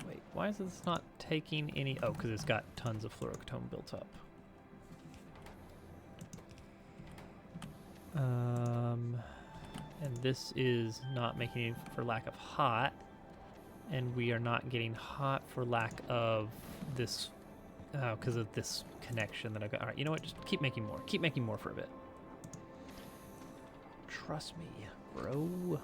Wait, why is this not taking any... oh, because it's got tons of fluorocatone built up. And this is not making it for lack of hot. And we are not getting hot for lack of this... oh, because of this connection that I've got. Alright, you know what? Just keep making more. Keep making more for a bit. Trust me, bro.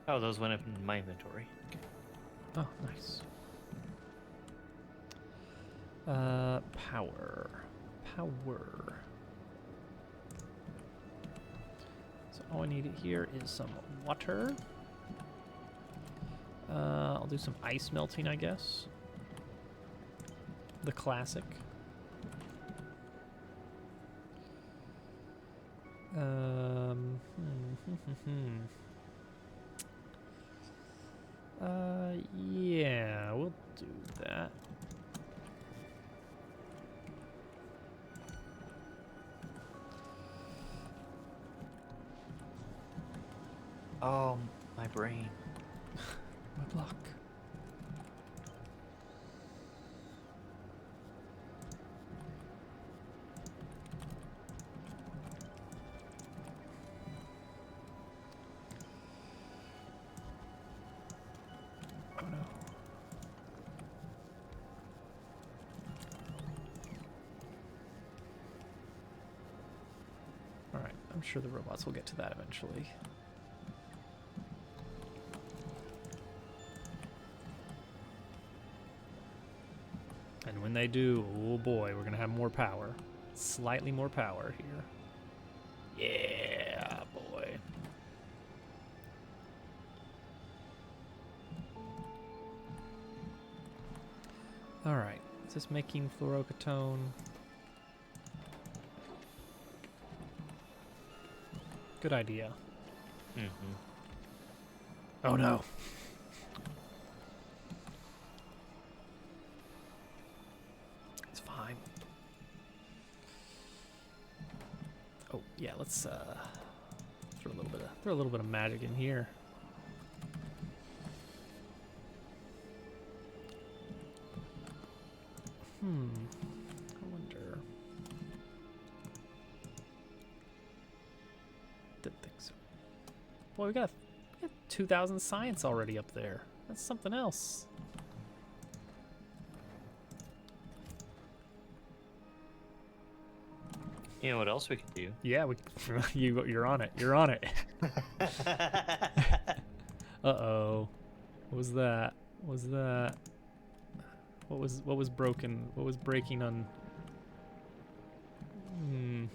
Oh, those went up in my inventory. Okay. Oh, nice. Power. Power. So all I need here is some water. I'll do some ice melting, I guess. The classic. Um, yeah, we'll do that. Oh, my brain. My block. Oh no. Alright, I'm sure the robots will get to that eventually. And when they do, oh boy, we're gonna have more power. Slightly more power here. Yeah, boy. Alright, is this making fluorocatone? Good idea. Mm-hmm. Oh no. It's fine. Oh yeah, let's throw a little bit of magic in here. I wonder. Didn't think so. Boy, we got 2,000 science already up there. That's something else. You know what else we could do? Yeah, you're on it. You're on it. Uh-oh. What was that? What was that? What was broken? What was breaking on? I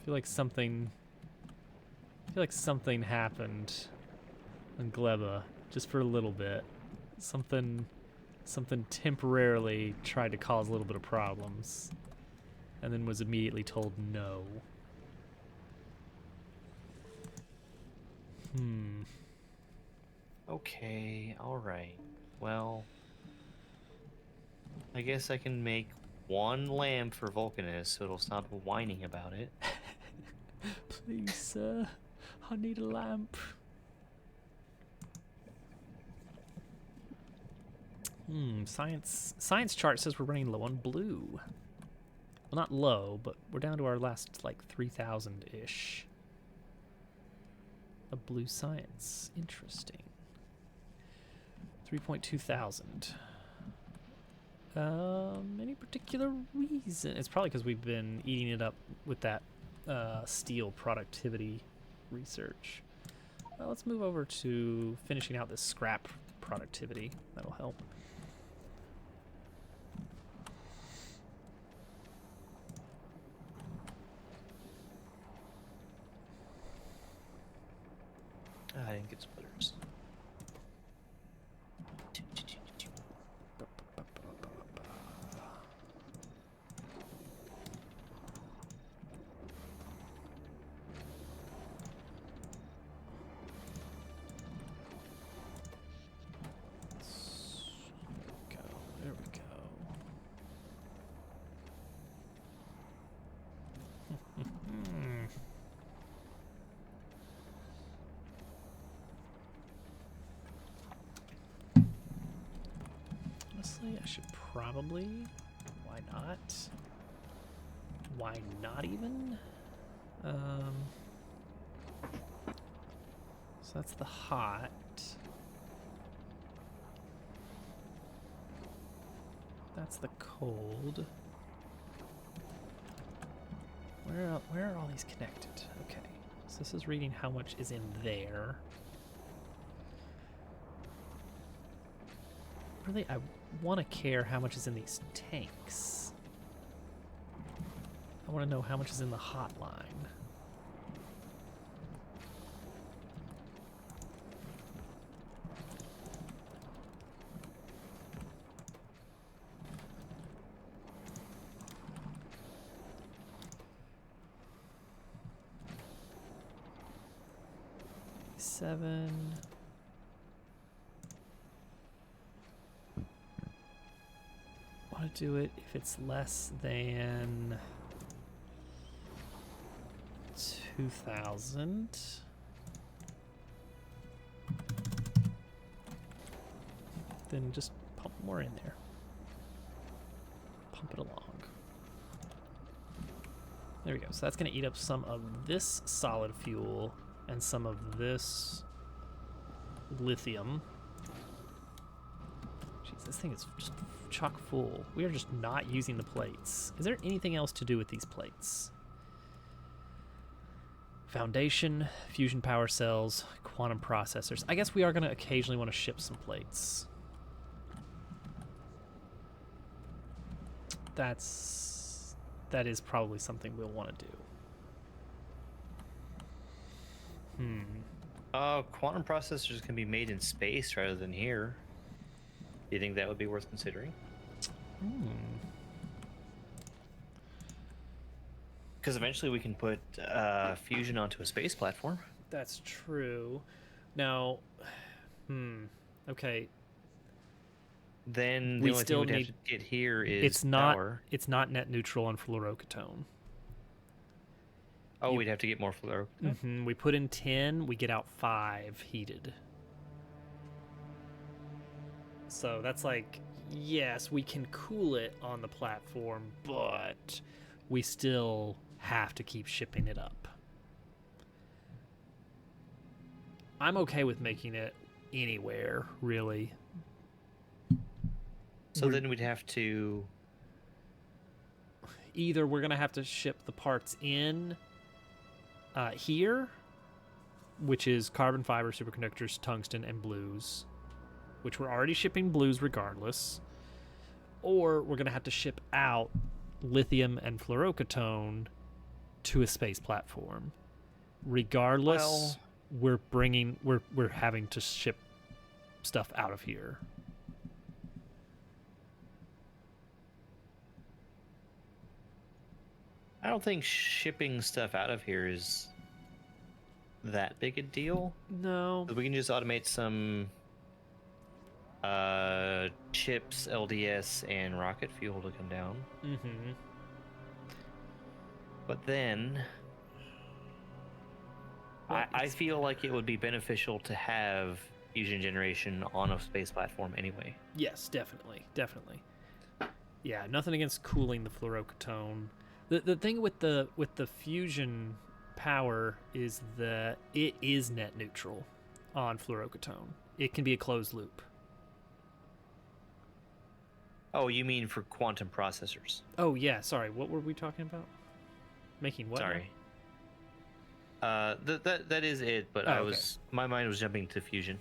feel like something happened on Gleba just for a little bit. Something temporarily tried to cause a little bit of problems and then was immediately told no. Okay, alright. Well, I guess I can make one lamp for Vulcanus so it'll stop whining about it. Please, sir. I need a lamp. Science chart says we're running low on blue. Well, not low, but we're down to our last, like, 3,000-ish. Of blue science. Interesting. 3.2 thousand. Any particular reason? It's probably because we've been eating it up with that steel productivity research. Let's move over to finishing out this scrap productivity. That'll help. I didn't get splitters. There we go. Honestly, I should probably. Why not? Why not even? So that's the hot. That's the cold. Where are all these connected? Okay, so this is reading how much is in there. Really, I want to care how much is in these tanks. I want to know how much is in the hotline. Seven. Want to do it if it's less than 2,000. Then just pump more in there. Pump it along. There we go. So that's going to eat up some of this solid fuel and some of this lithium. Jeez, this thing is just chock full. We are just not using the plates. Is there anything else to do with these plates? Foundation, fusion power cells, quantum processors. I guess we are going to occasionally want to ship some plates. That is probably something we'll want to do. Quantum processors can be made in space rather than here. Do you think that would be worth considering? Because eventually we can put fusion onto a space platform. That's true. Now, okay. Then the We only still thing we'd have need- to get here is It's not. power. It's not net neutral on fluorocatone. Oh, we'd have to get more fluoro. We put in 10, we get out 5 heated. So that's like, yes, we can cool it on the platform, but we still have to keep shipping it up. I'm okay with making it anywhere, really. So then we'd have to. Either we're going to have to ship the parts in here, which is carbon fiber, superconductors, tungsten, and blues, which we're already shipping blues regardless, or we're going to have to ship out lithium and fluorocatone to a space platform. Regardless, we're having to ship stuff out of here. I don't think shipping stuff out of here is that big a deal. No. We can just automate some chips, LDS, and rocket fuel to come down. But then I feel like it would be beneficial to have fusion generation on a space platform anyway. Yes, definitely. Yeah, nothing against cooling the fluorocatone. The thing with the fusion power is that it is net neutral on fluorocatone. It can be a closed loop. Oh, you mean for quantum processors? Oh yeah, sorry. What were we talking about? Making what? Sorry. That is it. But Oh, okay. my mind was jumping to fusion.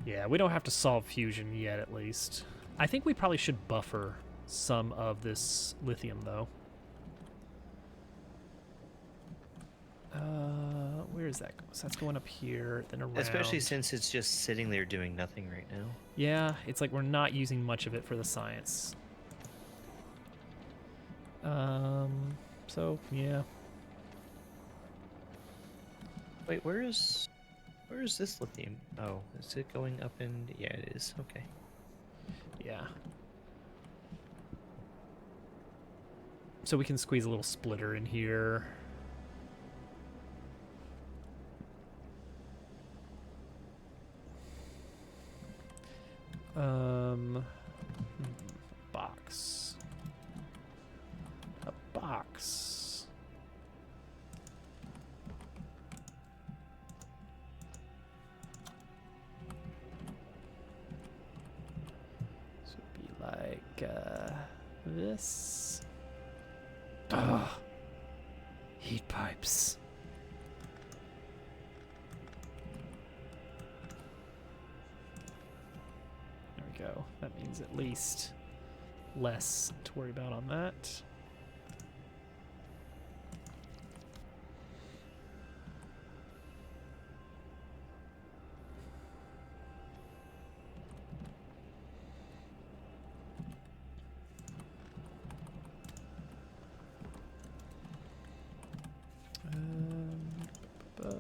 Yeah, we don't have to solve fusion yet, at least. I think we probably should buffer some of this lithium, though. Where is that? So that's going up here, then around. Especially since it's just sitting there doing nothing right now. Yeah, it's like we're not using much of it for the science. So yeah. Wait, where is this lithium? Oh, is it going up in? Yeah, it is. Okay. Yeah. So we can squeeze a little splitter in here. Box. A box. So it'd be like this. Ugh. Heat pipes. go. That means at least less to worry about on that. Uh,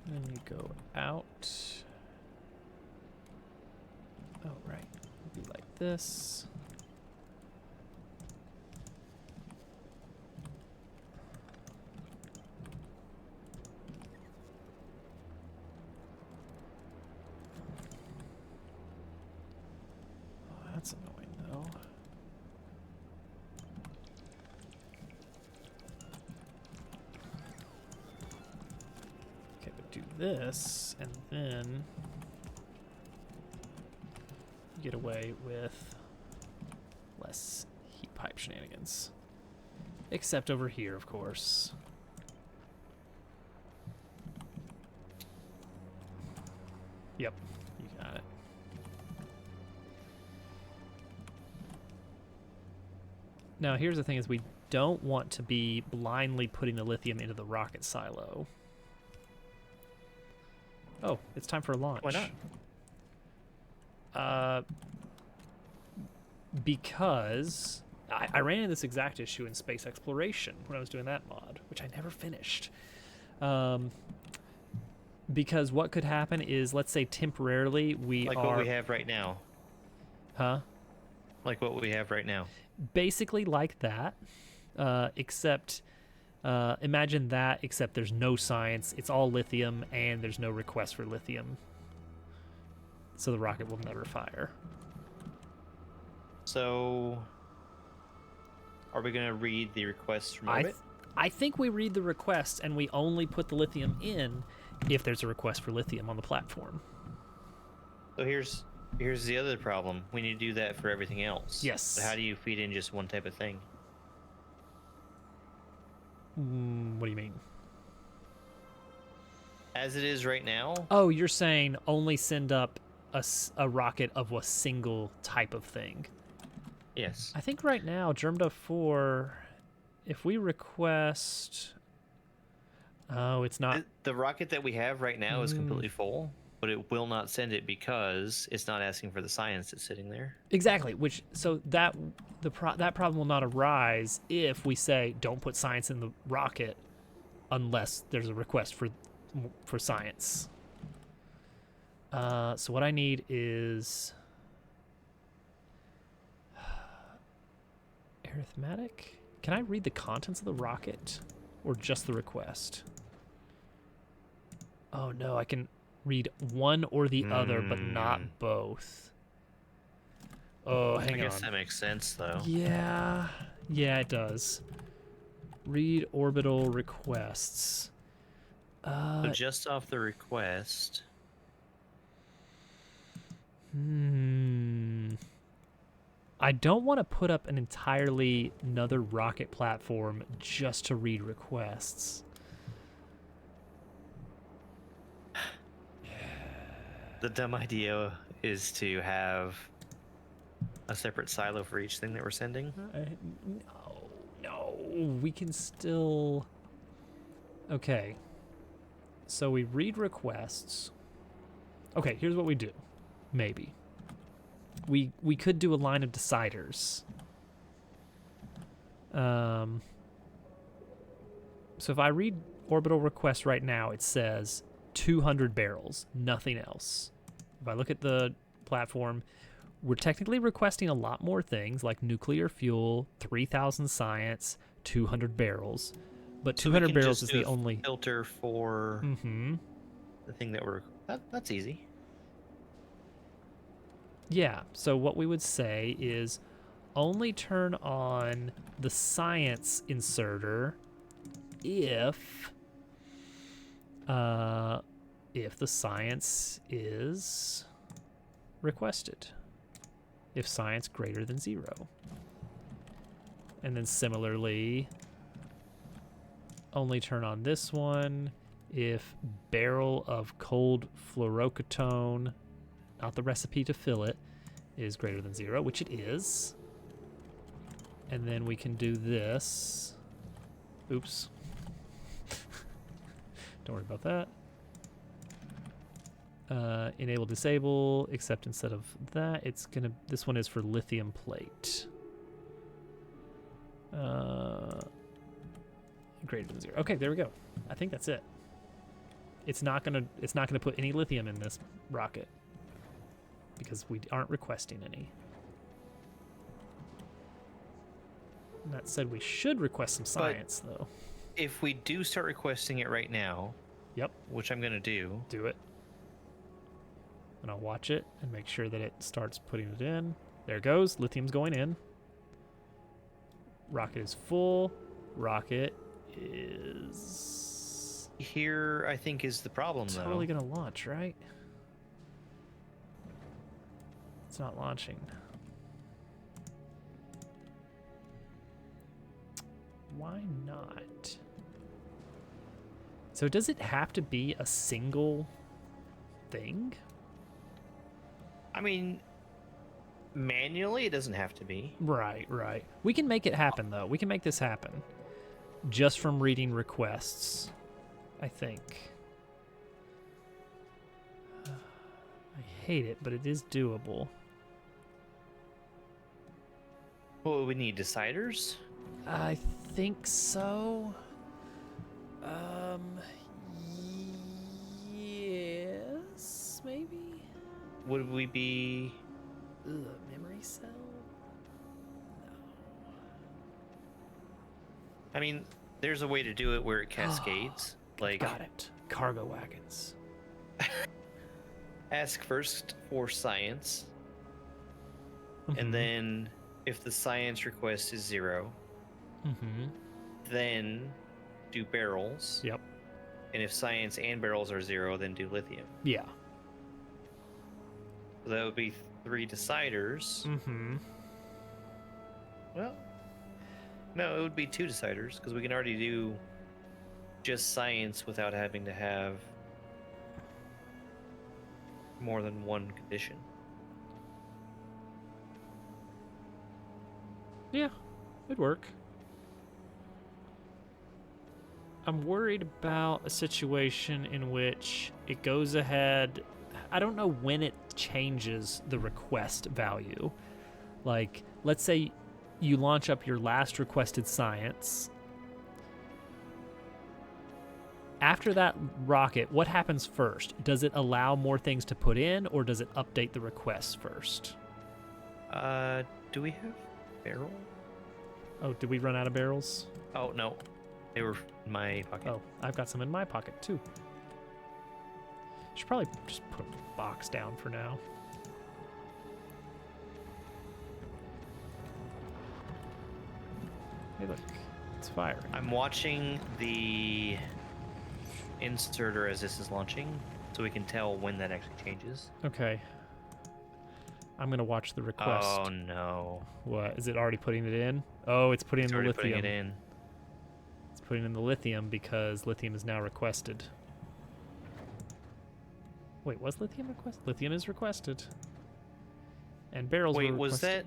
Then you go out. Oh, right. It'll be like this. Oh, that's annoying, though. Okay, but do this, and then you get away with less heat pipe shenanigans. Except over here, of course. Yep, you got it. Now, here's the thing is we don't want to be blindly putting the lithium into the rocket silo. Oh, it's time for a launch. Why not? Because I ran into this exact issue in space exploration when I was doing that mod, which I never finished. Because what could happen is, let's say temporarily we Like are... what we have right now. Huh? Like what we have right now. Basically like that, except... imagine that, except there's no science, it's all lithium, and there's no request for lithium. So the rocket will never fire. So, are we going to read the requests from I orbit? think we read the request, and we only put the lithium in if there's a request for lithium on the platform. So here's the other problem. We need to do that for everything else. Yes. So how do you feed in just one type of thing? What do you mean? As it is right now, Oh, you're saying only send up a rocket of a single type of thing. yes. I think right now, Germda 4, if we request... Oh, it's not... The rocket that we have right now is completely full, but it will not send it because it's not asking for the science that's sitting there. Exactly, which... So that problem will not arise if we say, don't put science in the rocket unless there's a request for science. So what I need is... arithmetic? Can I read the contents of the rocket? Or just the request? Oh no, I can read one or the other, but not both. Oh, hang on. I guess that makes sense, though. Yeah, it does. Read orbital requests. So just off the request... I don't want to put up an entirely another rocket platform just to read requests. The dumb idea is to have a separate silo for each thing that we're sending. No, we can still... Okay, so we read requests. Okay, here's what we do. Maybe. We could do a line of deciders. So if I read orbital request right now, it says 200 barrels, nothing else. If I look at the platform, we're technically requesting a lot more things like nuclear fuel, 3,000 science, 200 barrels. But So we 200 can barrels just is do the a only... filter for Mm-hmm. the thing that we're... That's easy. Yeah, so what we would say is only turn on the science inserter if the science is requested. If science greater than 0. And then similarly, only turn on this one if barrel of cold fluorocatone, not the recipe to fill it, is greater than 0, which it is. And then we can do this. Oops. Don't worry about that. Enable, disable, except instead of that, it's gonna, this one is for lithium plate. Greater than 0. Okay, there we go. I think that's it. It's not gonna put any lithium in this rocket because we aren't requesting any. And that said, we should request some science, though. If we do start requesting it right now, Yep, which I'm gonna do, do it. And I'll watch it and make sure that it starts putting it in. There it goes. Lithium's going in. Rocket is full. Rocket is here I think is the problem though. totally gonna launch, right? It's not launching. Why not? So does it have to be a single thing? I mean, manually it doesn't have to be. Right, right. We can make it happen, though. We can make this happen. Just from reading requests, I think. I hate it, but it is doable. Well, we need deciders. I think so. Yes, maybe? Would we be? Ugh, memory cell? No. I mean, there's a way to do it where it cascades. Like, Got it. Cargo wagons. ask first for science, Mhm. and then if the science request is 0, Mhm. then do barrels. Yep. And if science and barrels are 0, then do lithium. Yeah. So that would be 3 deciders. Mhm. Well, no, it would be 2 deciders because we can already do just science without having to have more than one condition. Yeah, it'd work. I'm worried about a situation in which it goes ahead. I don't know when it changes the request value. Like, let's say you launch up your last requested science. After that rocket, what happens first? Does it allow more things to put in, or does it update the request first? Do we have barrel? Oh, did we run out of barrels? Oh no, they were in my pocket. Oh, I've got some in my pocket too. Should probably just put a box down for now. Hey, look, it's firing. I'm watching the inserter as this is launching, so we can tell when that actually changes. Okay. I'm gonna watch the request. Oh no! What is it already putting it in? Oh, it's putting It's in the already lithium. putting it in. It's putting in the lithium because lithium is now requested. Wait, was lithium requested? Lithium is requested. And barrels Wait, were requested.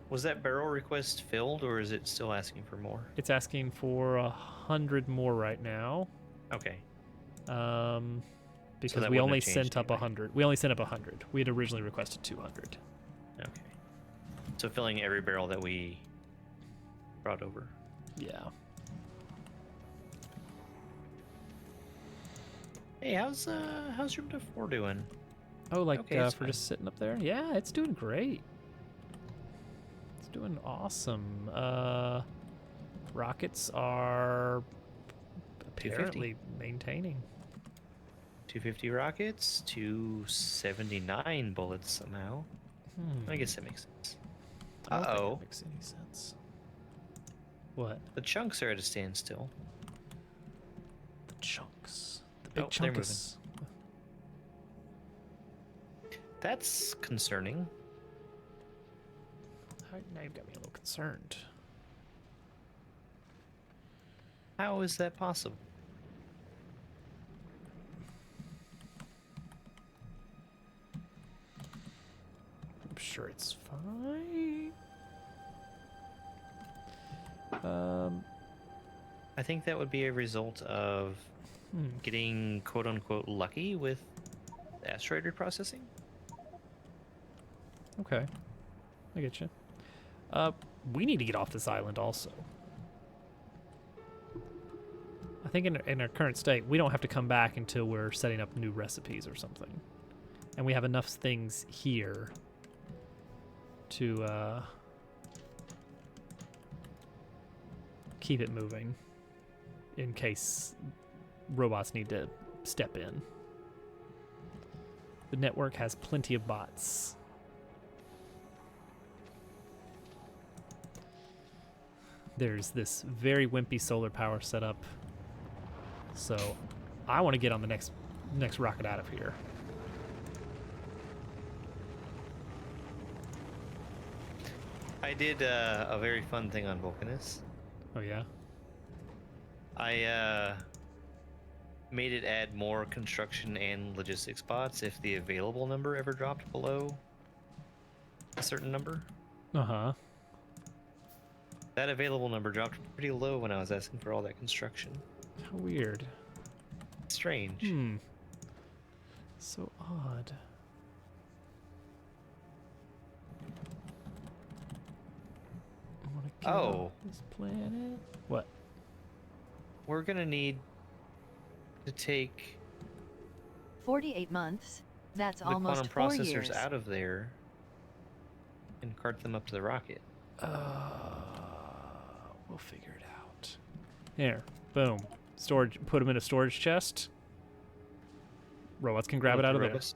was that barrel request filled, or is it still asking for more? It's asking for 100 more right now. Okay. Because that we wouldn't only have changed sent up anyway. 100. We only sent up 100. We had originally requested 200. Okay. So filling every barrel that we brought over. Yeah. Hey, how's room to 4 doing? Oh, like Okay, it's for fine. just sitting up there? Yeah, it's doing great. It's doing awesome. Rockets are 250. apparently maintaining. 250 rockets, 279 bullets somehow. I guess that makes sense. I don't think Uh-oh. that makes any sense. What? The chunks are at a standstill. The chunks. The big Oh, they're moving. chunkus. That's concerning. Now you've got me a little concerned. How is that possible? sure it's fine. I think that would be a result of getting quote unquote lucky with asteroid reprocessing. Okay. I get you. We need to get off this island also. I think in our current state, we don't have to come back until we're setting up new recipes or something. And we have enough things here to keep it moving in case robots need to step in. The network has plenty of bots. There's this very wimpy solar power setup. So I want to get on the next rocket out of here. I did a very fun thing on Vulcanus. Oh yeah? I made it add more construction and logistics bots if the available number ever dropped below a certain number. Uh-huh. That available number dropped pretty low when I was asking for all that construction. How weird. Strange. So odd. I want to get Oh. off this planet. What? We're gonna need to take 48 months. That's the almost quantum 4 processors years. out of there and cart them up to the rocket. We'll figure it out. Here, boom. Storage. Put them in a storage chest. Robots can grab it out of there. Robots.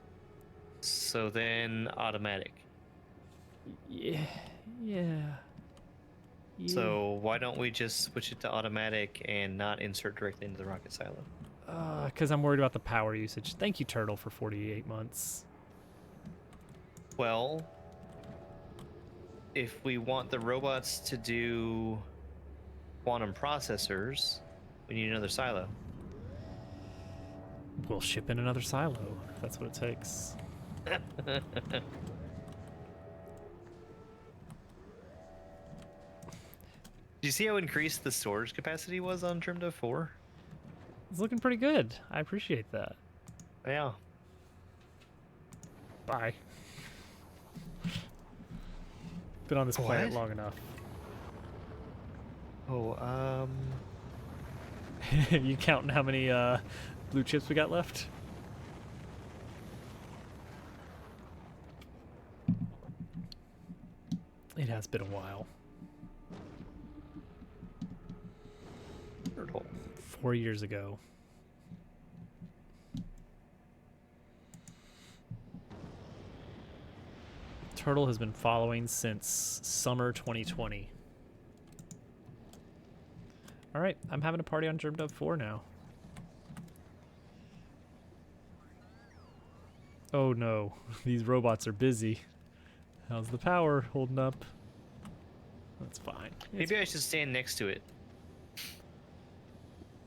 So then automatic. Yeah. Yeah. So why don't we just switch it to automatic and not insert directly into the rocket silo? Because I'm worried about the power usage. Thank you, Turtle, for 48 months. Well, if we want the robots to do quantum processors, we need another silo. We'll ship in another silo, if that's what it takes. Do you see how increased the storage capacity was on Trimdo 4? It's looking pretty good. I appreciate that. Yeah. Bye. Been on this planet What? long enough. Oh, You counting how many blue chips we got left? It has been a while. Turtle. 4 years ago. Turtle has been following since summer 2020. All right, I'm having a party on Germ Dub 4 now. Oh no, these robots are busy. How's the power holding up? That's fine. Maybe I should stand next to it.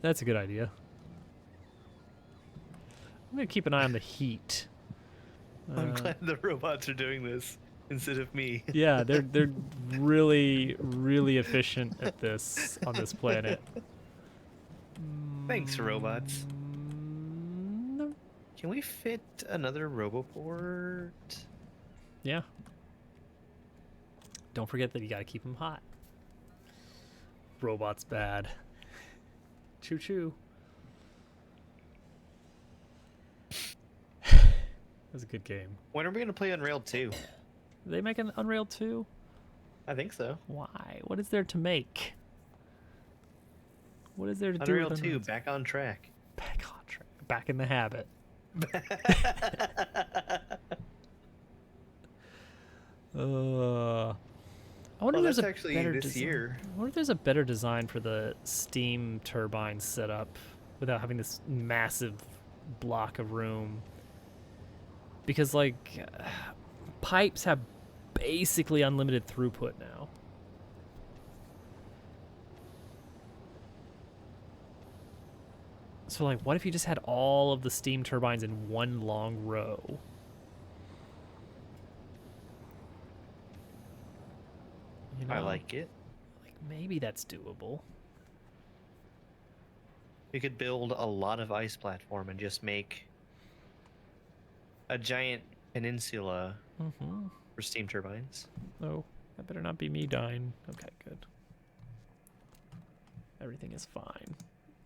That's a good idea. I'm gonna keep an eye on the heat. I'm glad the robots are doing this instead of me. Yeah, they're really really efficient at this on this planet. Thanks, robots. No. Can we fit another roboport? Yeah. Don't forget that you gotta keep them hot. Robots bad. Choo choo. That was a good game. When are we gonna play Unrailed 2? Did they make an Unreal 2? I think so. Why? What is there to make? What is there to do Unreal with 2, Unreal back on track. Back on track. Back in the habit. I wonder Well, if there's that's a actually better this design. year. I wonder if there's a better design for the steam turbine setup without having this massive block of room. Because like pipes have basically unlimited throughput now. So like what if you just had all of the steam turbines in one long row? You know, I like it. like maybe that's doable. We could build a lot of ice platform and just make a giant peninsula Mm-hmm. for steam turbines. Oh, that better not be me dying. Okay, good. Everything is fine.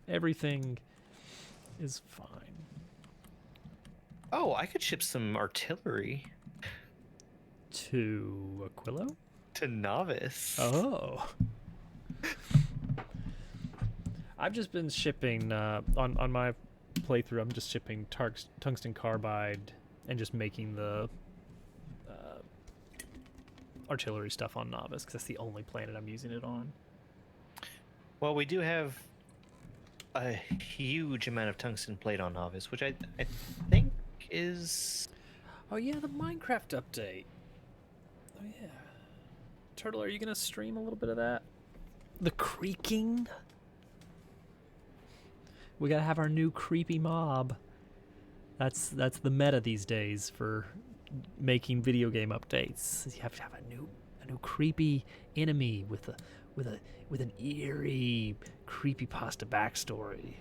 Everything is fine. Oh, I could ship some artillery To Aquilo? to Novice. Oh. I've just been shipping, on my playthrough, I'm just shipping tungsten carbide and just making the artillery stuff on Novice, because that's the only planet I'm using it on. Well, we do have a huge amount of tungsten plate on Novice, which I think is... Oh yeah, the Minecraft update. Oh yeah. Turtle, are you gonna stream a little bit of that? The creaking? We gotta have our new creepy mob. That's the meta these days for making video game updates. You have to have a new creepy enemy with an eerie creepypasta backstory.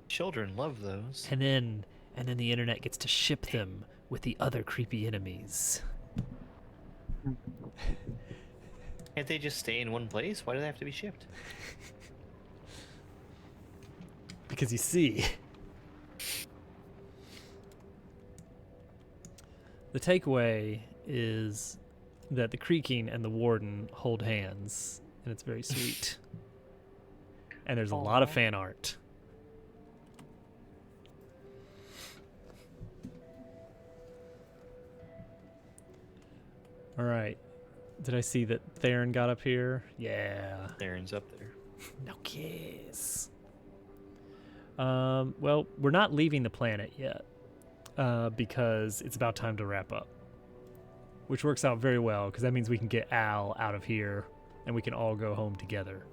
Children love those. And then the internet gets to ship them with the other creepy enemies. Can't they just stay in one place? Why do they have to be shipped? Because you see, the takeaway is that the creaking and the warden hold hands, and it's very sweet. And there's a lot of Aw. fan art. All right. Did I see that Theron got up here? Yeah. Theron's up there. No kiss. Well, we're not leaving the planet yet, because it's about time to wrap up. Which works out very well, because that means we can get Al out of here, and we can all go home together.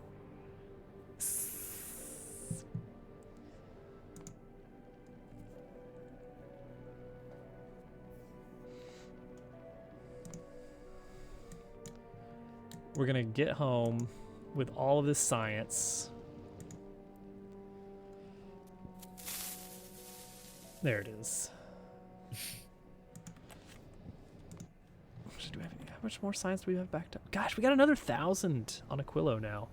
We're gonna get home with all of this science. There it is. How much more science do we have backed up? Gosh, we got another 1,000 on Aquilo now.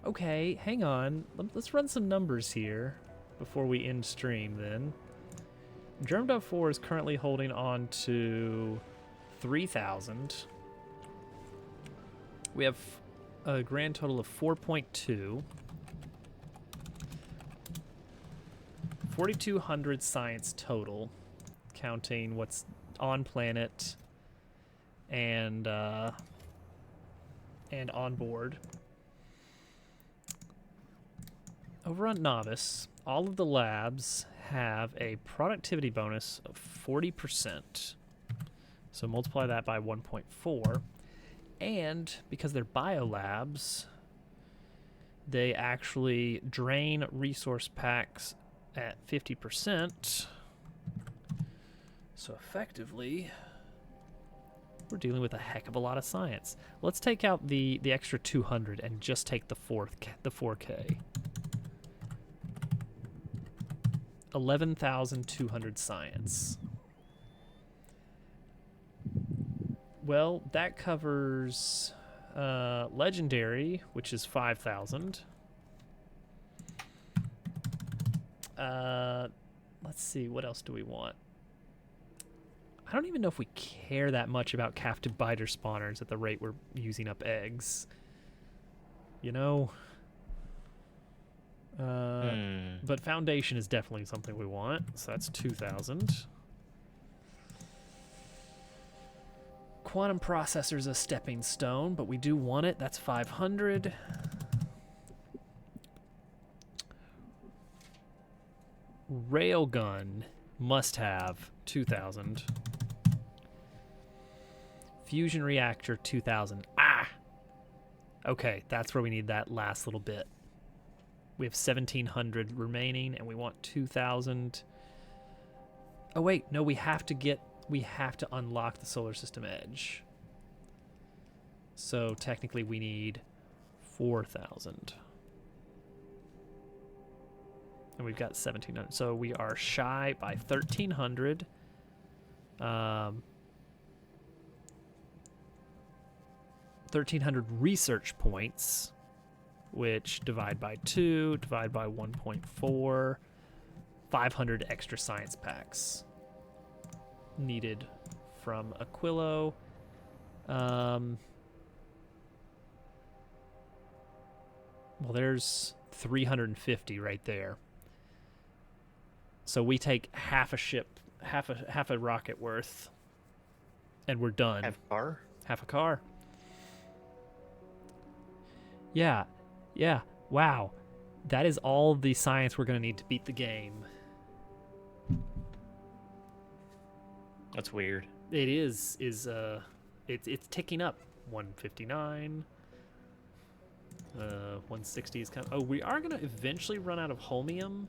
Okay, hang on. Let's run some numbers here before we end stream then. Germdove 4 is currently holding on to 3,000. We have a grand total of 4.2. 4,200 science total, counting what's on planet and on board. Over on Novice, all of the labs have a productivity bonus of 40%. So multiply that by 1.4. And because they're biolabs, they actually drain resource packs at 50%. So effectively, we're dealing with a heck of a lot of science. Let's take out the extra 200 and just take the 4K. 11,200 science. Well, that covers legendary, which is 5,000. Let's see, what else do we want? I don't even know if we care that much about captive biter spawners at the rate we're using up eggs. You know? But foundation is definitely something we want, so that's 2,000. Quantum processor's a stepping stone, but we do want it. That's 500. Railgun must have 2,000. Fusion reactor 2,000. Ah! Okay, that's where we need that last little bit. We have 1,700 remaining, and we want 2,000. Oh wait, no, we have to unlock the solar system edge. So technically we need 4,000. And we've got 1,700. So we are shy by 1,300. 1,300 research points, which divide by 2, divide by 1.4, 500 extra science packs needed from Aquilo. Well, there's 350 right there. So we take half a ship, half a rocket worth, and we're done. Have car? Half a car. Yeah. Wow. That is all the science we're going to need to beat the game. That's weird. It is it's ticking up. 159. 160 is kind of... Oh, we are going to eventually run out of holmium,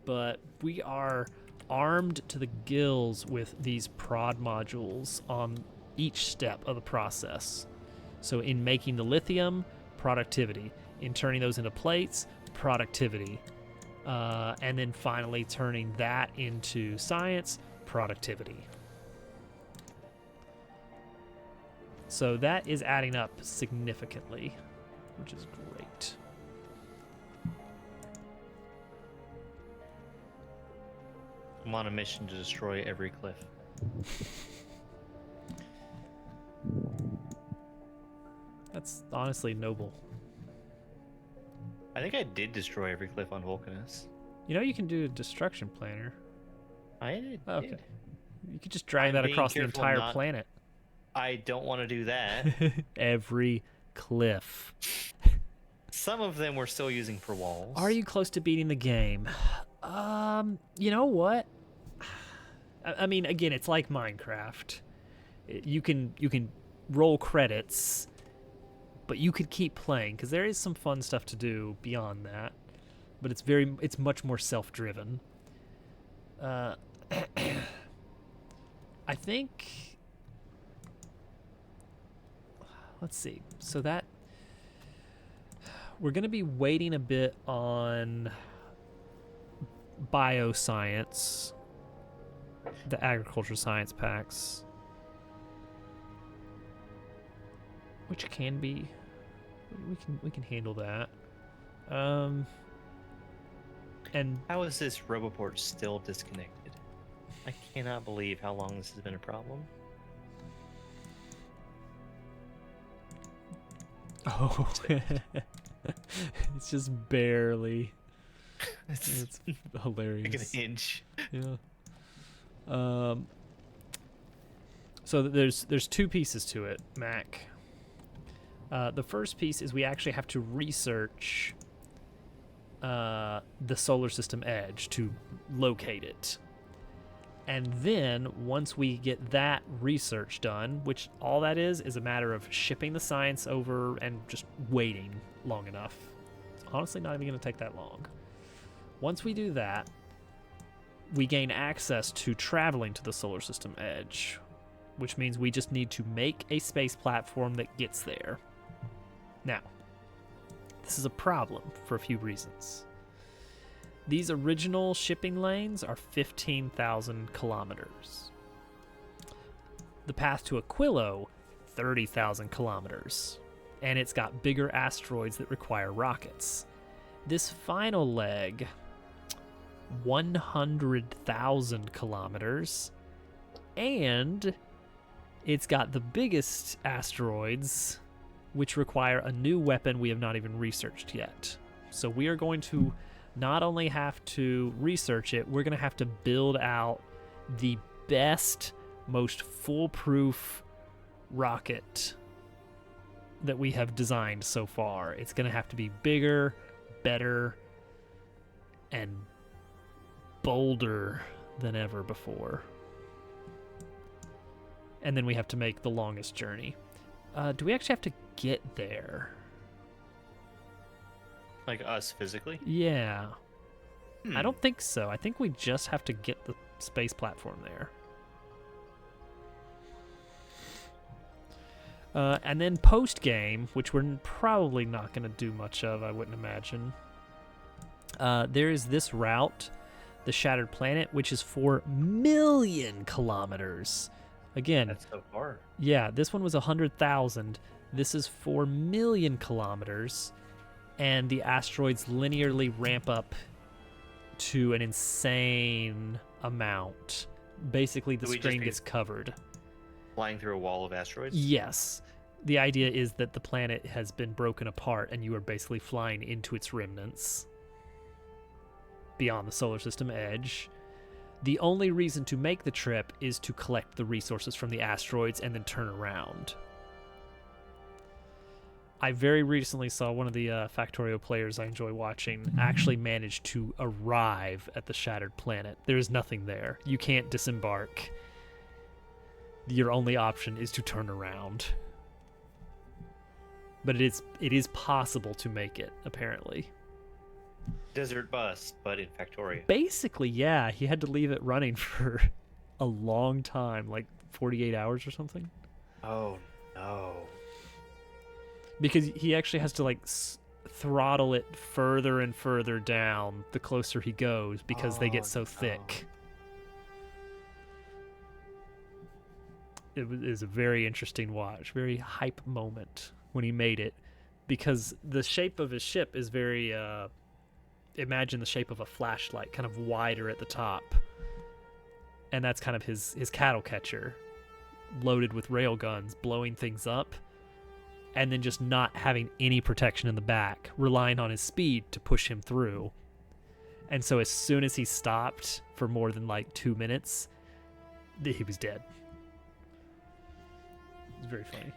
but we are armed to the gills with these prod modules on each step of the process. So in making the lithium, productivity. In turning those into plates, productivity. And then finally turning that into science, productivity. So that is adding up significantly, which is great. I'm on a mission to destroy every cliff. That's honestly noble. I think I did destroy every cliff on Vulcanus. You know you can do a destruction planner. I did. Oh, okay. You could just drag I'm that being across the careful entire not- planet. I don't want to do that. Every cliff. Some of them we're still using for walls. Are you close to beating the game? You know what? I mean, again, it's like Minecraft. You can roll credits, but you could keep playing because there is some fun stuff to do beyond that. But it's much more self-driven. I think. Let's see. So that we're going to be waiting a bit on bioscience, the agriculture science packs, which can be we can handle that. And How is this Roboport still disconnected? I cannot believe how long this has been a problem. oh, it's just barely. It's It's hilarious. like an inch. Yeah. So there's two pieces to it, Mac. The first piece is we actually have to research the solar system edge to locate it. And then once we get that research done, which all that is a matter of shipping the science over and just waiting long enough. It's honestly not even going to take that long. Once we do that, we gain access to traveling to the solar system edge, which means we just need to make a space platform that gets there. Now, this is a problem for a few reasons. These original shipping lanes are 15,000 kilometers. The path to Aquilo, 30,000 kilometers. And it's got bigger asteroids that require rockets. This final leg, 100,000 kilometers. And it's got the biggest asteroids, which require a new weapon we have not even researched yet. So we are going to not only have to research it, we're going to have to build out the best, most foolproof rocket that we have designed so far. It's going to have to be bigger, better, and bolder than ever before. And then we have to make the longest journey. Do we actually have to get there? Like us physically? Yeah. I don't think so. I think we just have to get the space platform there. And then post game, which we're probably not going to do much of, I wouldn't imagine. There is this route, the Shattered Planet, which is 4 million kilometers. Again, That's so far. yeah, this one was 100,000. This is 4 million kilometers, and the asteroids linearly ramp up to an insane amount. Basically, the So we just screen be- gets covered. Flying through a wall of asteroids? Yes. The idea is that the planet has been broken apart and you are basically flying into its remnants beyond the solar system edge. The only reason to make the trip is to collect the resources from the asteroids and then turn around. I very recently saw one of the Factorio players I enjoy watching actually manage to arrive at the Shattered Planet. There is nothing there. You can't disembark. Your only option is to turn around. But it is possible to make it, apparently. Desert bus, but in Factorio. Basically, yeah, he had to leave it running for a long time, like 48 hours or something. Oh, no. Because he actually has to, like, throttle it further and further down the closer he goes because they get so thick. It is a very interesting watch, very hype moment when he made it, because the shape of his ship is very, imagine the shape of a flashlight, kind of wider at the top. And that's kind of his cattle catcher, loaded with rail guns, blowing things up, and then just not having any protection in the back, relying on his speed to push him through. And so as soon as he stopped for more than like 2 minutes, he was dead. It's very funny.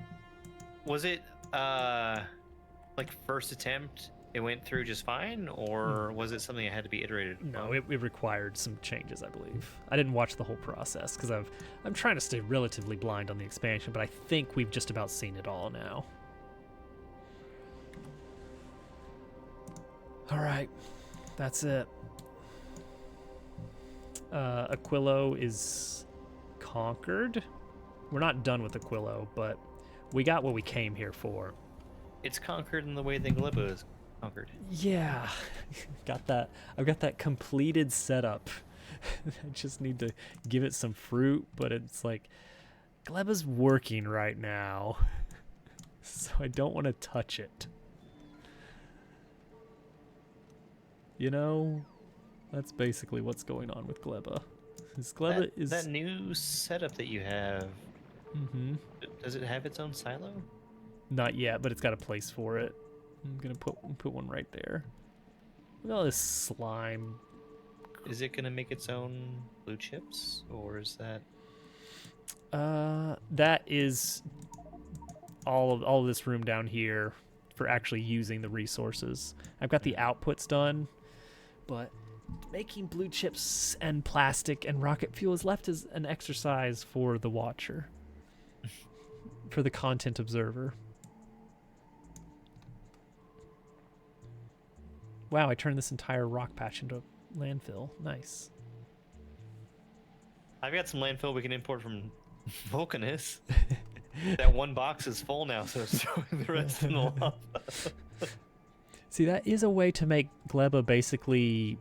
Was it, like, first attempt, it went through just fine? Or was it something that had to be iterated No, upon? it required some changes, I believe. I didn't watch the whole process because I'm trying to stay relatively blind on the expansion, but I think we've just about seen it all now. All right, that's it. Aquilo is conquered. We're not done with Aquilo, but we got what we came here for. It's conquered in the way that Gleba is conquered. Yeah, got that. I've got that completed setup. I just need to give it some fruit, but it's like Gleba's working right now, so I don't want to touch it. You know, that's basically what's going on with Gleba. Gleba is That new setup that you have, Mhm. does it have its own silo? Not yet, but it's got a place for it. I'm gonna put one right there. Look at all this slime. Is it gonna make its own blue chips, or is that? That is all of this room down here for actually using the resources. I've got the outputs done, but making blue chips and plastic and rocket fuel is left as an exercise for the watcher, for the content observer. Wow, I turned this entire rock patch into a landfill. Nice. I've got some landfill we can import from Vulcanus. That one box is full now, so it's throwing the rest in the lava. See, that is a way to make Gleba basically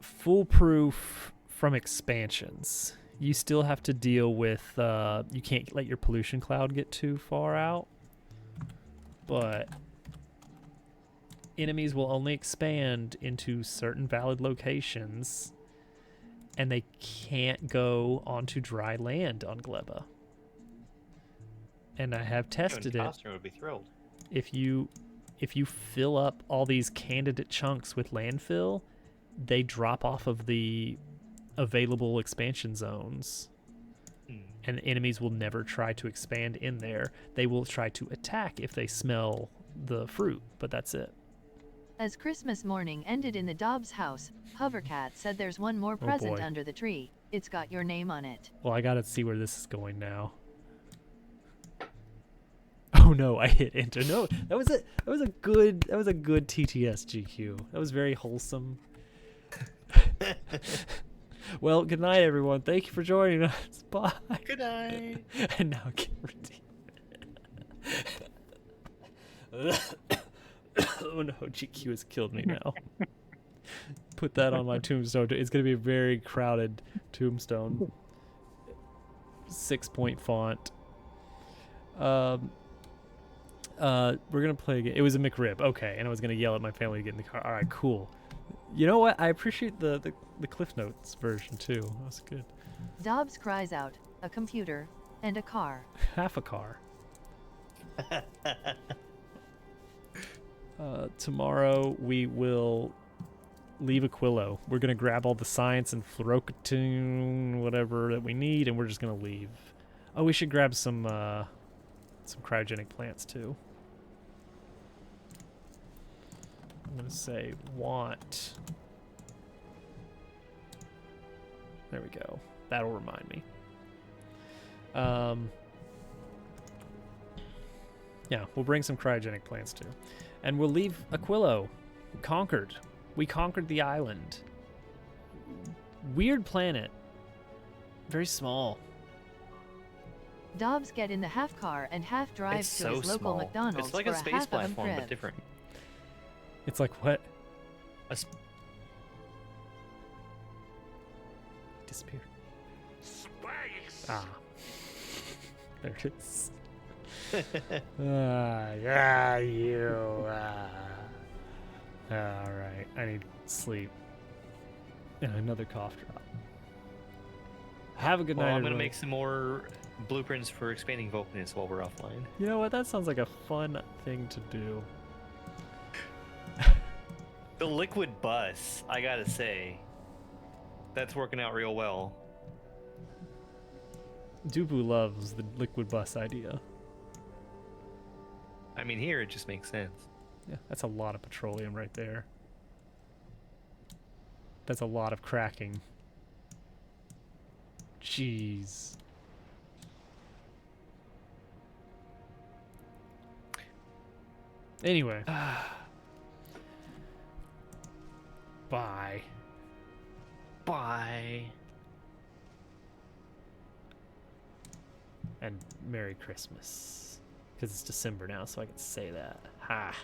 foolproof from expansions. You still have to deal with, you can't let your pollution cloud get too far out, but enemies will only expand into certain valid locations, and they can't go onto dry land on Gleba. And I have tested it. Costner would be thrilled. If you fill up all these candidate chunks with landfill, they drop off of the available expansion zones. And enemies will never try to expand in there. They will try to attack if they smell the fruit, but that's it. As Christmas morning ended in the Dobbs house, Hovercat said there's one more present boy. under the tree. It's got your name on it. Well, I gotta see where this is going now. Oh no, I hit enter. No, that was a good TTS GQ. That was very wholesome. Well, good night, everyone. Thank you for joining us. Bye. Good night. And now get redeemed. Oh no, GQ has killed me now. Put that on my tombstone. It's gonna be a very crowded tombstone. 6-point font. We're gonna play a game. It was a McRib. Okay, and I was gonna yell at my family to get in the car. All right, cool. You know what? I appreciate the Cliff Notes version too. That was good. Dobbs cries out, a computer, and a car. Half a car. Tomorrow we will leave Aquilo. We're gonna grab all the science and fluorocatine, whatever that we need, and we're just gonna leave. Oh, we should grab some cryogenic plants too. I'm gonna say want. There we go. That'll remind me. Yeah, we'll bring some cryogenic plants too. And we'll leave Aquilo. Conquered. We conquered the island. Weird planet. Very small. Dobbs get in the half car and half drives It's to so his local small. McDonald's It's like for a space half of platform, them but different. It's like what? A sp- Disappeared. Space. Ah. There it is. Yeah, you. Alright, I need sleep. And another cough drop. Have a good Well, night. I'm gonna everyone. make some more blueprints for expanding Vulcanus while we're offline. You know what? That sounds like a fun thing to do. The liquid bus, I gotta say, that's working out real well. Dubu loves the liquid bus idea. I mean, here it just makes sense. Yeah, that's a lot of petroleum right there. That's a lot of cracking. Jeez. Anyway. Bye. Bye. And Merry Christmas. Because it's December now, so I can say that. Ha.